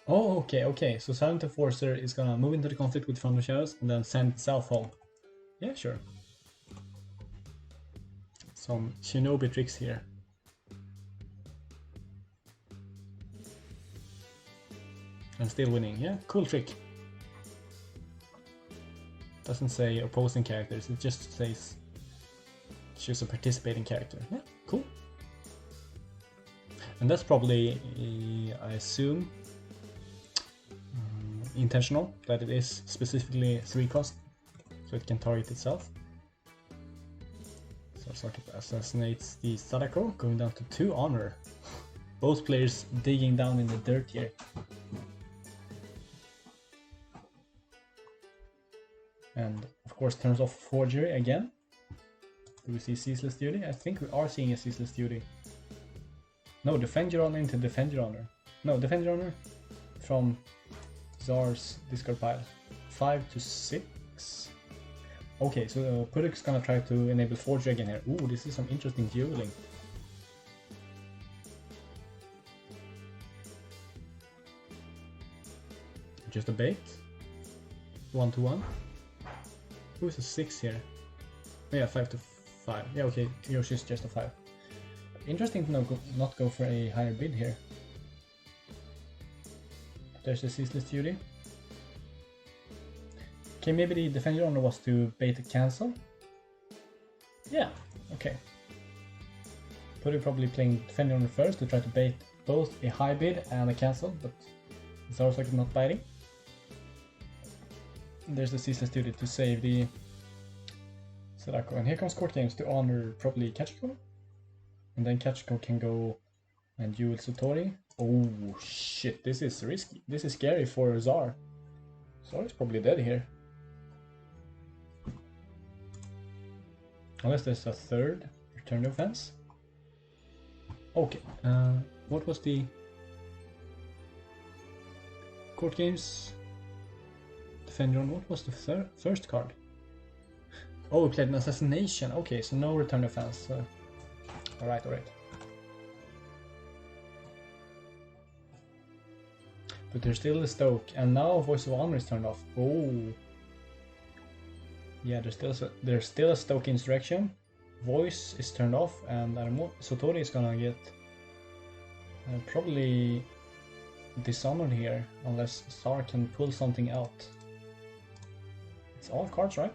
Oh, okay, okay, so Silent Enforcer is gonna move into the conflict with From the Shadows and then send South home. Yeah, sure. Some shinobi tricks here. And still winning, yeah, cool trick. Doesn't say opposing characters, it just says choose a participating character. Yeah, cool. And that's probably, I assume, intentional, that it is specifically 3 cost, so it can target itself. So Socket assassinates the Sadako, going down to 2 honor. Both players digging down in the dirt here. And of course turns off Forgery again. Do we see Ceaseless Duty? I think we are seeing a Ceaseless Duty. No, Defend Your Honor into Defend Your Honor. No, Defend Your Honor from Czar's discard pile. 5 to 6. Okay, so Puduk's gonna try to enable Forgery again here. Ooh, this is some interesting dueling. Just a bait. 1-1. Who's a 6 here? Oh, yeah, 5 to 5. Yeah, okay, Yoshi's just a 5. Interesting to not go for a higher bid here. There's the Ceaseless Duty. Okay, maybe the Defend Your Honor was to bait a cancel. Yeah, okay. Puduk probably playing Defend Your Honor first to try to bait both a high bid and a cancel, but it's also not biting. There's the Ceaseless Duty to save the Sadako. And here comes Court Games to honor probably Kachiko. And then Kachiko can go and duel Satori. Oh shit, this is risky. This is scary for Czar. Czar is probably dead here. Unless there's a 3rd return offense. Okay, what was the Court Games? Defend Your Honor, what was the first card? Oh, we played an assassination. Okay, so no return offense. Alright, alright. But there's still a Stoke, and now Voice of Honor is turned off. Oh. Yeah, there's still a Stoke Insurrection. Voice is turned off, and Satori is gonna get probably dishonored here, unless Sar can pull something out. It's all cards, right?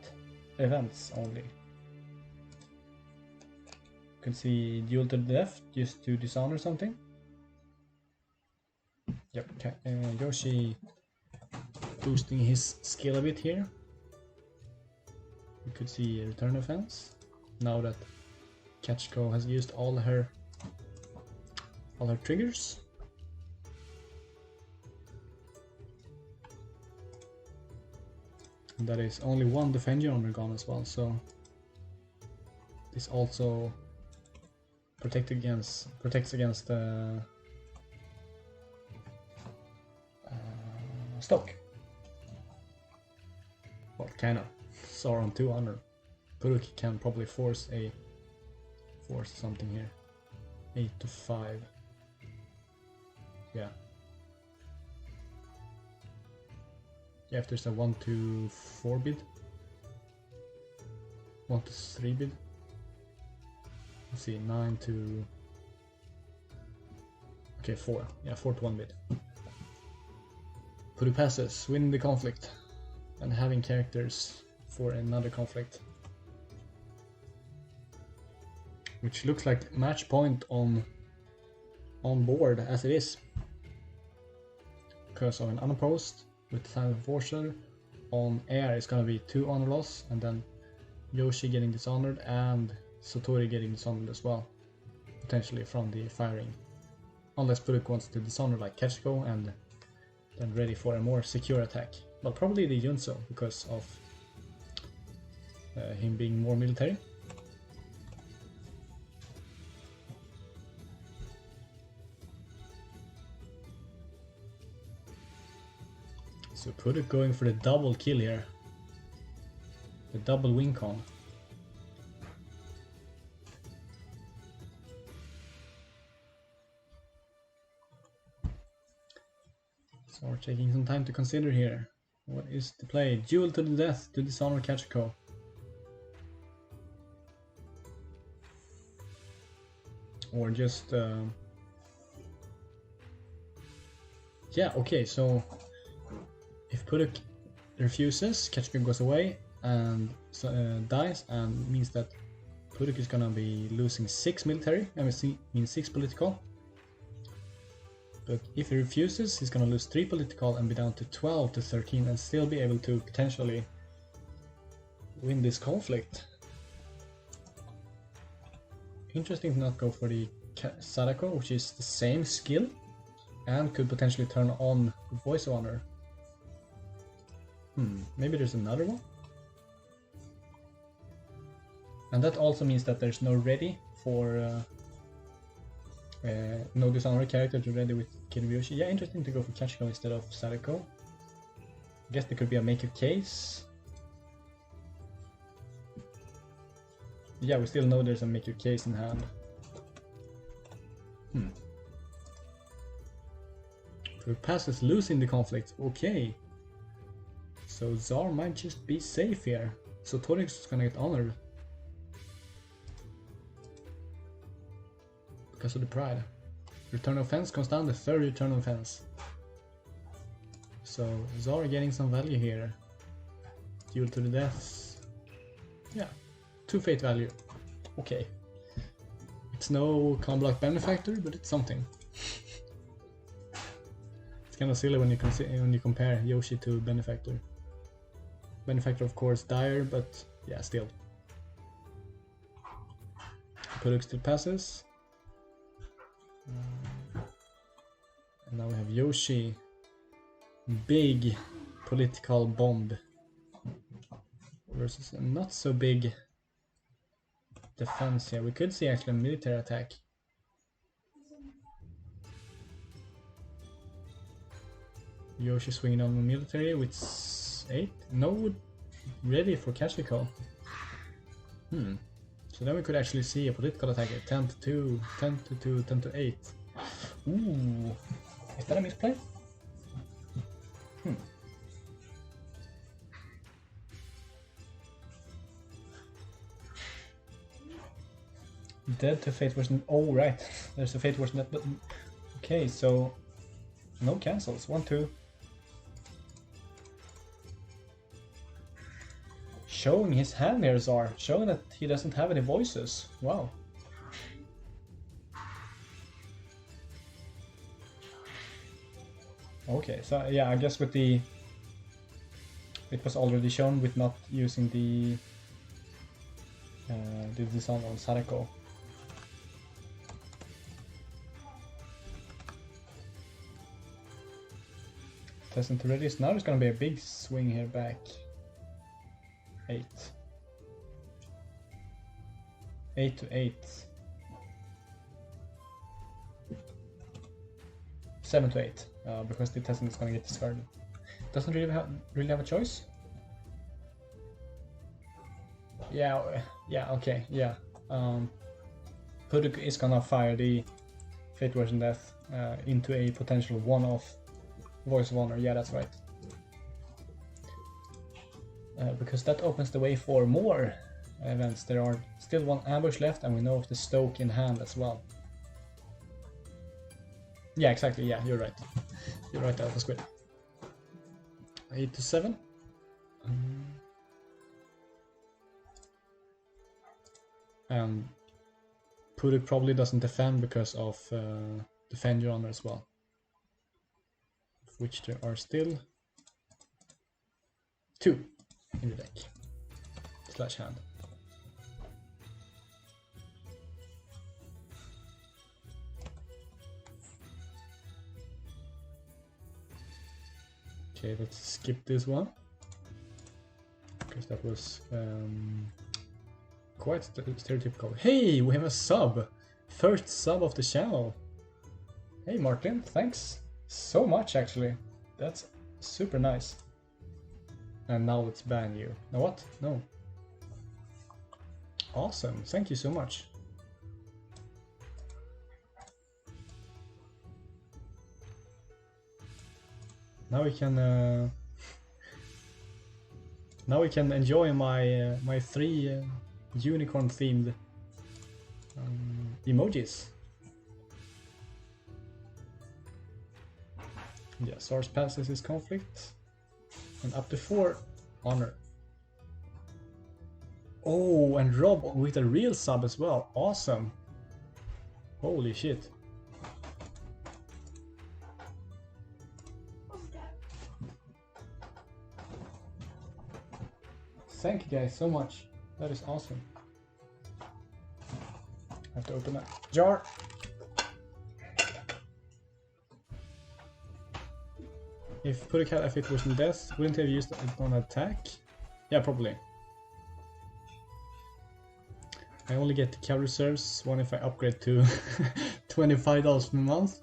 Events only. Could see duel to the death just to dishonor something. Yep, okay. Yoshi boosting his skill a bit here. We could see a return offense now that Kachiko has used all her triggers. And that is only one defense genre gone as well, so this also protects against stock. Well, kinda. Sauron 2 honor. Puruk can probably force something here. 8 to 5. Yeah. Yeah, if there's a 1 to 4 bid. 1 to 3 bid. Let's see, 9 to... Okay, 4. Yeah, 4 to 1 bid. Puruk passes, winning the conflict. And having characters for another conflict. Which looks like match point on board as it is. Because of an unopposed with Time Enforcer on air is gonna be 2 honor loss, and then Yoshi getting dishonored and Satori getting dishonored as well. Potentially from the firing. Unless Puruk wants to dishonor like Kachiko and then ready for a more secure attack. But probably the Yunso because of him being more military. So Puruk going for the double kill here. The double win con. So we're taking some time to consider here. What is the play? Duel to the death to dishonor Kachiko. Or just... Yeah, okay, so... If Puruk refuses, Kachiko goes away and dies, and means that Puruk is gonna be losing 6 military, I mean 6 political. But if he refuses, he's gonna lose 3 political and be down to 12 to 13 and still be able to potentially win this conflict. Interesting to not go for the Sadako, which is the same skill and could potentially turn on Voice of Honor. Maybe there's another one? And that also means that there's no ready for no dishonor character to ready with Kiriyoshi. Yeah, interesting to go for Kachiko instead of Sadako. I guess there could be a make a case. Yeah, we still know there's a make your case in hand. Puruk passes losing the conflict. Okay. So Czar might just be safe here. So Torix is gonna get honored. Because of the pride. Return offense comes down, the 3rd return offense. So Czar getting some value here. Duel to the death. Yeah. 2 fate value. Okay. It's no combo block benefactor, but it's something. It's kind of silly when you compare Yoshi to benefactor. Benefactor, of course, dire, but yeah, still. Puruk still passes. And now we have Yoshi. Big political bomb. Versus a not so big defense here. We could see actually a military attack. Yoshi swinging on the military with 8? No, ready for Kachiko. So then we could actually see a political attack at 10 to 2, 10 to 2, 10 to 8. Ooh, is that a misplay? Dead to fate version. Oh, right. There's a fate version. But okay, so no cancels. 1, 2. Showing his hand here, Czar. Showing that he doesn't have any voices. Wow. Okay, so yeah, I guess with the... It was already shown with not using the did this on Sareko. Testing to ready. Now there's gonna be a big swing here back. 8. 8 to 8. 7 to 8. Because the testing is gonna get discarded. Doesn't really have a choice. Yeah, okay, yeah. Puduk is gonna fire the Fate Version Death into a potential one-off Voice of Honor. Yeah, that's right. Because that opens the way for more events. There are still one ambush left, and we know of the Stoke in hand as well. Yeah, exactly. Yeah, you're right. You're right, Alpha Squid. 8 to 7. And Puduk probably doesn't defend because of Defend Your Honor as well. Of which there are still 2 in the deck. Slash hand. Okay, let's skip this one. Because that was quite stereotypical. Hey, we have a sub! First sub of the channel. Hey Martin, thanks so much actually. That's super nice. And now let's ban you. No, what? No. Awesome, thank you so much. Now we can enjoy my my 3 unicorn themed emojis. Yeah, Source passes his conflict. And up to 4 honor. Oh, and Rob with a real sub as well. Awesome. Holy shit. Thank you guys so much. That is awesome. I have to open that jar. If Puduk had Fate Version Death, wouldn't he have used it on attack? Yeah, probably. I only get the cav reserves one if I upgrade to $25 per month.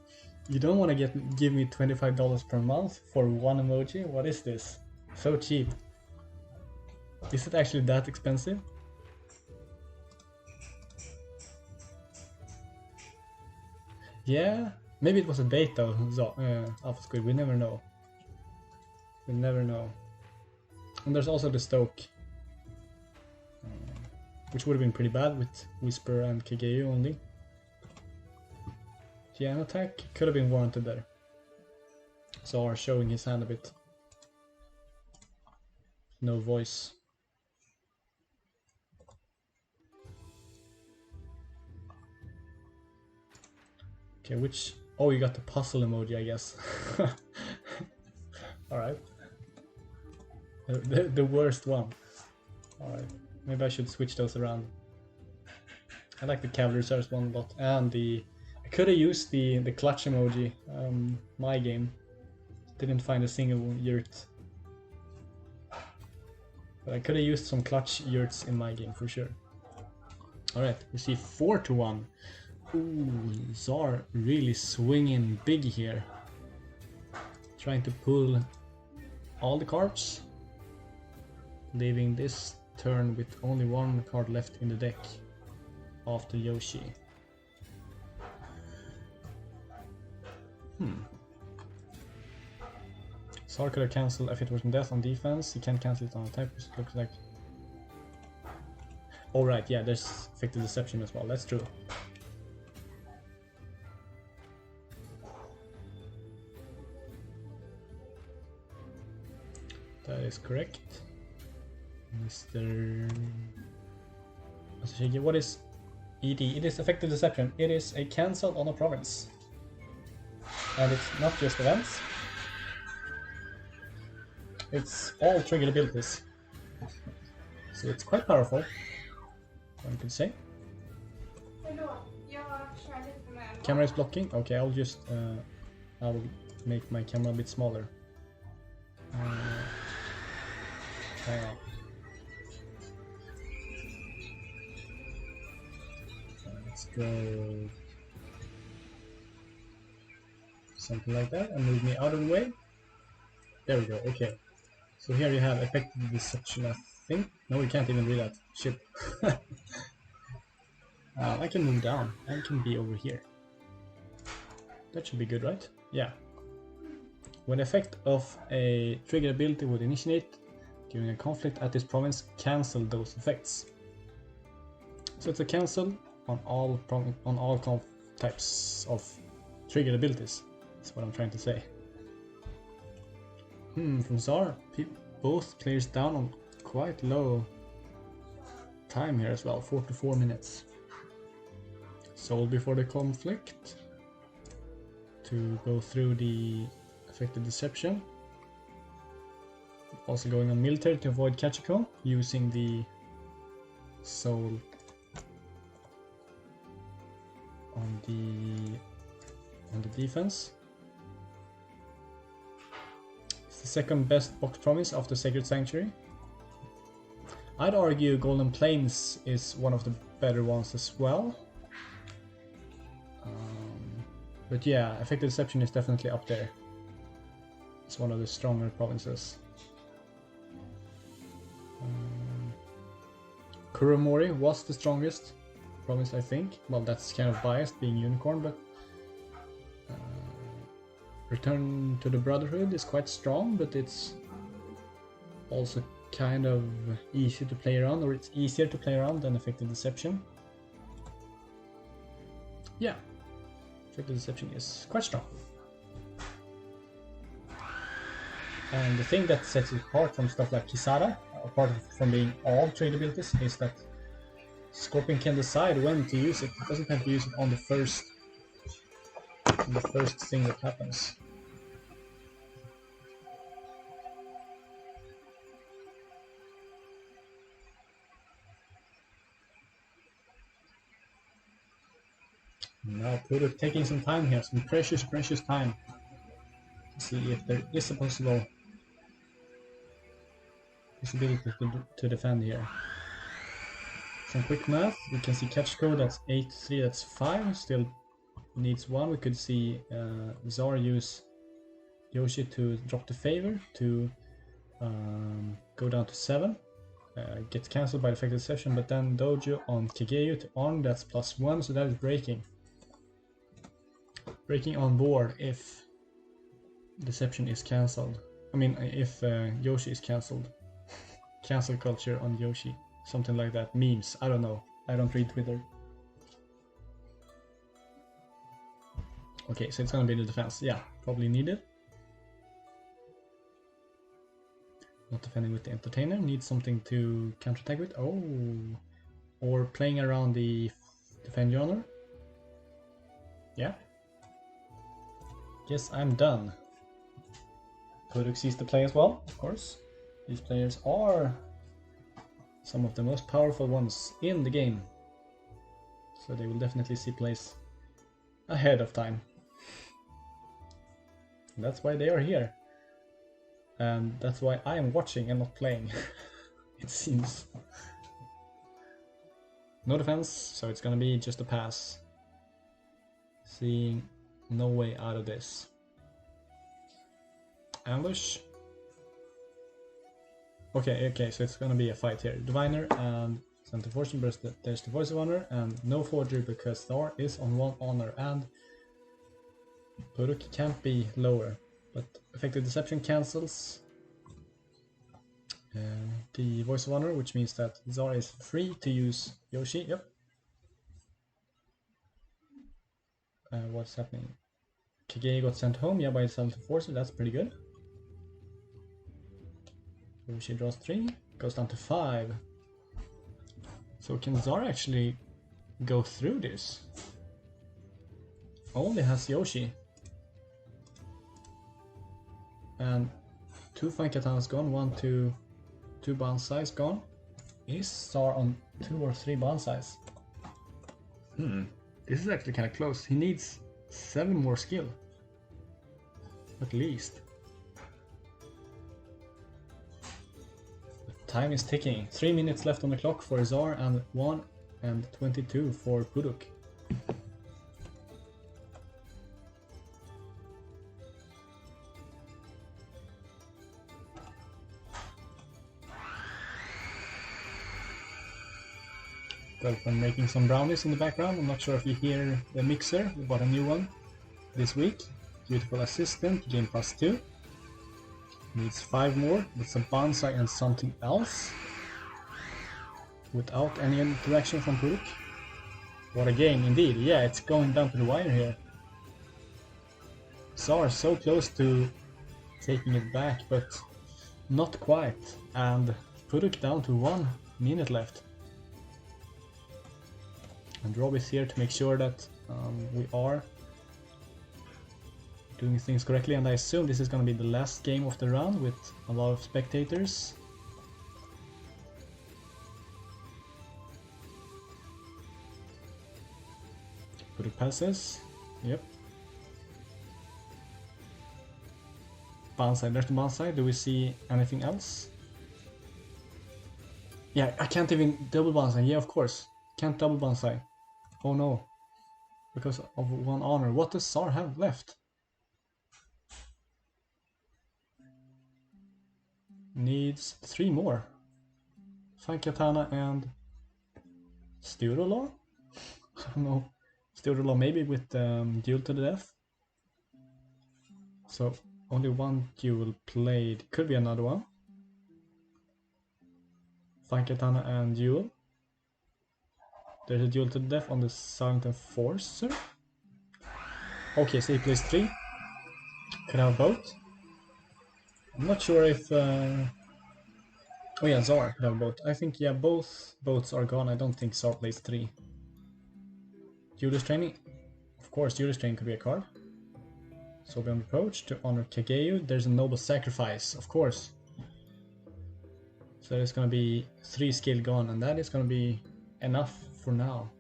You don't want to give me $25 per month for 1 emoji? What is this? So cheap. Is it actually that expensive? Yeah, maybe it was a beta Alpha Squid, we never know. We never know. And there's also the Stoke. Which would have been pretty bad with Whisper and Kageu only. Yeah, an attack could have been warranted there. Zar showing his hand a bit. No voice. Okay, which... Oh, you got the puzzle emoji, I guess. Alright. The worst one. Alright. Maybe I should switch those around. I like the Cavalry Reserves one a lot. And the... I could have used the clutch emoji. My game. Didn't find a single yurt. But I could have used some clutch yurts in my game for sure. Alright, we see 4 to 1. Ooh, Zar really swinging big here. Trying to pull all the cards. Leaving this turn with only 1 card left in the deck after Yoshi. Zar could have cancelled Fate Version Death on defense. He can't cancel it on attack, it looks like. Alright, yeah, there's Effective Deception as well, that's true. That is correct. Mr. What is ED? It is Effective Deception. It is a cancel on a province. And it's not just events. It's all triggered abilities. So it's quite powerful. one could say. Förlåt, jag kör lite med en Camera is blocking. Okay, I'll make my camera a bit smaller. Hang on. Let's go something like that and move me out of the way. There we go. Okay. So here you have effective deception, I think. No, we can't even do that. Shit. I can move down. I can be over here. That should be good, right? Yeah. When the effect of a trigger ability would initiate during a conflict at this province, cancel those effects. So it's a cancel on all types of triggered abilities. That's what I'm trying to say. From Czar, both players down on quite low time here as well, 4 to 4 minutes. Sold before the conflict to go through the effective deception. Also going on military to avoid Kachiko, using the soul on the defense. It's the second best box province after Sacred Sanctuary. I'd argue Golden Plains is one of the better ones as well. But yeah, effective deception is definitely up there. It's one of the stronger provinces. Kuromori was the strongest province, I think. Well, that's kind of biased being unicorn, but Return to the Brotherhood is quite strong, but it's also kind of easy to play around, or it's easier to play around than effective deception. Yeah, effective deception is quite strong. And the thing that sets it apart from stuff like Kisara, apart from being all trade abilities, is that Scorpion can decide when to use it. It doesn't have to use it on the first thing that happens. Now Puduk taking some time here, some precious time, to see if there is a possibility to defend here. Some quick math, we can see Kachiko, that's 8-3, that's 5, still needs 1. We could see Czar use Yoshi to drop the favor to go down to 7. Gets cancelled by the effective deception, but then Dojo on Kageyo to on, that's +1, so that is breaking. Breaking on board if deception is cancelled. I mean, if Yoshi is cancelled. Cancel culture on Yoshi. Something like that. Memes. I don't know. I don't read Twitter. Okay, so it's gonna be the defense. Yeah, probably needed. Not defending with the entertainer. Needs something to counterattack with. Oh. Or playing around the defend your honor. Yeah. Guess I'm done. Puduk sees the play as well, of course. These players are some of the most powerful ones in the game. So they will definitely see plays ahead of time. And that's why they are here. And that's why I am watching and not playing. It seems. No defense, so it's gonna be just a pass. Seeing no way out of this. Ambush. Okay, so it's gonna be a fight here. Diviner and Center Fortune, but there's the Voice of Honor and no forgery because Thor is on 1 honor and Puduk can't be lower. But effective deception cancels the Voice of Honor, which means that Zara is free to use Yoshi. Yep. What's happening? Kage got sent home, yeah, by Center Fortune. That's pretty good. Yoshi draws 3, goes down to 5. So can Zara actually go through this? Only has Yoshi. And 2 fine katanas gone, 2 bounce size gone. Is Tsar on 2 or 3 bonsais? This is actually kind of close. He needs 7 more skill. At least. The time is ticking. 3 minutes left on the clock for Tsar and 1 and 22 for Puduk. Girlfriend making some brownies in the background. I'm not sure if you hear the mixer. We bought a new one this week. Beautiful assistant, game plus 2. Needs 5 more. It's a bonsai and something else. Without any interaction from Puruk. What a game indeed. Yeah, it's going down to the wire here. Tsar so close to taking it back, but not quite. And Puruk down to 1 minute left. And Rob is here to make sure that we are doing things correctly, and I assume this is going to be the last game of the round with a lot of spectators. Put it passes. Yep. Bonsai, there's the bonsai. Do we see anything else? Yeah, I can't even double bonsai. Yeah, of course. Can't double bonsai. Oh no. Because of 1 honor. What does Tsar have left? Needs 3 more. Fine Katana and Styrolo? I don't know. Styrolo maybe with duel to the death. So only 1 duel played. Could be another one. Fine Katana and duel. There's a duel to the death on the Silent Enforcer. Okay, so he plays 3. Could have both. I'm not sure if... Oh yeah, Tsar could have both. I think, yeah, both boats are gone. I don't think Tsar plays 3. Judas Training. Of course, Judas Training could be a card. So we on approach to honor Kageu. There's a Noble Sacrifice, of course. So there's gonna be 3 skill gone, and that is gonna be enough for now.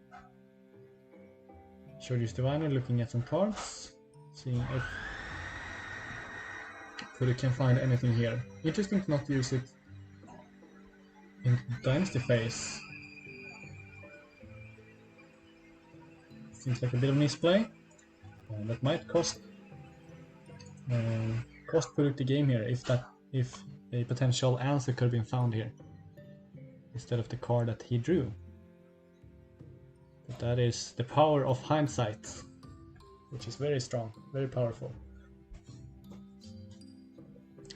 Shorty's Diviner, looking at some cards, seeing if Puduk can find anything here. Interesting to not use it in Dynasty phase. Seems like a bit of misplay. That might cost Puduk the game here if a potential answer could have been found here instead of the card that he drew. But that is the power of hindsight, which is very strong, very powerful.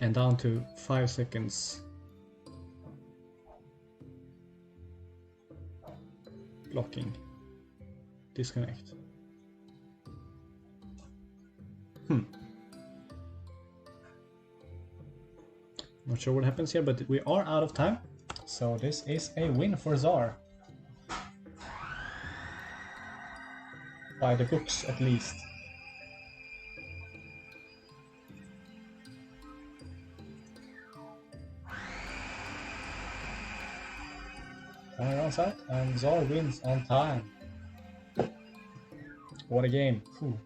And down to 5 seconds. Blocking. Disconnect. Not sure what happens here, but we are out of time. So this is a win for Tsar. By the books, at least. Time runs out, and Tsar wins on time. What a game.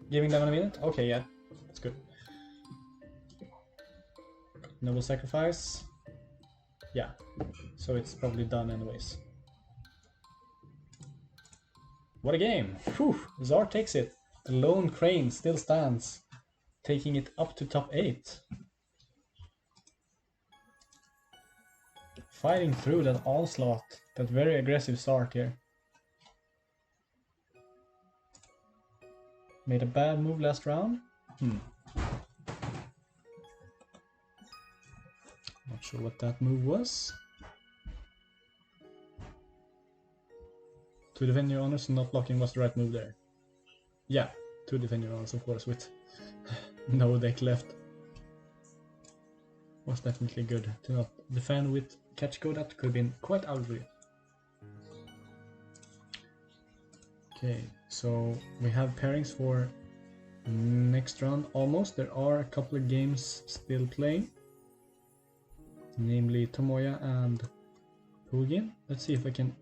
Giving them a minute? Okay, yeah, that's good. Noble Sacrifice. Yeah, so it's probably done anyways. What a game! Whew, Tsar takes it. The lone crane still stands, taking it up to top 8. Fighting through that onslaught, that very aggressive start here. Made a bad move last round. Not sure what that move was. To defend your honors and not blocking was the right move there. Yeah, to defend your honors, of course, with no deck left. Was definitely good to not defend with catch go. That could have been quite ugly. Okay, so we have pairings for next round almost. There are a couple of games still playing, namely Tomoya and Pugin. Let's see if I can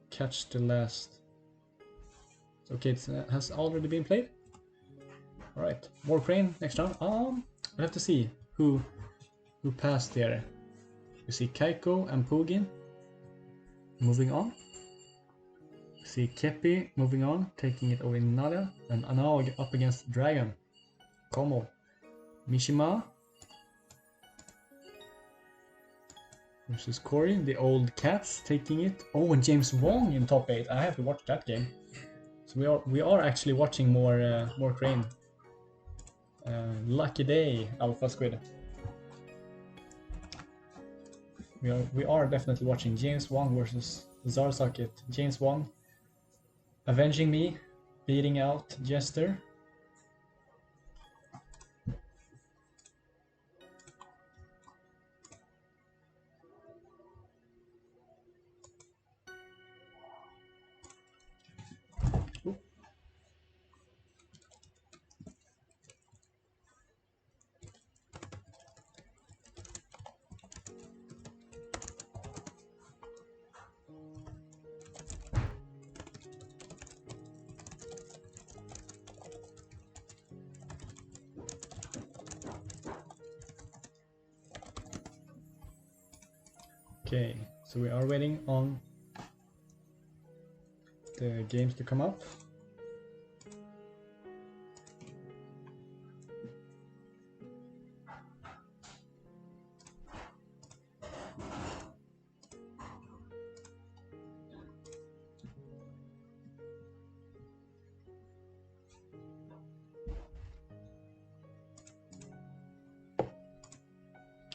catch the last. Okay, it has already been played. All right, more crane next round. I have to see who passed here. We see Kaiko and Pugin moving on. We see Kepi moving on, taking it over in Nada, and now up against Dragon. Como, Mishima versus Corey, the old cats taking it. Oh, and James Wong in top 8. I have to watch that game. So we are actually watching more crane. Lucky day, Alpha Squid. We are definitely watching James Wong versus Zarsocket. James Wong avenging me, beating out Jester. Okay, so we are waiting on the games to come up.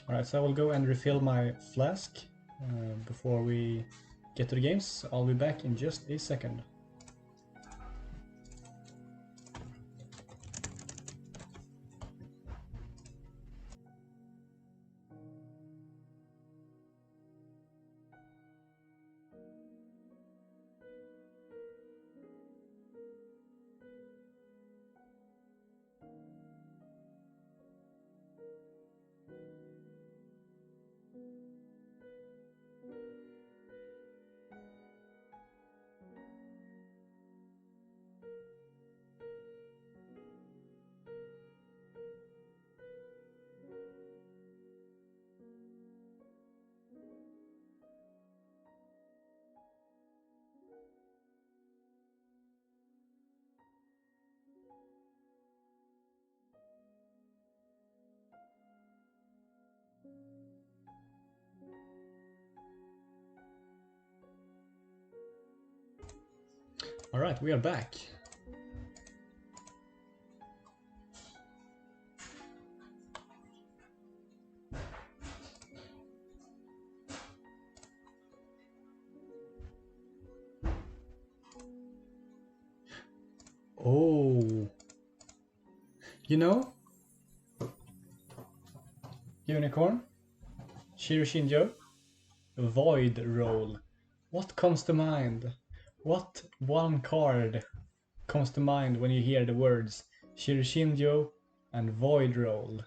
Alright, so I will go and refill my flask before we get to the games. I'll be back in just a second. Alright, we are back. Oh, you know, Unicorn, Shiroshinjo, Void Roll. What comes to mind? What one card comes to mind when you hear the words Shiroshinjo and Void Roll?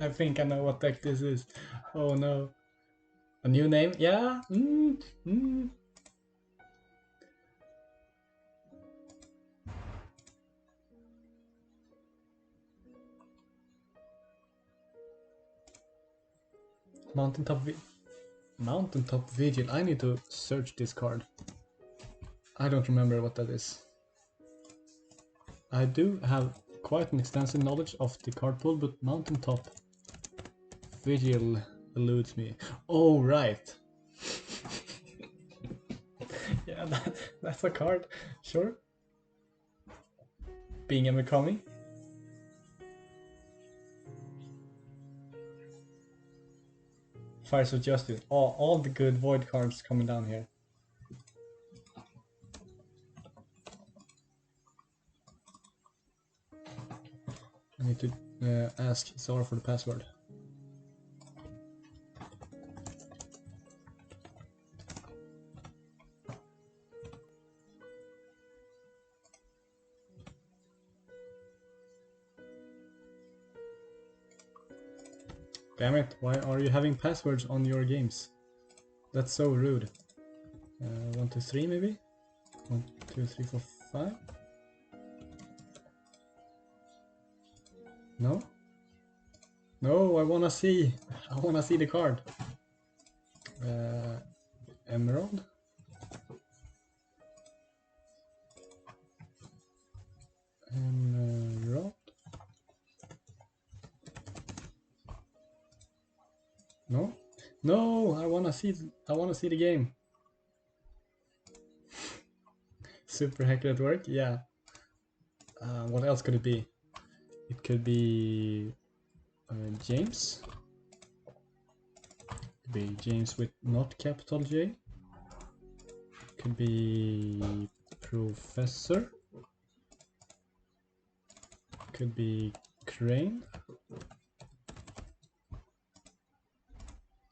I think I know what deck this is. Oh no. A new name? Yeah? Mountaintop Vigil. I need to search this card. I don't remember what that is. I do have quite an extensive knowledge of the card pool, but Mountaintop Vigil eludes me. Oh, right. Yeah, that's a card. Sure. Being a Mikami. Fires of Justice. All the good Void cards coming down here. I need to ask Zara for the password. Damn it, why are you having passwords on your games? That's so rude. 1, 2, 3 maybe? 1, 2, 3, 4, 5? No? No, I wanna see the card. Emerald? Emerald? No? No, I wanna see the game. Super hacker at work? Yeah. What else could it be? It could be James. Could be James with not capital J. Could be Professor. Could be Crane.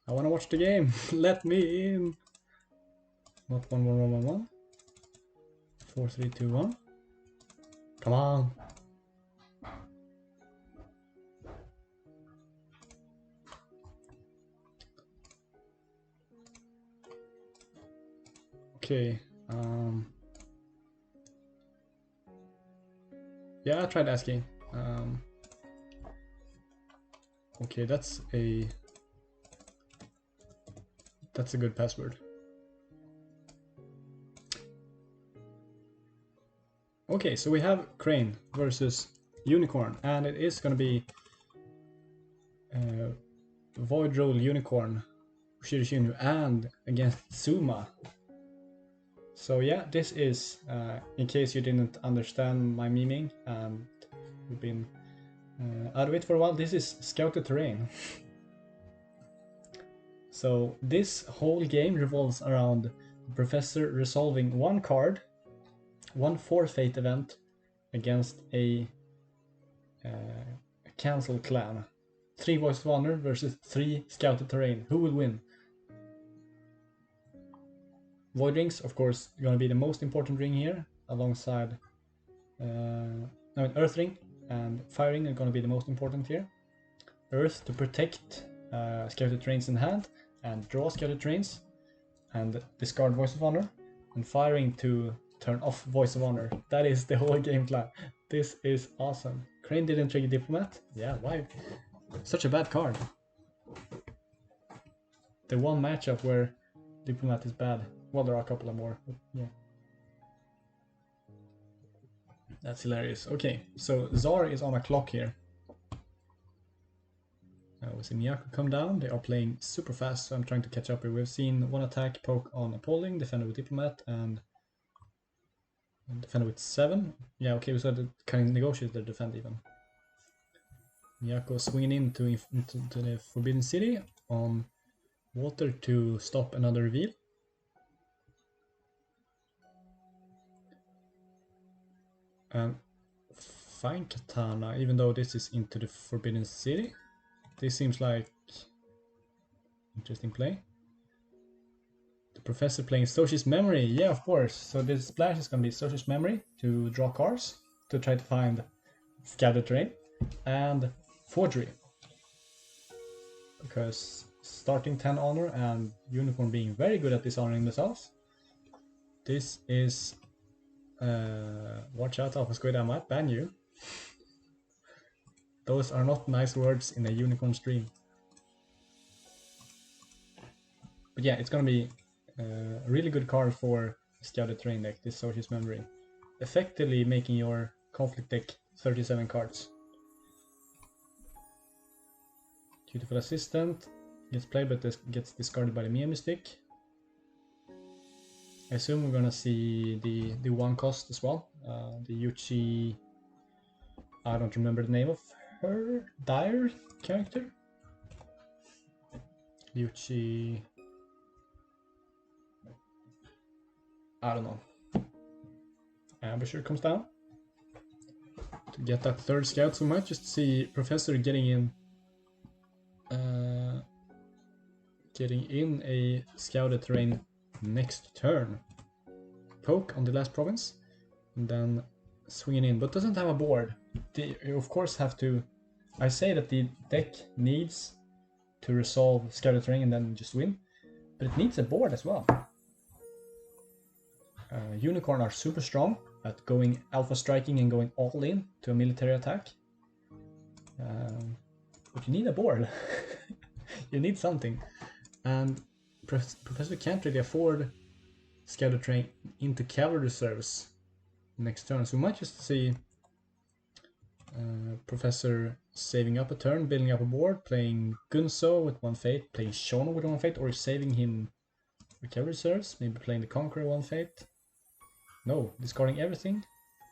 I wanna watch the game. Let me in. Not 1 1 1 1 1. 4 3 2 1. Come on. Okay. Yeah, I tried asking. Okay, that's a good password. Okay, so we have Crane versus Unicorn, and it is gonna be Void Roll Unicorn, Shirishinu, and against Zuma. So yeah, this is, in case you didn't understand my memeing and you've been out of it for a while, this is Scouted Terrain. So this whole game revolves around the professor resolving one card, one forfeit event against a cancel clan. 3 Voice of Honor versus 3 Scouted Terrain. Who will win? Void Rings, of course, gonna be the most important ring here, alongside Earth Ring and Fire Ring are gonna be the most important here. Earth to protect Scouted Terrains in hand and draw Scouted Terrains and discard Voice of Honor, and Fire Ring to turn off Voice of Honor. That is the whole game plan. This is awesome. Crane didn't trigger Diplomat. Yeah, why? Such a bad card. The one matchup where Diplomat is bad. Well, there are a couple of more, but yeah. That's hilarious. Okay, so Zar is on a clock here. We see Miyako come down. They are playing super fast, so I'm trying to catch up here. We've seen one attack poke on Appalling, defender with Diplomat, and defender with 7. Yeah, okay, we saw the kind of negotiate their defend even. Miyako swinging into the Forbidden City on water to stop another reveal. Fine Katana, even though this is into the Forbidden City. This seems like interesting play. The professor playing Soshi's Memory, yeah, of course. So this splash is gonna be Soshi's Memory to draw cards to try to find Scattered Terrain, and Forgery. Because starting 10 honor and Unicorn being very good at dishonoring themselves, this is watch out, Alpha Squid, I might ban you. Those are not nice words in a Unicorn stream. But yeah, it's gonna be a really good card for Scouted Terrain deck, this Soshi's Memory. Effectively making your conflict deck 37 cards. Beautiful Assistant gets played but gets discarded by the Mia Mystic. I assume we're gonna see the 1 cost as well. The Yuchi, I don't remember the name of her dire character. Yuchi, I don't know. Ambusher comes down to get that 3rd scout, so we might just see Professor getting in a Scouted Terrain next turn. Poke on the last province, and then swinging in, but doesn't have a board. You of course have to. I say that the deck needs to resolve Scouted Terrain and then just win, but it needs a board as well. Unicorn are super strong at going alpha striking and going all in to a military attack. But you need a board. You need something. And Professor can't really afford Scouter Train into cavalry reserves next turn. So we might just see Professor saving up a turn, building up a board, playing Gunso with 1 fate, playing Shono with 1 fate, or saving him for cavalry reserves, maybe playing the Conqueror 1 fate. No, discarding everything.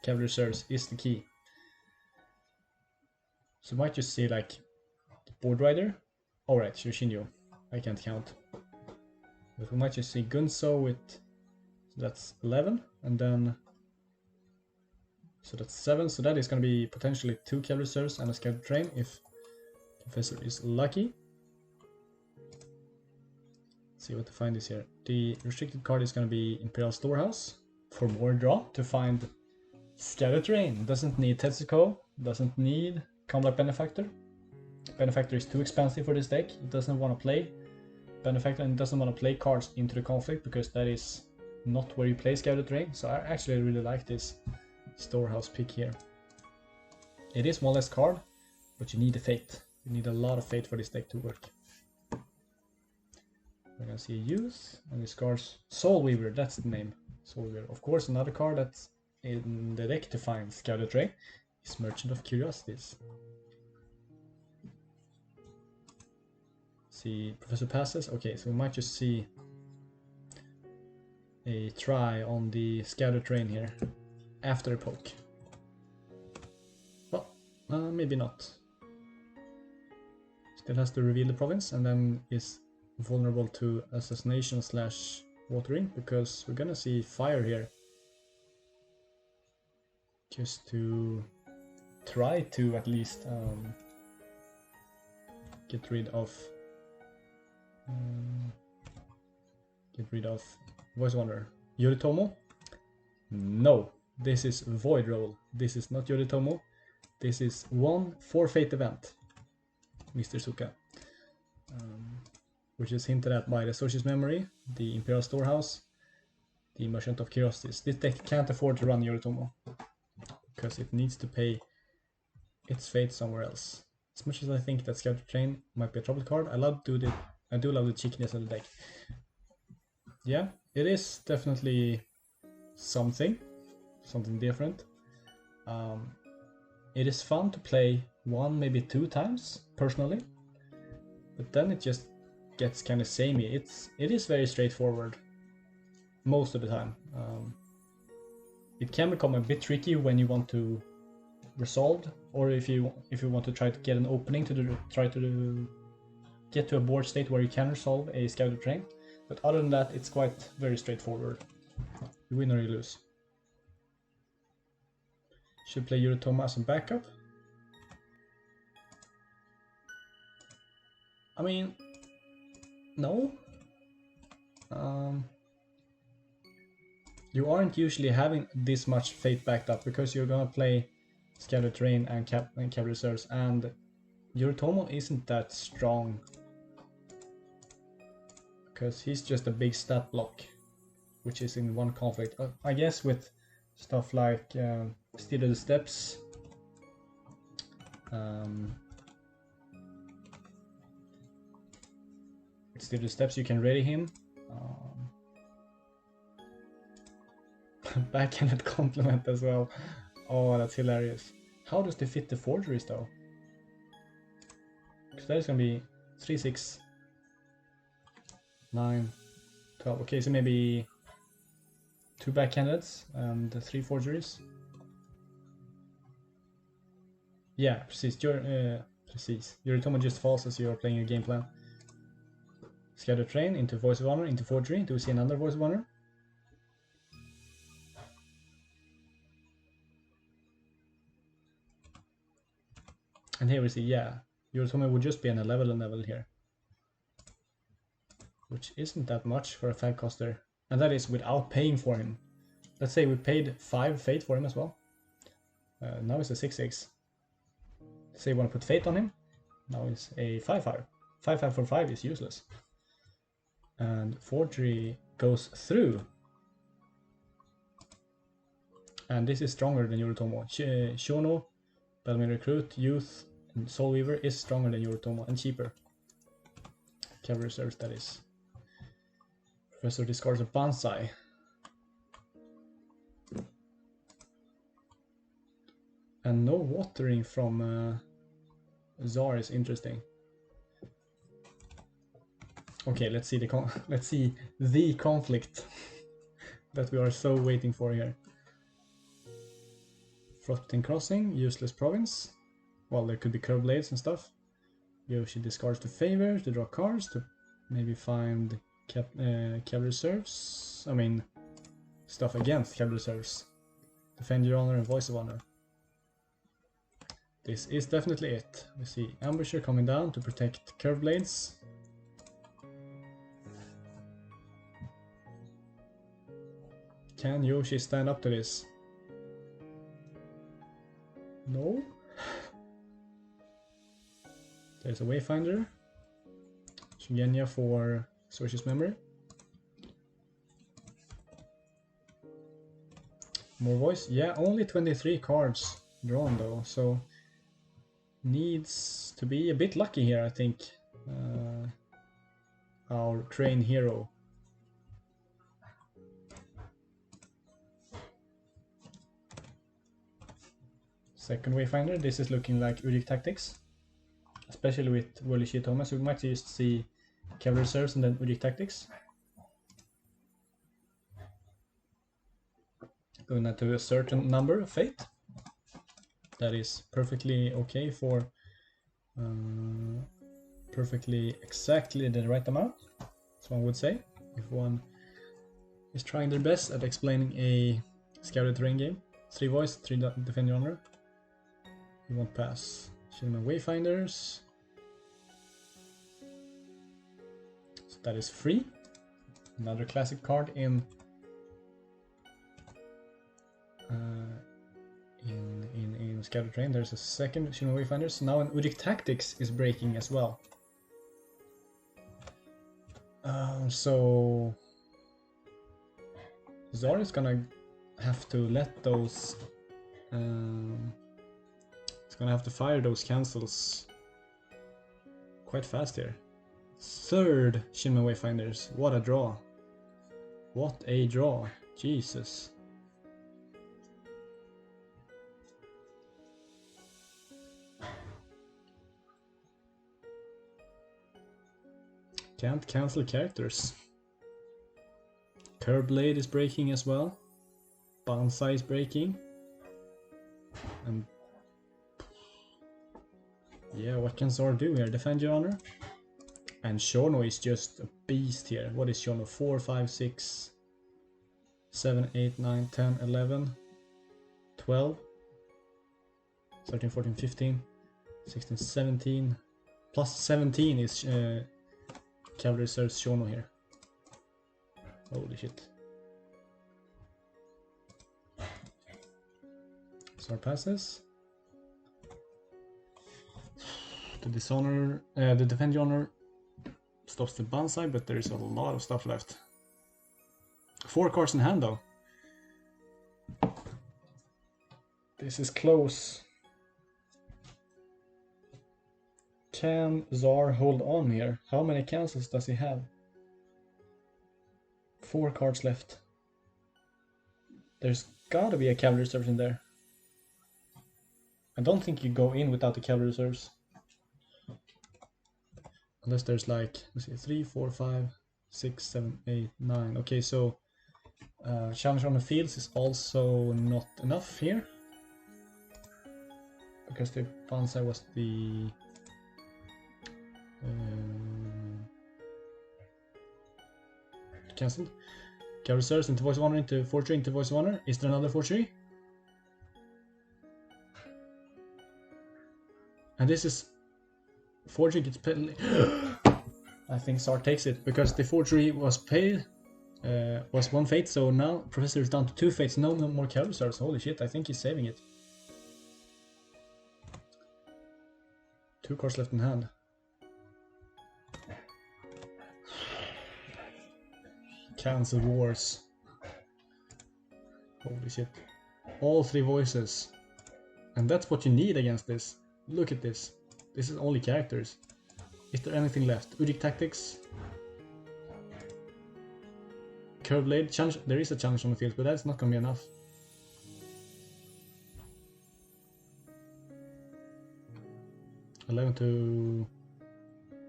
Cavalry reserves is the key. So we might just see like the Board Rider. Alright, Yoshinyo. I can't count. But we might just see Gunso with, so that's 11, and then, so that's 7, so that is going to be potentially 2 cavalry reserves and a Scouter Train if Professor is lucky. Let's see what to find is here. The restricted card is going to be Imperial Storehouse for more draw to find Scouter Train. Doesn't need Tetsuko, doesn't need Combat Benefactor. Benefactor is too expensive for this deck, it doesn't want to play Benefactor and doesn't want to play cards into the conflict because that is not where you play Scouter Train. So I actually really like this Storehouse pick here. It is one less card, but you need a fate. You need a lot of fate for this deck to work. We're gonna see a use and discards Soul Weaver, that's the name. Soul Weaver. Of course, another card that's in the deck to find Scouter Train is Merchant of Curiosities. See, Professor passes. Okay, so we might just see a try on the Scouter Train here after a poke. Well, maybe not. Still has to reveal the province and then is vulnerable to assassination / watering because we're gonna see fire here. Just to try to at least get rid of Voice Wanderer. Yoritomo? No, this is Void Roll. This is not Yoritomo. This is 1 4-fate event, Mr. Suka. Which is hinted at by the Socialist Memory, the Imperial Storehouse, the Merchant of Curiosities. This deck can't afford to run Yoritomo because it needs to pay its fate somewhere else. As much as I think that Scouter Train might be a trouble card, I do love the cheekiness of the deck. Yeah, it is definitely something different. It is fun to play 1, maybe 2 times, personally, but then it just gets kind of samey. It is very straightforward most of the time. It can become a bit tricky when you want to resolve, or if you want to try to get an opening to get to a board state where you can resolve a Scouter Train. But other than that, it's quite very straightforward. You win or you lose. Should play Yoritomo as a backup. I mean, no. You aren't usually having this much fate backed up because you're gonna play Scouter Train and cavalry reserves, and Yoritomo isn't that strong because he's just a big stat block, which is in 1 conflict. I guess with stuff like Steal of the Steps, Steal of the Steps, you can ready him. Backhanded compliment as well. Oh, that's hilarious. How does they fit the forgeries though? Because that is gonna be 3, 6, 9, 12. Okay, so maybe 2 backhandeds and 3 forgeries. Yeah, precis. Yoritomo just falls as you're playing a game plan. Scouter Train into Voice of Honor into forgery. Do we see another Voice of Honor? And here we see, yeah, Yoritomo would just be an 11 level here, which isn't that much for a 5-coster, and that is without paying for him. Let's say we paid 5 fate for him as well. Now it's a 6-6. Say you want to put fate on him. Now it's a 5-5. 5-5 for 5 is useless. And forgery goes through. And this is stronger than Yoritomo. Shono, Bellman Recruit, Youth, and Soul Weaver is stronger than Yoritomo and cheaper. Cavalry Reserves, that is. Professor discards a Banzai. And no watering from Tsar is interesting. Okay, let's see the conflict that we are so waiting for here. Frostbitten Crossing, useless province. Well, there could be curved blades and stuff. Yoshi discards to favor to draw cards to maybe find cavalry reserves. I mean, stuff against cavalry reserves. Defend your honor and voice of honor. This is definitely it. We see Ambusher coming down to protect curved blades. Can Yoshi stand up to this? No. There's a Wayfinder. Shigenya for Soshi's memory. More voice. Yeah, only 23 cards drawn though, so needs to be a bit lucky here, I think. Our train hero. Second Wayfinder. This is looking like Urik Tactics, especially with Wooly Thomas. We might just see cavalry reserves and then Urik Tactics. Going to a certain number of fate. That is perfectly okay for perfectly exactly the right amount, as one would say, if one is trying their best at explaining a scouted terrain game. 3 voice, 3 defend your honor. You won't pass. Shilman Wayfinders. So that is free. Another classic card in Scouted Terrain. There's a second Shilman Wayfinders. So now an Udik Tactics is breaking as well. So Tsar is gonna have to let those. It's gonna have to fire those cancels quite fast here. Third Shinman Wayfinders. What a draw. What a draw. Jesus. Can't cancel characters. Curb Blade is breaking as well. Banzai is breaking. And yeah, what can Tsar do here? Defend your honor? And Shono is just a beast here. What is Shono? 4, 5, 6, 7, 8, 9, 10, 11, 12, 13, 14, 15, 16, 17. Plus 17 is Cavalry Reserves Shono here. Holy shit. Tsar passes. The dishonor, the defend your honor stops the Banzai, but there is a lot of stuff left. 4 cards in hand though. This is close. Can Tsar hold on here? How many cancels does he have? 4 cards left. There's gotta be a cavalry reserve in there. I don't think you go in without the cavalry reserves. Unless there's like, let's see, 3, 4, 5, 6, 7, 8, 9. Okay, so challenge on the fields is also not enough here. Because the Banzai was the cancelled. Cavalry reserves into voice of honor, into forgery, into voice of honor. Is there another forgery? And this is forgery gets paid. I think Tsar takes it because the forgery was paid, was 1 fate, so now Professor is down to 2 fates, no more cavalry reserves. Holy shit, I think he's saving it. 2 cards left in hand. Cancel wars. Holy shit. All 3 voices. And that's what you need against this. Look at this. This is only characters. Is there anything left? Udik Tactics. Curve Blade. Challenge. There is a challenge on the field, but that's not gonna be enough. (11 to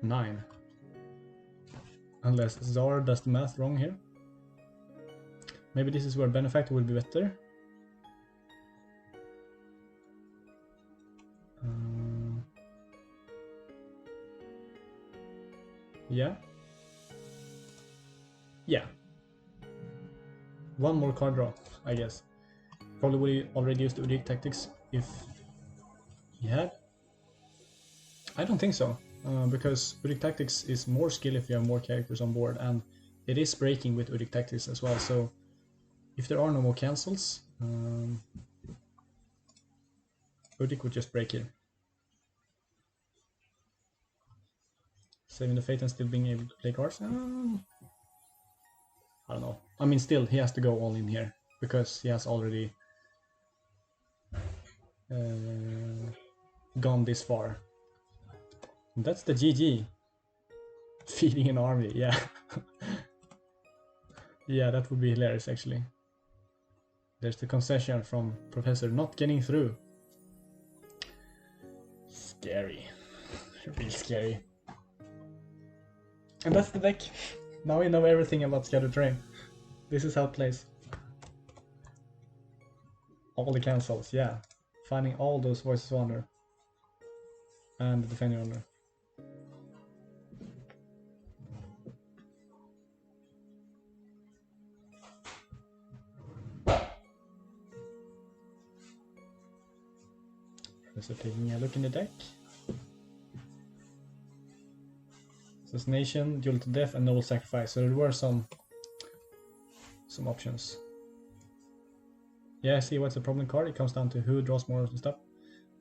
9). Unless Zara does the math wrong here. Maybe this is where Benefactor will be better. Yeah. Yeah. One more card draw, I guess. Probably would already used Udik Tactics if he had. I don't think so, because Udik Tactics is more skill if you have more characters on board, and it is breaking with Udik Tactics as well, so if there are no more cancels, Udik would just break here. Saving the fate and still being able to play cards? I don't know. I mean, still, he has to go all in here, because he has already gone this far. And that's the GG. Feeding an army, yeah. Yeah, that would be hilarious, actually. There's the concession from Professor not getting through. Scary. Real scary. And that's the deck. Now we know everything about Scattered Terrain. This is how it plays. All the cancels, yeah. Finding all those Voices of Honor. And the Defending Honor. So taking a look in the deck. Assassination, Duel to Death, and Noble Sacrifice. So there were some options. Yeah, see what's the problem card? It comes down to who draws more of the stuff.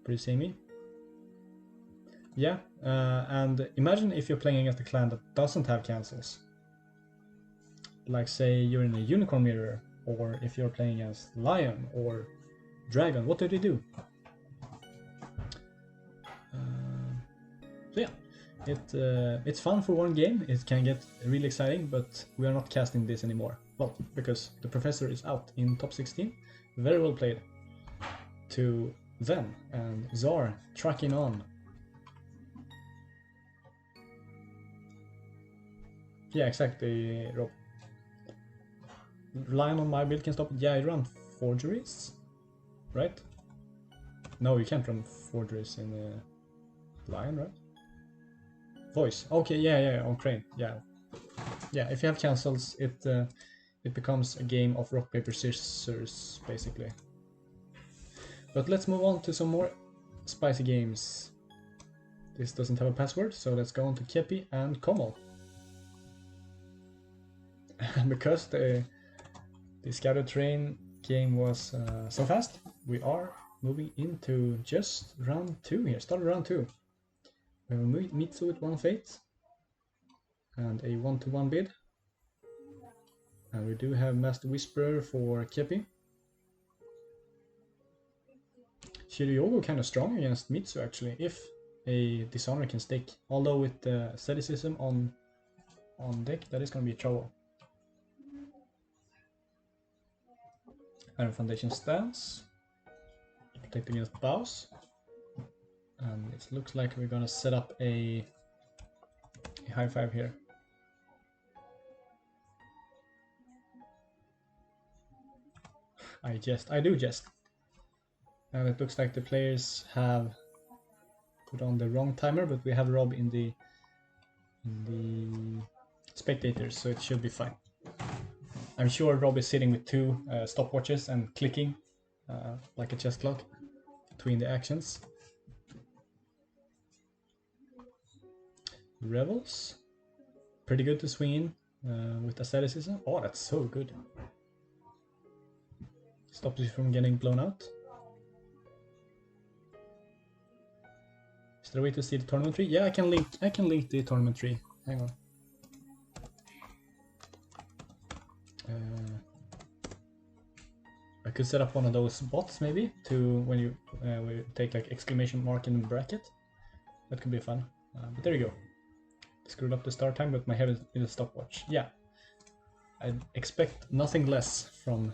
Pretty samey. Yeah, and imagine if you're playing against a clan that doesn't have cancels. Like say you're in a Unicorn Mirror, or if you're playing against Lion or Dragon, what do they do? So yeah, it's fun for one game. It can get really exciting, but we are not casting this anymore. Well, because the Professor is out in top 16. Very well played to them, and Zar tracking on. Yeah, exactly, Rob. Lion on my build can stop it. Yeah, I run forgeries, right? No, you can't run forgeries in Lion, right? Voice. Okay, yeah, on Crane. Yeah. If you have cancels, it becomes a game of rock paper scissors, basically. But let's move on to some more spicy games. This doesn't have a password, so let's go on to Kepi and Komal. And because the Scattered Terrain game was so fast, we are moving into just round 2 here. Start round 2. We have a Mitsu with 1 fate and a 1-to-1 bid. And we do have Master Whisperer for Kepi. Shiryogo kind of strong against Mitsu actually, if a Dishonor can stick. Although with the asceticism on deck, that is going to be trouble. Iron Foundation stance. Protect against bows. And it looks like we're gonna set up a high five here. I do jest. And it looks like the players have put on the wrong timer, but we have Rob in the spectators, so it should be fine. I'm sure Rob is sitting with 2 stopwatches and clicking like a chess clock between the actions. Revels, pretty good to swing in with asceticism. Oh, that's so good. Stops you from getting blown out. Is there a way to see the tournament tree? Yeah, I can link the tournament tree. Hang on. could set up one of those bots maybe to when you take like exclamation mark in the bracket. That could be fun. But there you go. Screwed up the start time, but my head is in a stopwatch. Yeah, I expect nothing less from.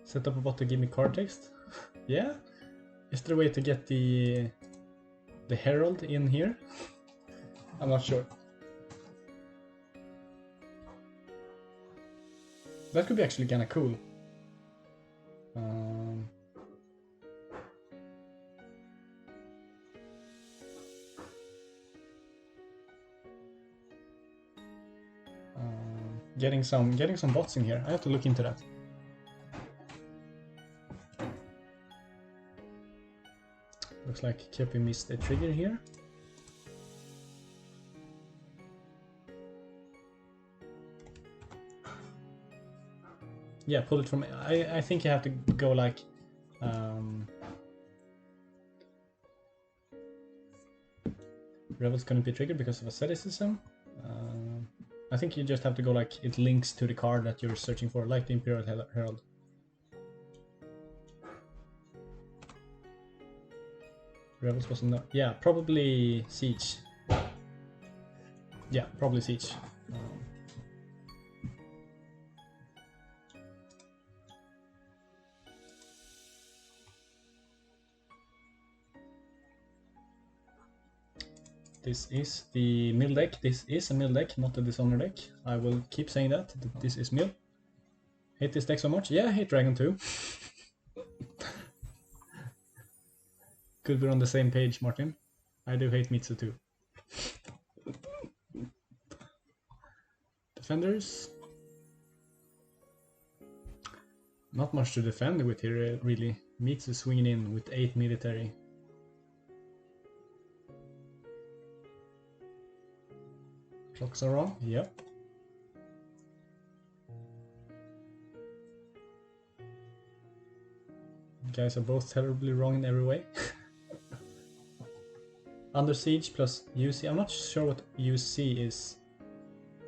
Set up a bot to give me card text. Yeah? Is there a way to get the herald in here? I'm not sure. That could be actually kinda cool. Getting some bots in here. I have to look into that. Looks like Kepi missed a trigger here. Yeah, pull it from. I think you have to go like. Rebel's gonna be triggered because of asceticism. I think you just have to go like it links to the card that you're searching for, like the Imperial Herald. Rebels wasn't no. Yeah, probably Siege. Yeah, probably Siege. This is the mill deck. This is a mill deck, not a Dishonor deck. I will keep saying that this is mill. Hate this deck so much. Yeah, I hate Dragon too. Good, we're on the same page, Martin. I do hate Mitsu too. Defenders. Not much to defend with here, really. Mitsu swinging in with 8 military. Clocks are wrong, yep. You guys are both terribly wrong in every way. Under Siege plus UC. I'm not sure what UC is.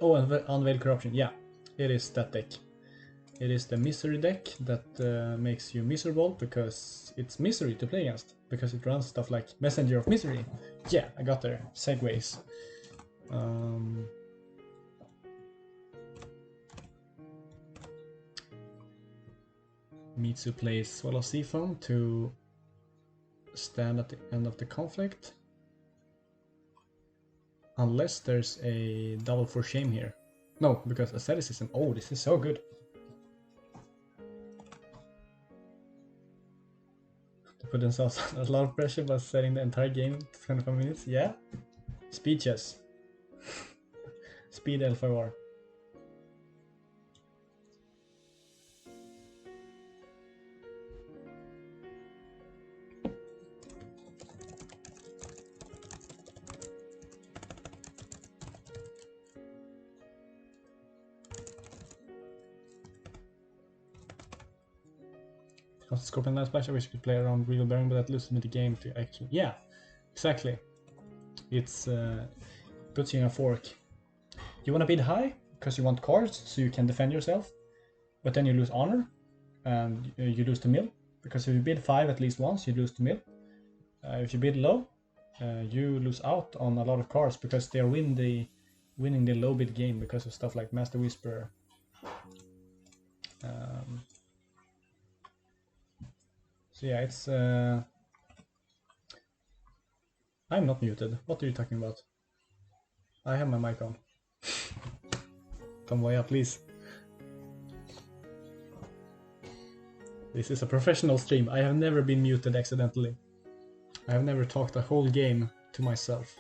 Oh, Unveiled Corruption. Yeah, it is that deck. It is the misery deck that makes you miserable because it's misery to play against. Because it runs stuff like Messenger of Misery. Yeah, I got there. Segways. Mitsu plays Swallow Seafoam to stand at the end of the conflict. Unless there's a double for shame here. No, because asceticism. Oh, this is so good. To put themselves under a lot of pressure by setting the entire game to 25 minutes. Yeah. Speed chess. Speed L5R. Scorpion Last Splash, I wish you could play around Regal Bearing, but that loses me the game to actually. Yeah, exactly. It's puts you in a fork. You want to bid high because you want cards so you can defend yourself, but then you lose honor and you lose to mill, because if you bid 5 at least once, you lose to mill. If you bid low, you lose out on a lot of cards because they're winning the low bid game because of stuff like Master Whisperer. So yeah, it's I'm not muted. What are you talking about? I have my mic on. Tomboya, please. This is a professional stream. I have never been muted accidentally. I have never talked a whole game to myself.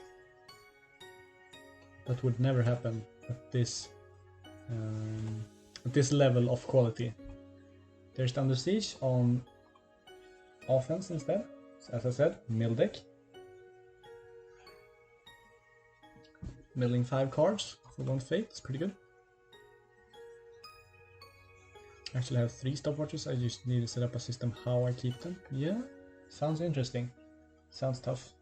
That would never happen at this level of quality. There's the Under Siege on offense instead. As I said, mill deck. Milling 5 cards for 1 fate, it's pretty good. Actually I have 3 stopwatches, I just need to set up a system how I keep them. Yeah, sounds interesting. Sounds tough.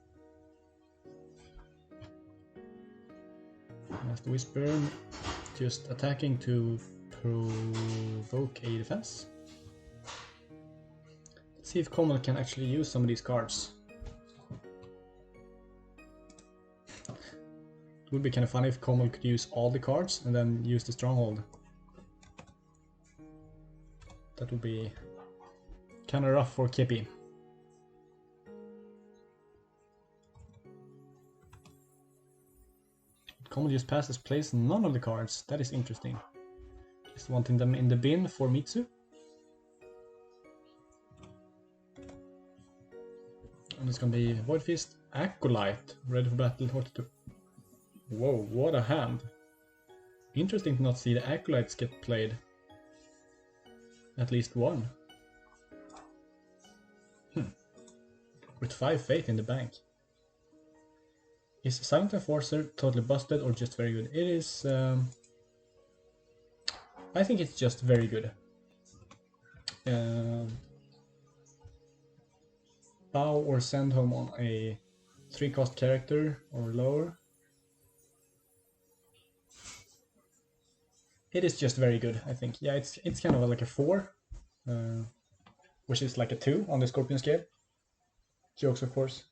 Master Whisper, just attacking to provoke a defense. Let's see if Komal can actually use some of these cards. It would be kind of funny if Komal could use all the cards and then use the stronghold. That would be kind of rough for Kippy. Komal just passes plays none of the cards. That is interesting. Just wanting them in the bin for Mitsu. And it's gonna be Void Fist, Acolyte, ready for battle 42. Whoa, what a hand. Interesting to not see the Acolytes get played. At least one. With 5 fate in the bank. Is Silent Enforcer totally busted or just very good? It is... I think it's just very good. Bow or send home on a 3-cost character or lower. It is just very good, I think. Yeah, it's kind of like a 4, which is like a 2 on the Scorpion scale. Jokes, of course.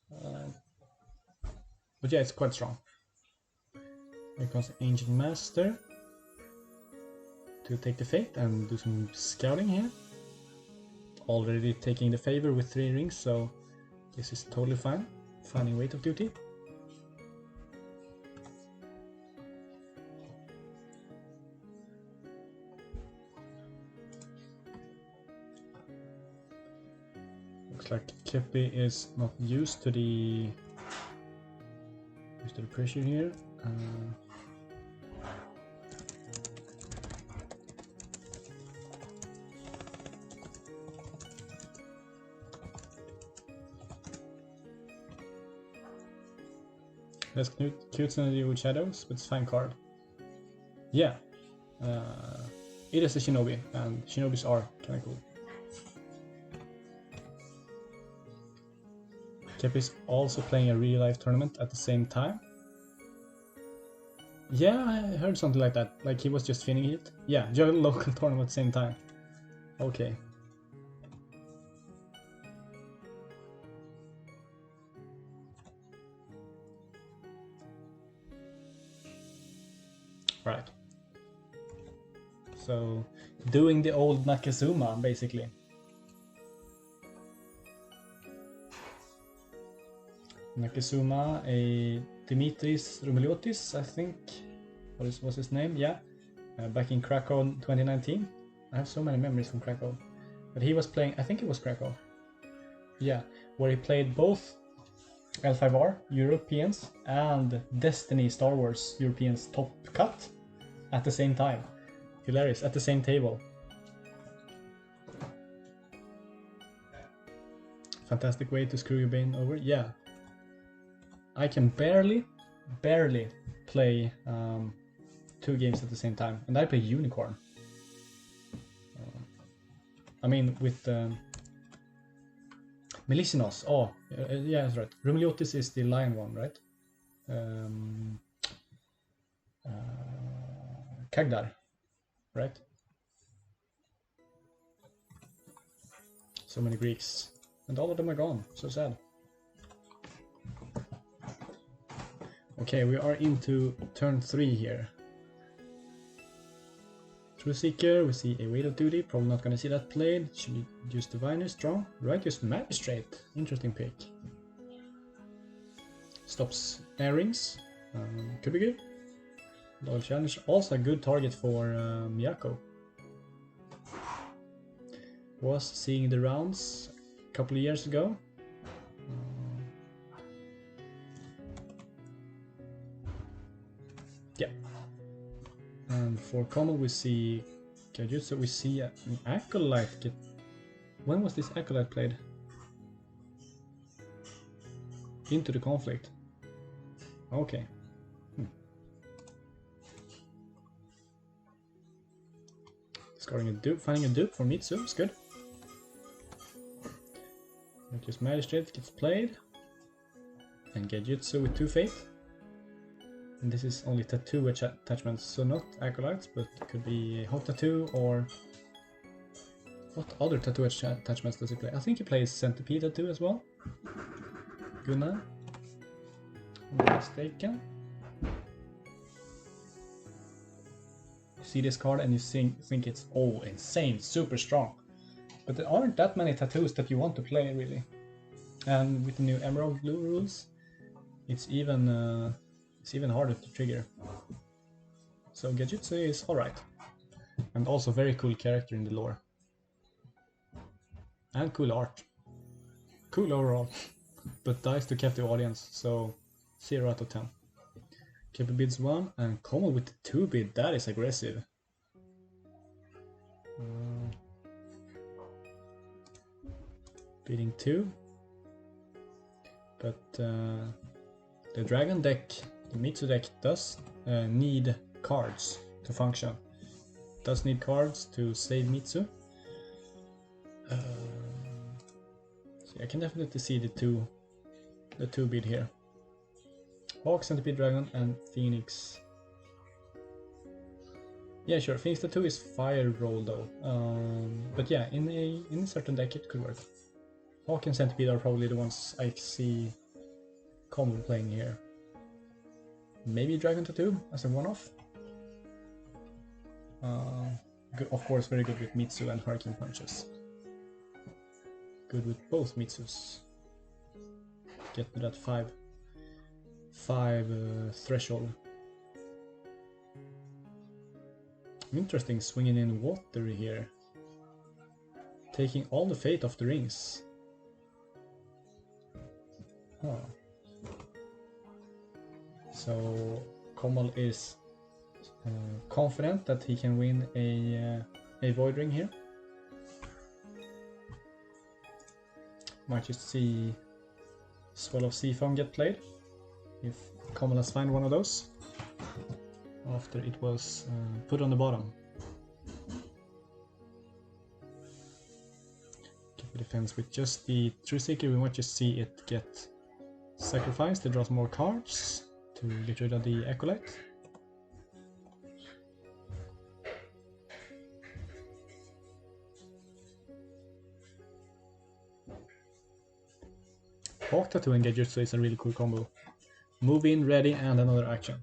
But yeah, it's quite strong. Here comes the Ancient Master to take the fate and do some scouting here. Already taking the favor with 3 rings, so this is totally fine. Finding weight of duty. Looks like Kepi is not used to the pressure here. Less cute than the with shadows, but it's a fine card. Yeah, it is a shinobi, and shinobis are kinda cool. Kepi is also playing a real life tournament at the same time. Yeah, I heard something like that. Like he was just finishing it. Yeah, juggle local tournament at the same time. Okay. Right. So, doing the old Nakazuma, basically. Nakazuma, a Dimitris Rumiliotis, I think. What was his name? Yeah. Back in Krakow 2019. I have so many memories from Krakow. But he was playing, I think it was Krakow. Yeah, where he played both L5R Europeans and Destiny Star Wars Europeans Top Cut at the same time. Hilarious, at the same table. Fantastic way to screw your Bane over. Yeah. I can barely play 2 games at the same time, and I play Unicorn. I mean, with Melicinos. Oh, yeah, that's right. Rumiliotis is the lion one, right? Kagdar, right? So many Greeks, and all of them are gone. So sad. Okay, we are into turn 3 here. True Seeker, we see a Weight of Duty, probably not gonna see that played. Should we use Diviner, strong? Right, use Magistrate, interesting pick. Stops Airings, could be good. Loyal Challenge, also a good target for Miyako. Was seeing the rounds a couple of years ago. Yeah. And for Komal we see Kajutsu, we see an Acolyte get... When was this Acolyte played? into the conflict. Okay. Discarding a dupe, finding a dupe for Mitsu is good. Just Magistrate gets played. And Genjutsu with 2 fate. And this is only tattoo attachments, so not acolytes, but it could be hot tattoo or... What other tattoo attachments does he play? I think he plays centipede tattoo as well. Gunnar. I'm not mistaken. You see this card and you think it's insane, super strong. But there aren't that many tattoos that you want to play really. And with the new Emerald Blue rules, it's even harder to trigger. So Genjutsu is alright. And also very cool character in the lore. And cool art. Cool overall. But dies to captive audience, so 0 out of 10. Keeper bids 1 and Como with the 2 bid, that is aggressive. Bidding 2. But the dragon deck, the Mitsu deck, does need cards to function. Does need cards to save Mitsu. So I can definitely see the two bid here. Hawk, Centipede Dragon, and Phoenix. Yeah, sure. Phoenix Tattoo is fire roll though. But yeah, in a certain deck it could work. Hawk and Centipede are probably the ones I see common playing here. Maybe Dragon Tattoo as a one-off. Of course, very good with Mitsu and Hurricane Punches. Good with both Mitsus. Get to that 5 threshold. Interesting, swinging in water here. Taking all the fate off the rings. Huh. So Komal is confident that he can win a Void Ring here. Might just see Swell of Seafoam get played if Komal has found one of those after it was put on the bottom. Keep the defense with just the True Seeker. We might just see it get sacrificed to draw more cards to get rid of the Acolyte. Hawk Tattoo and Genjutsu is a really cool combo. Move in, ready, and another action.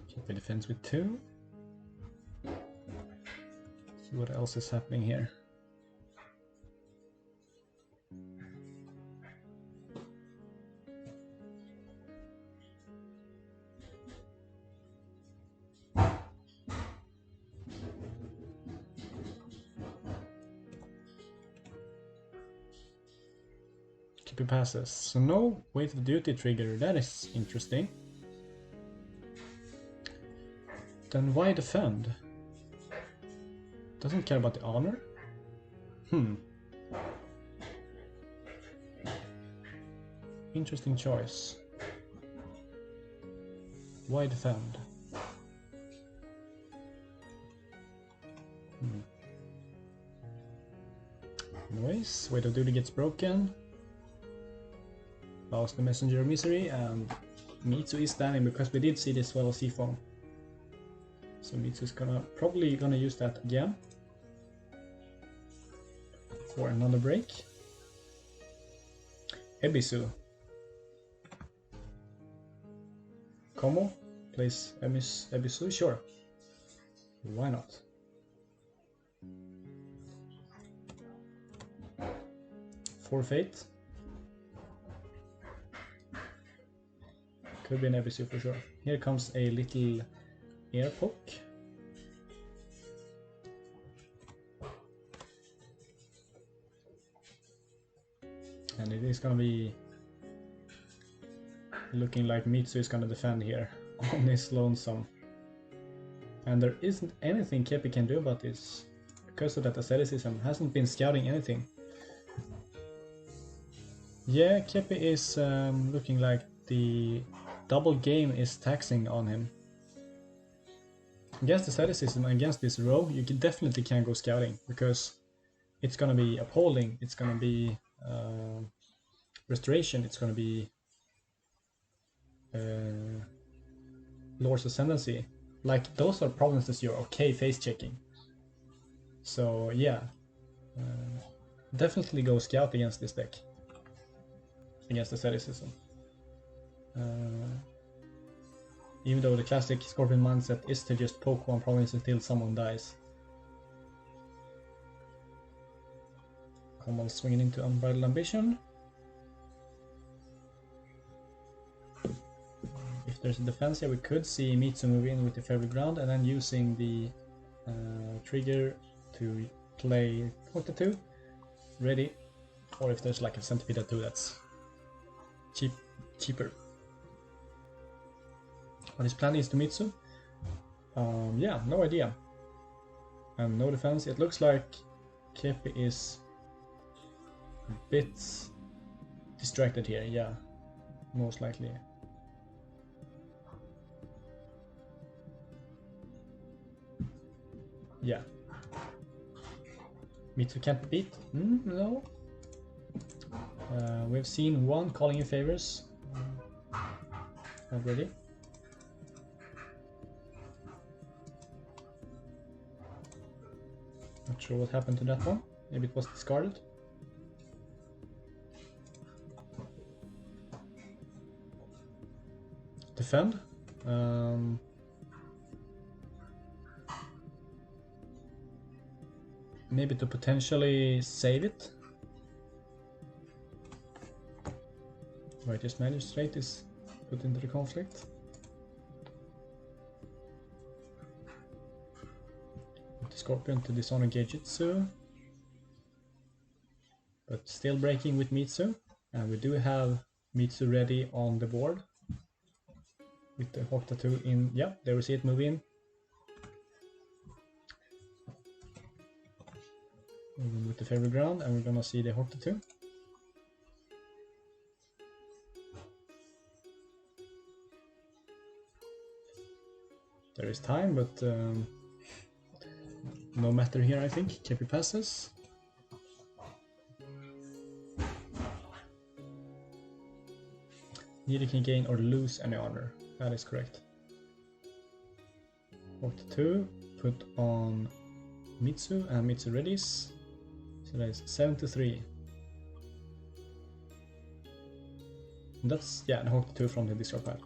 Keep the defense with 2. See what else is happening here. Keeper passes. So no Weight of Duty trigger, that is interesting. Then why defend? Doesn't care about the honor? Interesting choice. Why defend? Anyways, Weight of Duty gets broken. Allows the Messenger of Misery, and Mitsu is standing because we did see this Swell of Seafoam. So Mitsu is probably gonna use that again for another break. Ebisu. Como plays Ebisu, sure. Why not? For Fate. Could be an Ebisu for sure. Here comes a little air poke. And it is gonna be looking like Mitsu is gonna defend here on his lonesome. And there isn't anything Kepi can do about this, because of that asceticism. Hasn't been scouting anything. Yeah, Kepi is looking like the double game is taxing on him. Against asceticism and against this row, you definitely can go scouting, because it's gonna be upholding, it's gonna be restoration, it's gonna be Lord's Ascendancy. Like, those are problems that you're okay face checking. So yeah, definitely go scout against this deck, against asceticism. Even though the classic Scorpion mindset is to just poke one province until someone dies. Combo swinging into Unbridled Ambition. If there's a defense here, we could see Mitsu move in with the Fairy Ground and then using the trigger to play Octa2 ready. Or if there's like a Centipede 2 that's cheaper. But his plan is to Mitsu. Yeah, no idea. And no defense. It looks like Kepi is a bit distracted here, yeah. Most likely. Yeah. Mitsu can't beat? No. We've seen one calling in favors already. Not sure what happened to that one. Maybe it was discarded. Defend. Maybe to potentially save it. Righteous Magistrate is put into the conflict. Scorpion to dishonor Geijutsu, but still breaking with Mitsu, and we do have Mitsu ready on the board with the Octa2 in. Yeah, there we see it move in. Moving with the Fairy Ground, and we're gonna see the Octa2. There is time, but no matter here, I think. Kepi passes. Neither can gain or lose any honor. That is correct. Octa2, put on Mitsu, and Mitsu readies. So that is 7-3. And that's, yeah, the Octa2 from the discard pile.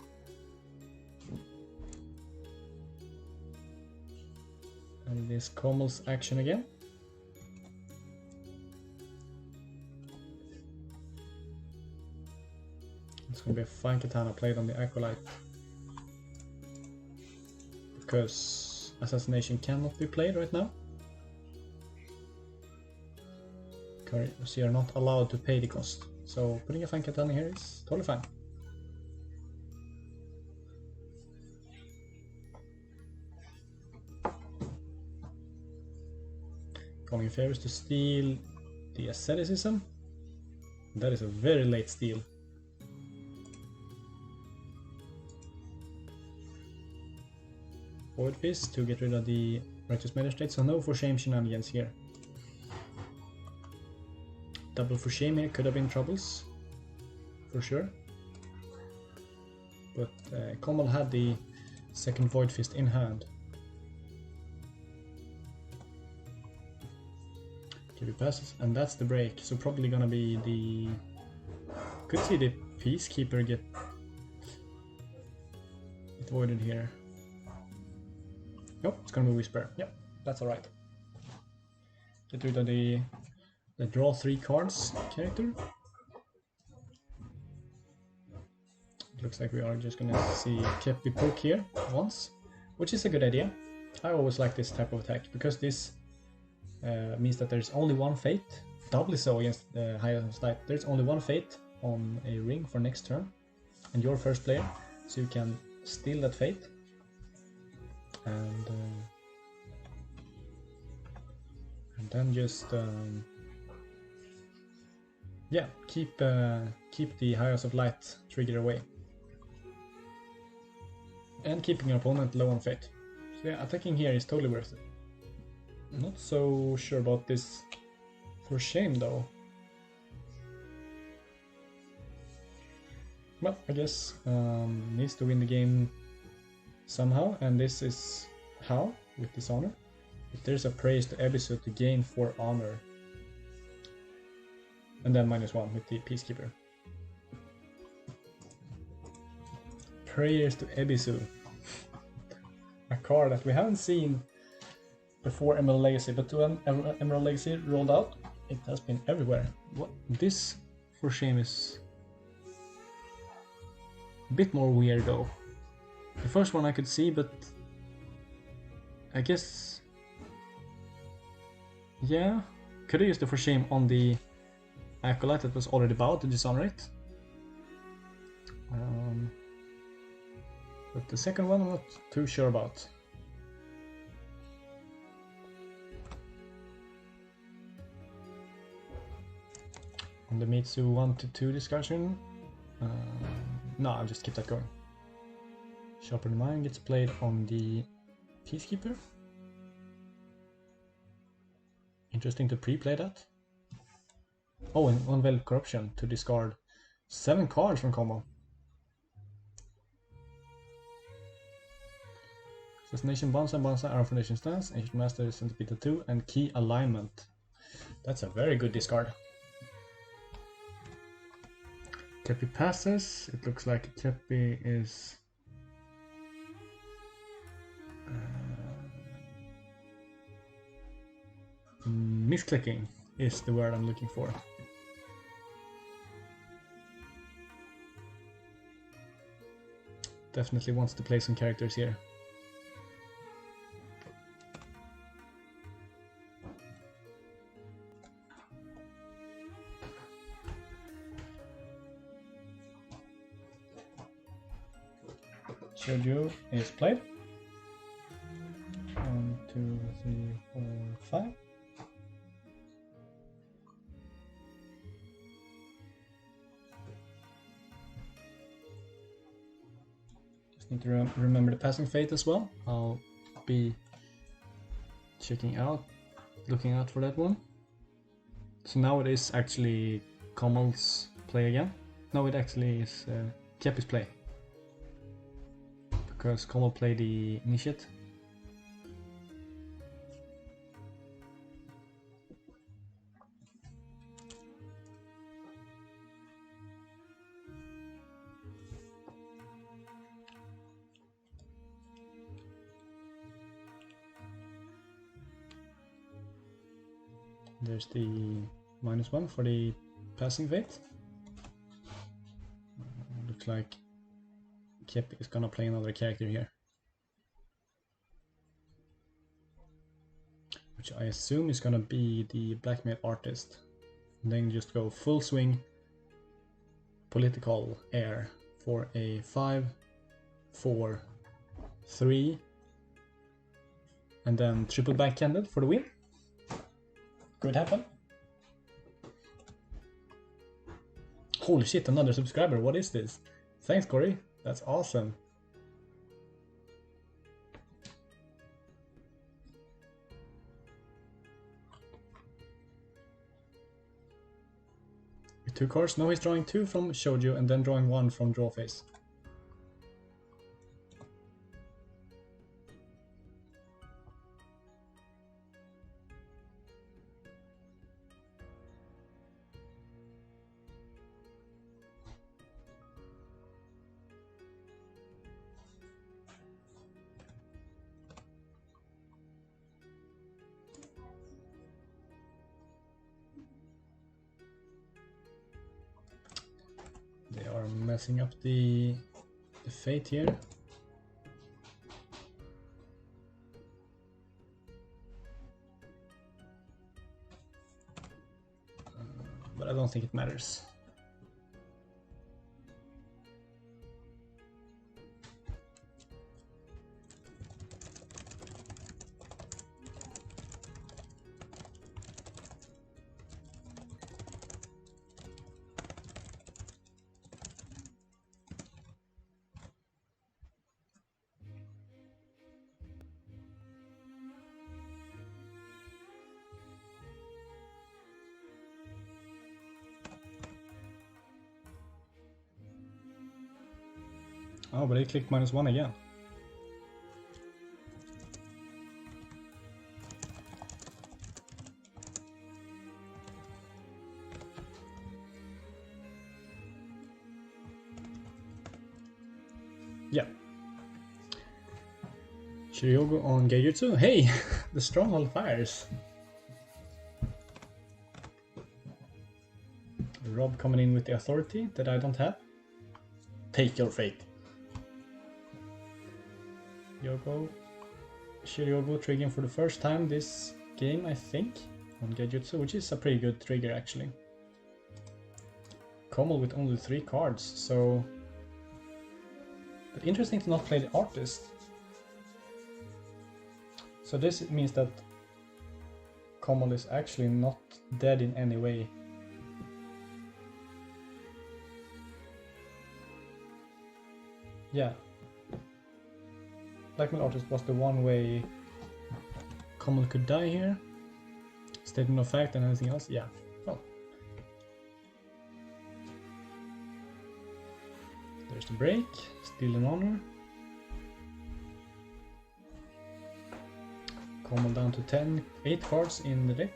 And this Kommel's action again. It's gonna be a fine katana played on the Acolyte. Because Assassination cannot be played right now. So you're not allowed to pay the cost. So putting a fine katana here is totally fine. Calling in favors to steal the asceticism. That is a very late steal. Void Fist to get rid of the Righteous Magistrate, so no for shame shenanigans here. Double for shame here could have been troubles, for sure. But Kommel had the second Void Fist in hand. Kepi passes, and that's the break. So probably gonna be the. Could see the Peacekeeper get voided here. Nope, it's gonna be Whisper. Yep, that's alright. Get rid of the draw 3 cards character. Looks like we are just gonna see Kepi poke here once, which is a good idea. I always like this type of attack because this means that there's only one fate, doubly so against the highest type. There's only one fate on a ring for next turn, and you're first player, so you can steal that fate. and then just yeah, keep the Highest of Light trigger away, and keeping your opponent low on fate. So yeah, attacking here is totally worth it. Not so sure about this for shame though. Well, I guess needs to win the game somehow, and this is how, with Dishonor. If there's a praise to Ebisu to gain 4 honor, and then -1 with the Peacekeeper. Prayers to Ebisu. A card that we haven't seen before Emerald Legacy, but when Emerald Legacy rolled out, it has been everywhere. What this for shame is a bit more weird though. The first one I could see, but I guess, yeah, could have used the for shame on the Acolyte that was already about to dishonor it. But the second one I'm not too sure about. On the Mitsu 1-2 discussion, no, I'll just keep that going. Sharpen Mind gets played on the Peacekeeper. Interesting to pre-play that. Oh, and one Veiled Corruption to discard 7 cards from combo. Assassination, Banzai, Arrow Foundation Stance, Ancient Master, Centipede 2, and Key Alignment. That's a very good discard. Kepi passes. It looks like Kepi is misclicking is the word I'm looking for. Definitely wants to play some characters here. Shoujo is played. 1, 2, 3, 4, 5. Just need to remember the Passing Fate as well. I'll be checking out, looking out for that one. So now it is actually Kamal's play again. No, it actually is Kepi's play. Because Kamal played the Initiate. There's the -1 for the Passing Fate. Looks like Kep is gonna play another character here, which I assume is gonna be the Blackmail Artist, and then just go full swing political air for a 5-4-3, and then triple backhanded for the win. Could happen. Holy shit, another subscriber, what is this? Thanks, Corey. That's awesome. With 2 cards, no, he's drawing 2 from Shoujo and then drawing 1 from draw phase. Messing up the fate here. But I don't think it matters. Oh, but it clicked -1 again. Yeah. Shiryogo on Geijutsu. Hey! The stronghold fires. Rob coming in with the authority that I don't have. Take your fate. Shiryogo triggering for the first time this game, I think, on Geijutsu, which is a pretty good trigger actually. Kommel with only 3 cards, so... But interesting to not play the artist. So this means that Kommel is actually not dead in any way. Yeah. Blackmail artist was the one way Kommel could die here. Statement of fact and anything else? Yeah. Well. There's the break. Still an honor. Kommel down to 8 cards in the deck.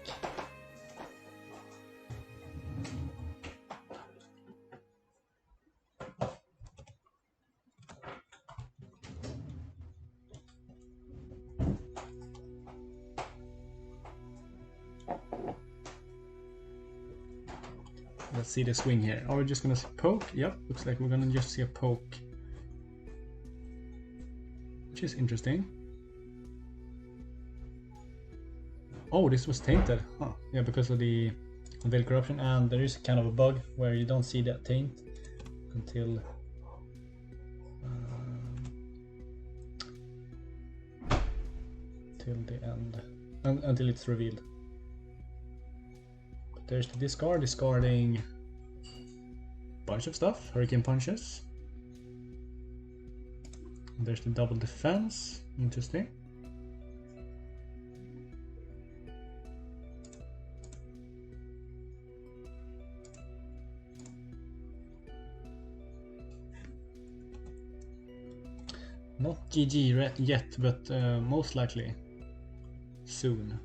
Let's see the swing here. Are we just gonna see poke? Yep, looks like we're gonna just see a poke. Which is interesting. Oh, this was tainted. Huh. Yeah, because of the Veil Corruption, and there is kind of a bug where you don't see that taint until till the end, until it's revealed. But there's the discard, discarding a bunch of stuff, Hurricane Punches. And there's the double defense, interesting. Not GG yet, but most likely soon.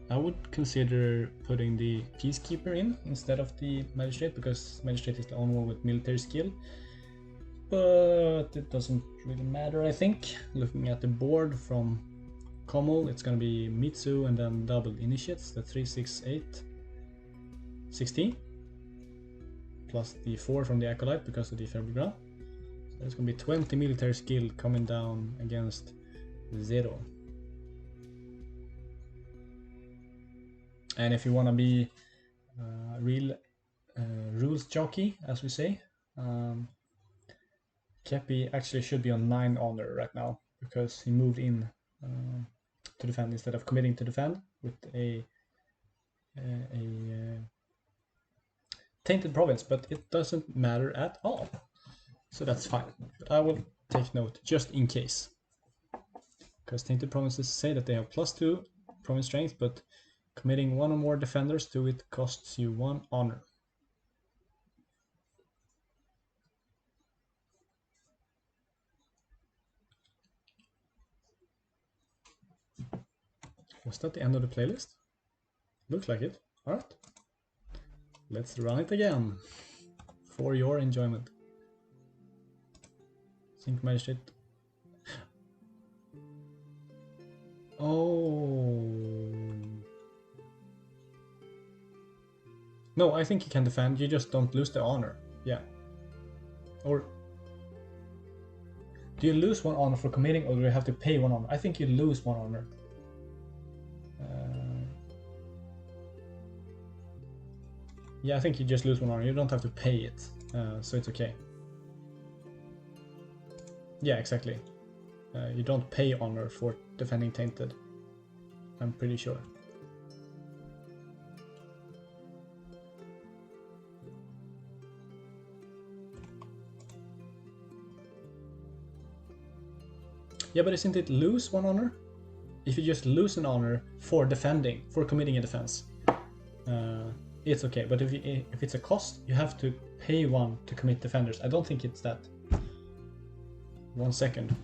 I would consider putting the Peacekeeper in instead of the Magistrate, because Magistrate is the only one with military skill. But it doesn't really matter, I think. Looking at the board from Kommel, it's gonna be Mitsu and then double Initiates, the 3, 6, 8, 16. Plus the 4 from the Acolyte because of the Fairby Ground. There's going to be 20 military skill coming down against 0. And if you want to be real rules jockey, as we say, Kepi actually should be on 9 honor right now, because he moved in to defend instead of committing to defend with a tainted province, but it doesn't matter at all. So that's fine, but I will take note just in case. Because tainted provinces say that they have +2 province strength, but committing 1 or more defenders to it costs you 1 honor. Was that the end of the playlist? Looks like it. Alright. Let's run it again for your enjoyment. Think Magistrate. Oh. No, I think you can defend, you just don't lose the honor. Yeah. Or do you lose 1 honor for committing, or do you have to pay 1 honor? I think you lose 1 honor. Yeah, I think you just lose 1 honor. You don't have to pay it, so it's okay. Yeah, exactly. You don't pay honor for defending tainted. I'm pretty sure. Yeah, but isn't it lose 1 honor? If you just lose an honor for defending, for committing a defense, it's okay. But if it's a cost, you have to pay 1 to commit defenders. I don't think it's that. 1 second.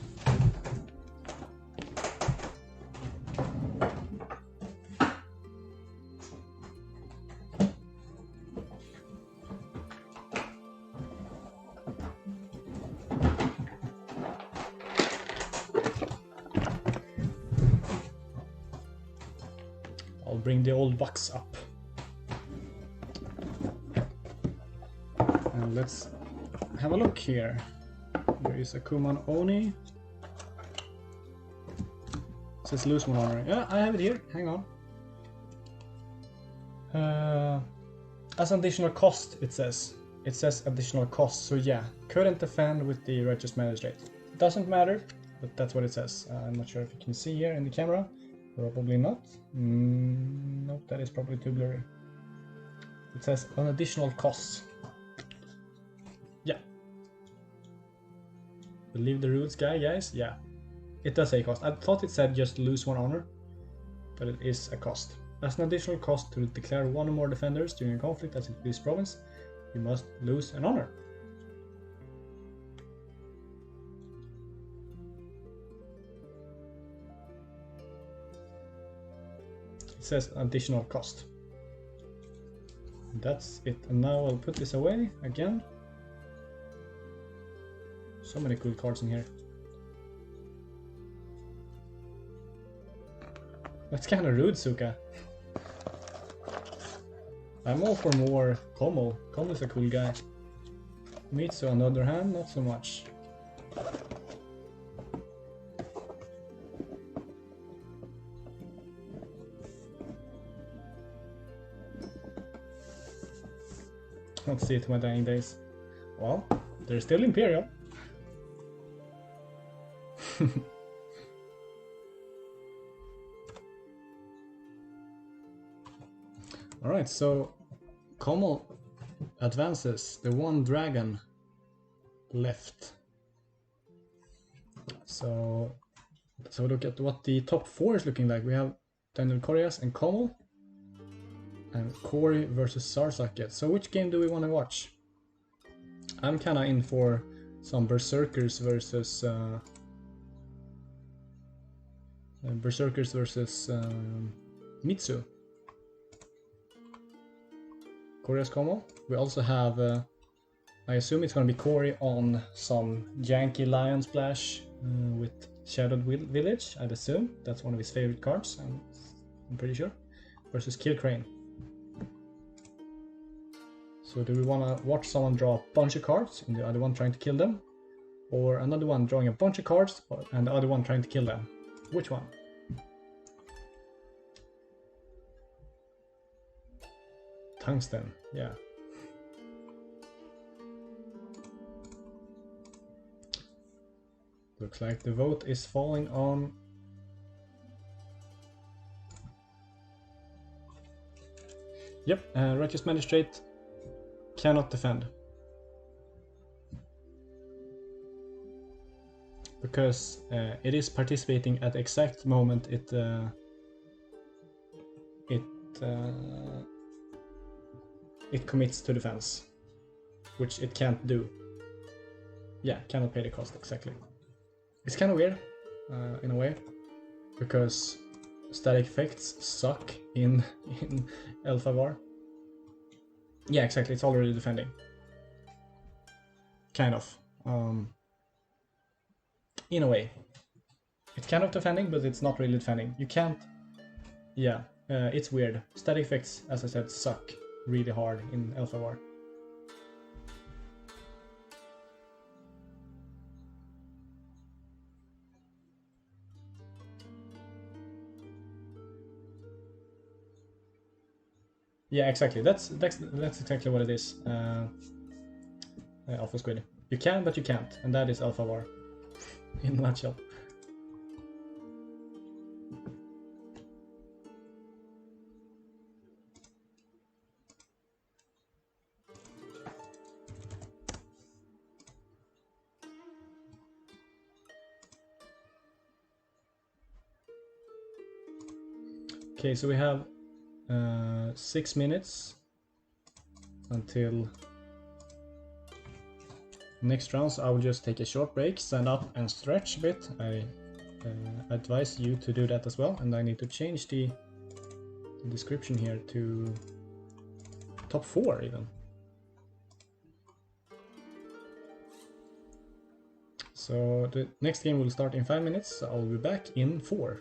I'll bring the old box up. And let's have a look here. There is a Kuman Oni. It says lose 1 honor. Yeah, I have it here. Hang on. As an additional cost, it says. It says additional cost. So yeah, couldn't defend with the Righteous Magistrate. It doesn't matter, but that's what it says. I'm not sure if you can see here in the camera. Probably not. Nope, that is probably too blurry. It says an additional cost. Yeah. Believe the rules guy, guys? Yeah. It does say cost. I thought it said just lose 1 honor, but it is a cost. As an additional cost to declare 1 or more defenders during a conflict as in this province, you must lose an honor. It says additional cost. That's it. And now I'll put this away again. So many cool cards in here. That's kind of rude, Suka. I'm all for more Como. Como's a cool guy. Mitsu, on the other hand, not so much. Let's see it to my dying days. Well, they're still Imperial. Alright, so Como advances the 1 dragon left. So let's have a look at what the top 4 is looking like. We have Daniel Correas and Como, and Corey versus Sarsaket. So which game do we want to watch? I'm kinda in for some Berserkers versus Mitsu. Corey's Como. We also have, I assume it's gonna be Corey on some janky Lion Splash with Shadowed Village, I'd assume. That's one of his favorite cards, I'm pretty sure. Versus Kill Crane. So do we wanna watch someone draw a bunch of cards and the other one trying to kill them? Or another one drawing a bunch of cards and the other one trying to kill them? Which one? Tungsten, yeah. Looks like the vote is falling on Yep, Righteous Magistrate cannot defend. Because it is participating at the exact moment it commits to defense, which it can't do. Yeah, cannot pay the cost, exactly. It's kind of weird, in a way, because static effects suck in Alpha War. Yeah, exactly, it's already defending. Kind of. In a way. It's kind of defending, but it's not really defending. You can't... Yeah, it's weird. Static effects, as I said, suck really hard in Alpha War. Yeah, exactly. That's exactly what it is. Alpha Squid. You can, but you can't, and that is Alpha War in a nutshell. Okay, so we have 6 minutes until next rounds I will just take a short break, stand up and stretch a bit. I advise you to do that as well, and I need to change the description here to top 4 even. So the next game will start in 5 minutes, so I'll be back in 4.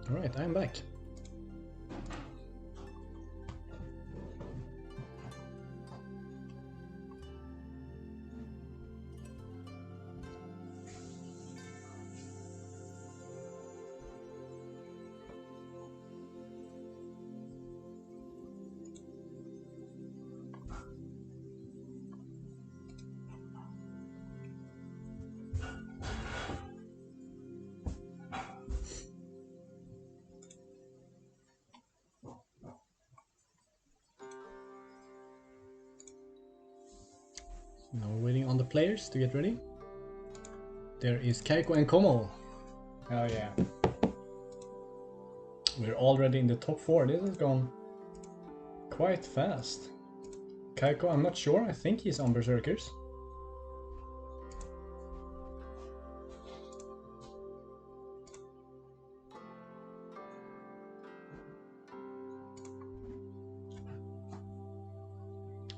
Alright, I'm back. Now we're waiting on the players to get ready. There is Kaiko and Komo. Oh yeah. We're already in the top 4. This has gone quite fast. Kaiko, I'm not sure. I think he's on Berserkers.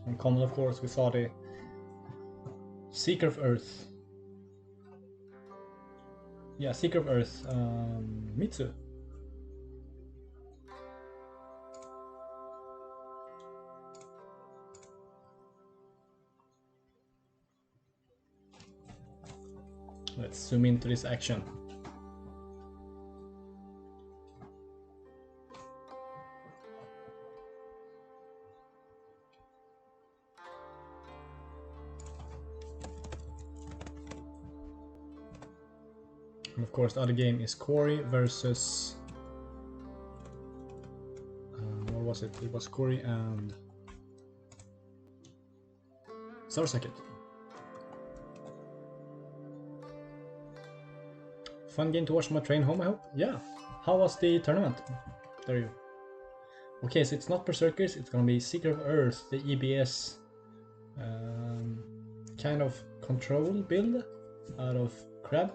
And common, of course, we saw the Seeker of Earth. Yeah, Seeker of Earth, Mitsu. Let's zoom into this action. And of course, the other game is Corey versus. What was it? It was Corey and Soursocket. Fun game to watch on my train home, I hope. Yeah. How was the tournament? There you go. Okay, so it's not Berserkers, it's gonna be Seeker of Earth, the EBS kind of control build out of Crab.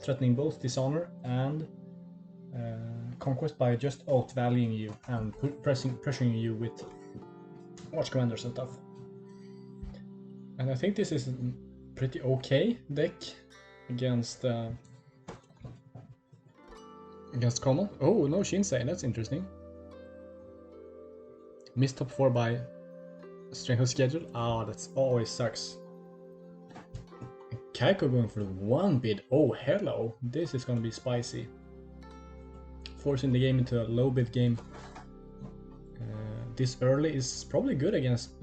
Threatening both Dishonor and Conquest by just outvaluing you and pressuring you with Watch Commanders and stuff. And I think this is a pretty okay deck against common. Oh no, Shinsei, that's interesting. Missed top 4 by strength of schedule. Ah, that's always sucks. Kaiko going for 1 bid. Oh hello, this is gonna be spicy. Forcing the game into a low bid game this early is probably good against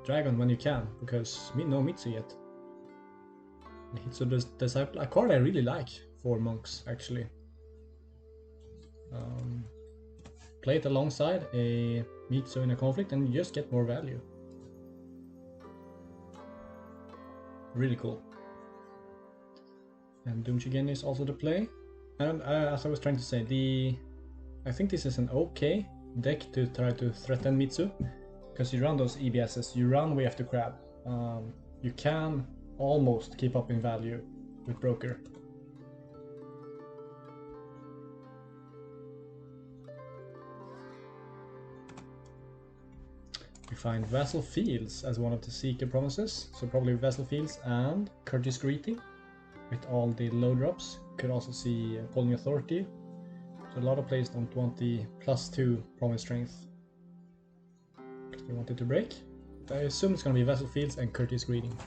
Dragon when you can, because no Mitsu yet. So the Disciple, a card I really like for monks actually. Play it alongside a Mitsu in a conflict and you just get more value. Really cool. And Doom Shigen is also the play. And as I was trying to say, I think this is an okay deck to try to threaten Mitsu, because you run those EBSs, you run way after Crab. You can almost keep up in value with Broker. We find Vassal Fields as one of the Seeker promises, so probably Vassal Fields and Courteous Greeting with all the low drops. Could also see Calling Authority. So a lot of players don't want the +2 promise strength because they want it to break. But I assume it's gonna be Vassal Fields and Courteous Greeting.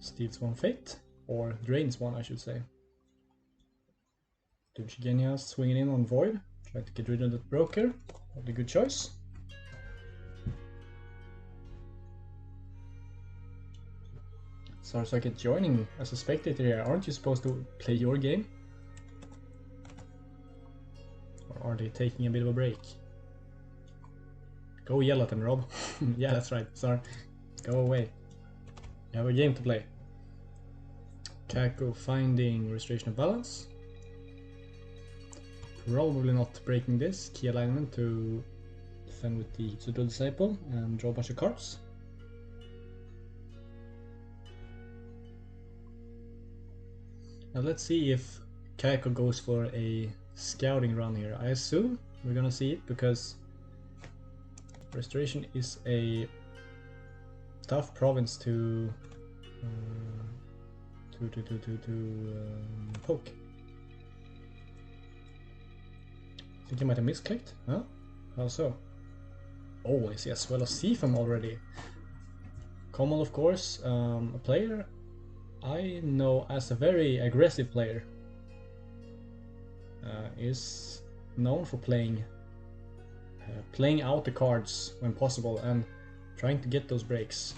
Steals 1 fate, or drains 1 I should say. Doom Shigenya swinging in on Void, trying to get rid of that Broker. Probably a good choice. Soursocket joining as a spectator here. Aren't you supposed to play your game? Or are they taking a bit of a break? Go yell at them, Rob. Yeah, that's right. Sorry. Go away. You have a game to play. Kako finding Restoration of Balance. Probably not breaking this. Key alignment to defend with the Pseudo Disciple and draw a bunch of cards. Now let's see if Kaiko goes for a scouting run here. I assume we're gonna see it because Restoration is a tough province to poke. I think you might have misclicked, huh? How so? Oh, I see as well as Seafoam already. Kamal, of course, a player I know as a very aggressive player. Is known for playing out the cards when possible and trying to get those breaks.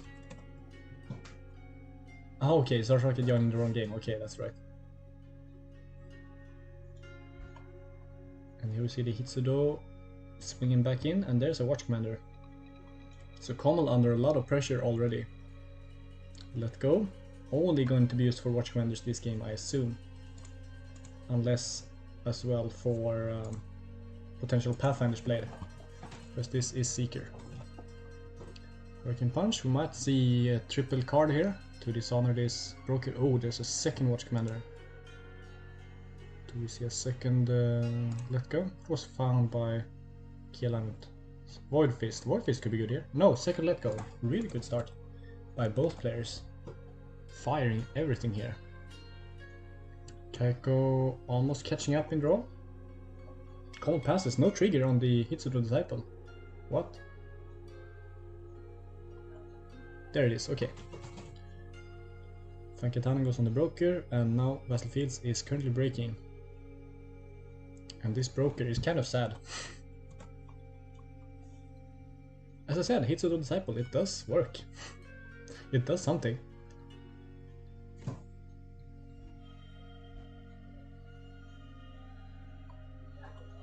Oh, okay, Soursocket joining the wrong game. Okay, that's right. And here we see the Hitsudo swinging back in, and there's a Watch Commander. So Kamal under a lot of pressure already. Let go. Only going to be used for Watch Commanders this game, I assume. Unless as well for potential Pathfinders played. Because this is Seeker. Working Punch, we might see a triple card here to dishonor this Broker. Oh, there's a second Watch Commander. Do we see a second let go? It was found by Kieland. Void Fist. Void Fist could be good here. No, second let go. Really good start by both players. Firing everything here. Keiko almost catching up in draw. Cold passes, no trigger on the Hitsuto Disciple. What? There it is, okay. Funkitanen goes on the broker, and now Vassal Fields is currently breaking. And this broker is kind of sad. As I said, Hitsuto Disciple, it does work. It does something.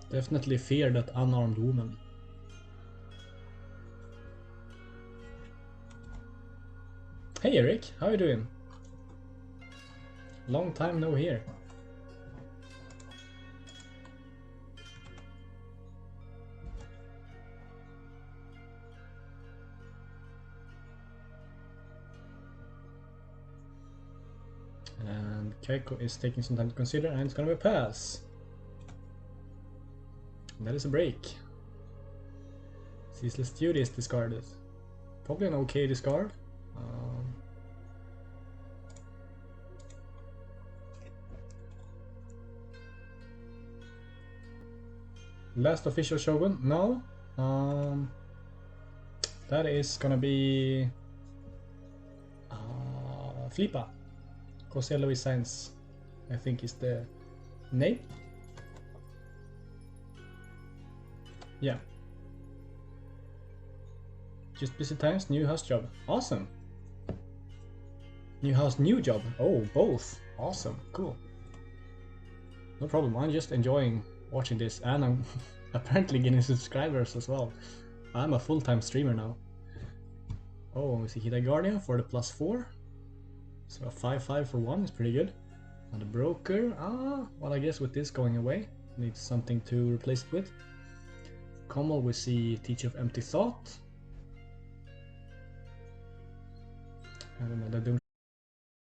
Definitely fear that unarmed woman. Hey Eric, how you doing? Long time no hear. And Keiko is taking some time to consider, and it's gonna be a pass. That is a break. Ceaseless Duty is discarded. Probably an okay discard. Last official Shogun? No. That is gonna be Flipa. Jose Luis Sainz, I think is the name. Yeah. Just busy times, new house job. Awesome. New house, new job. Oh, both. Awesome. Cool. No problem. I'm just enjoying watching this, and I'm apparently getting subscribers as well. I'm a full-time streamer now. Oh, we see Hida Guardian for the +4. So a 5/5 for 1 is pretty good. And the broker, well, I guess with this going away, needs something to replace it with. Commel, we see Teacher of Empty Thought. I don't know, they're doing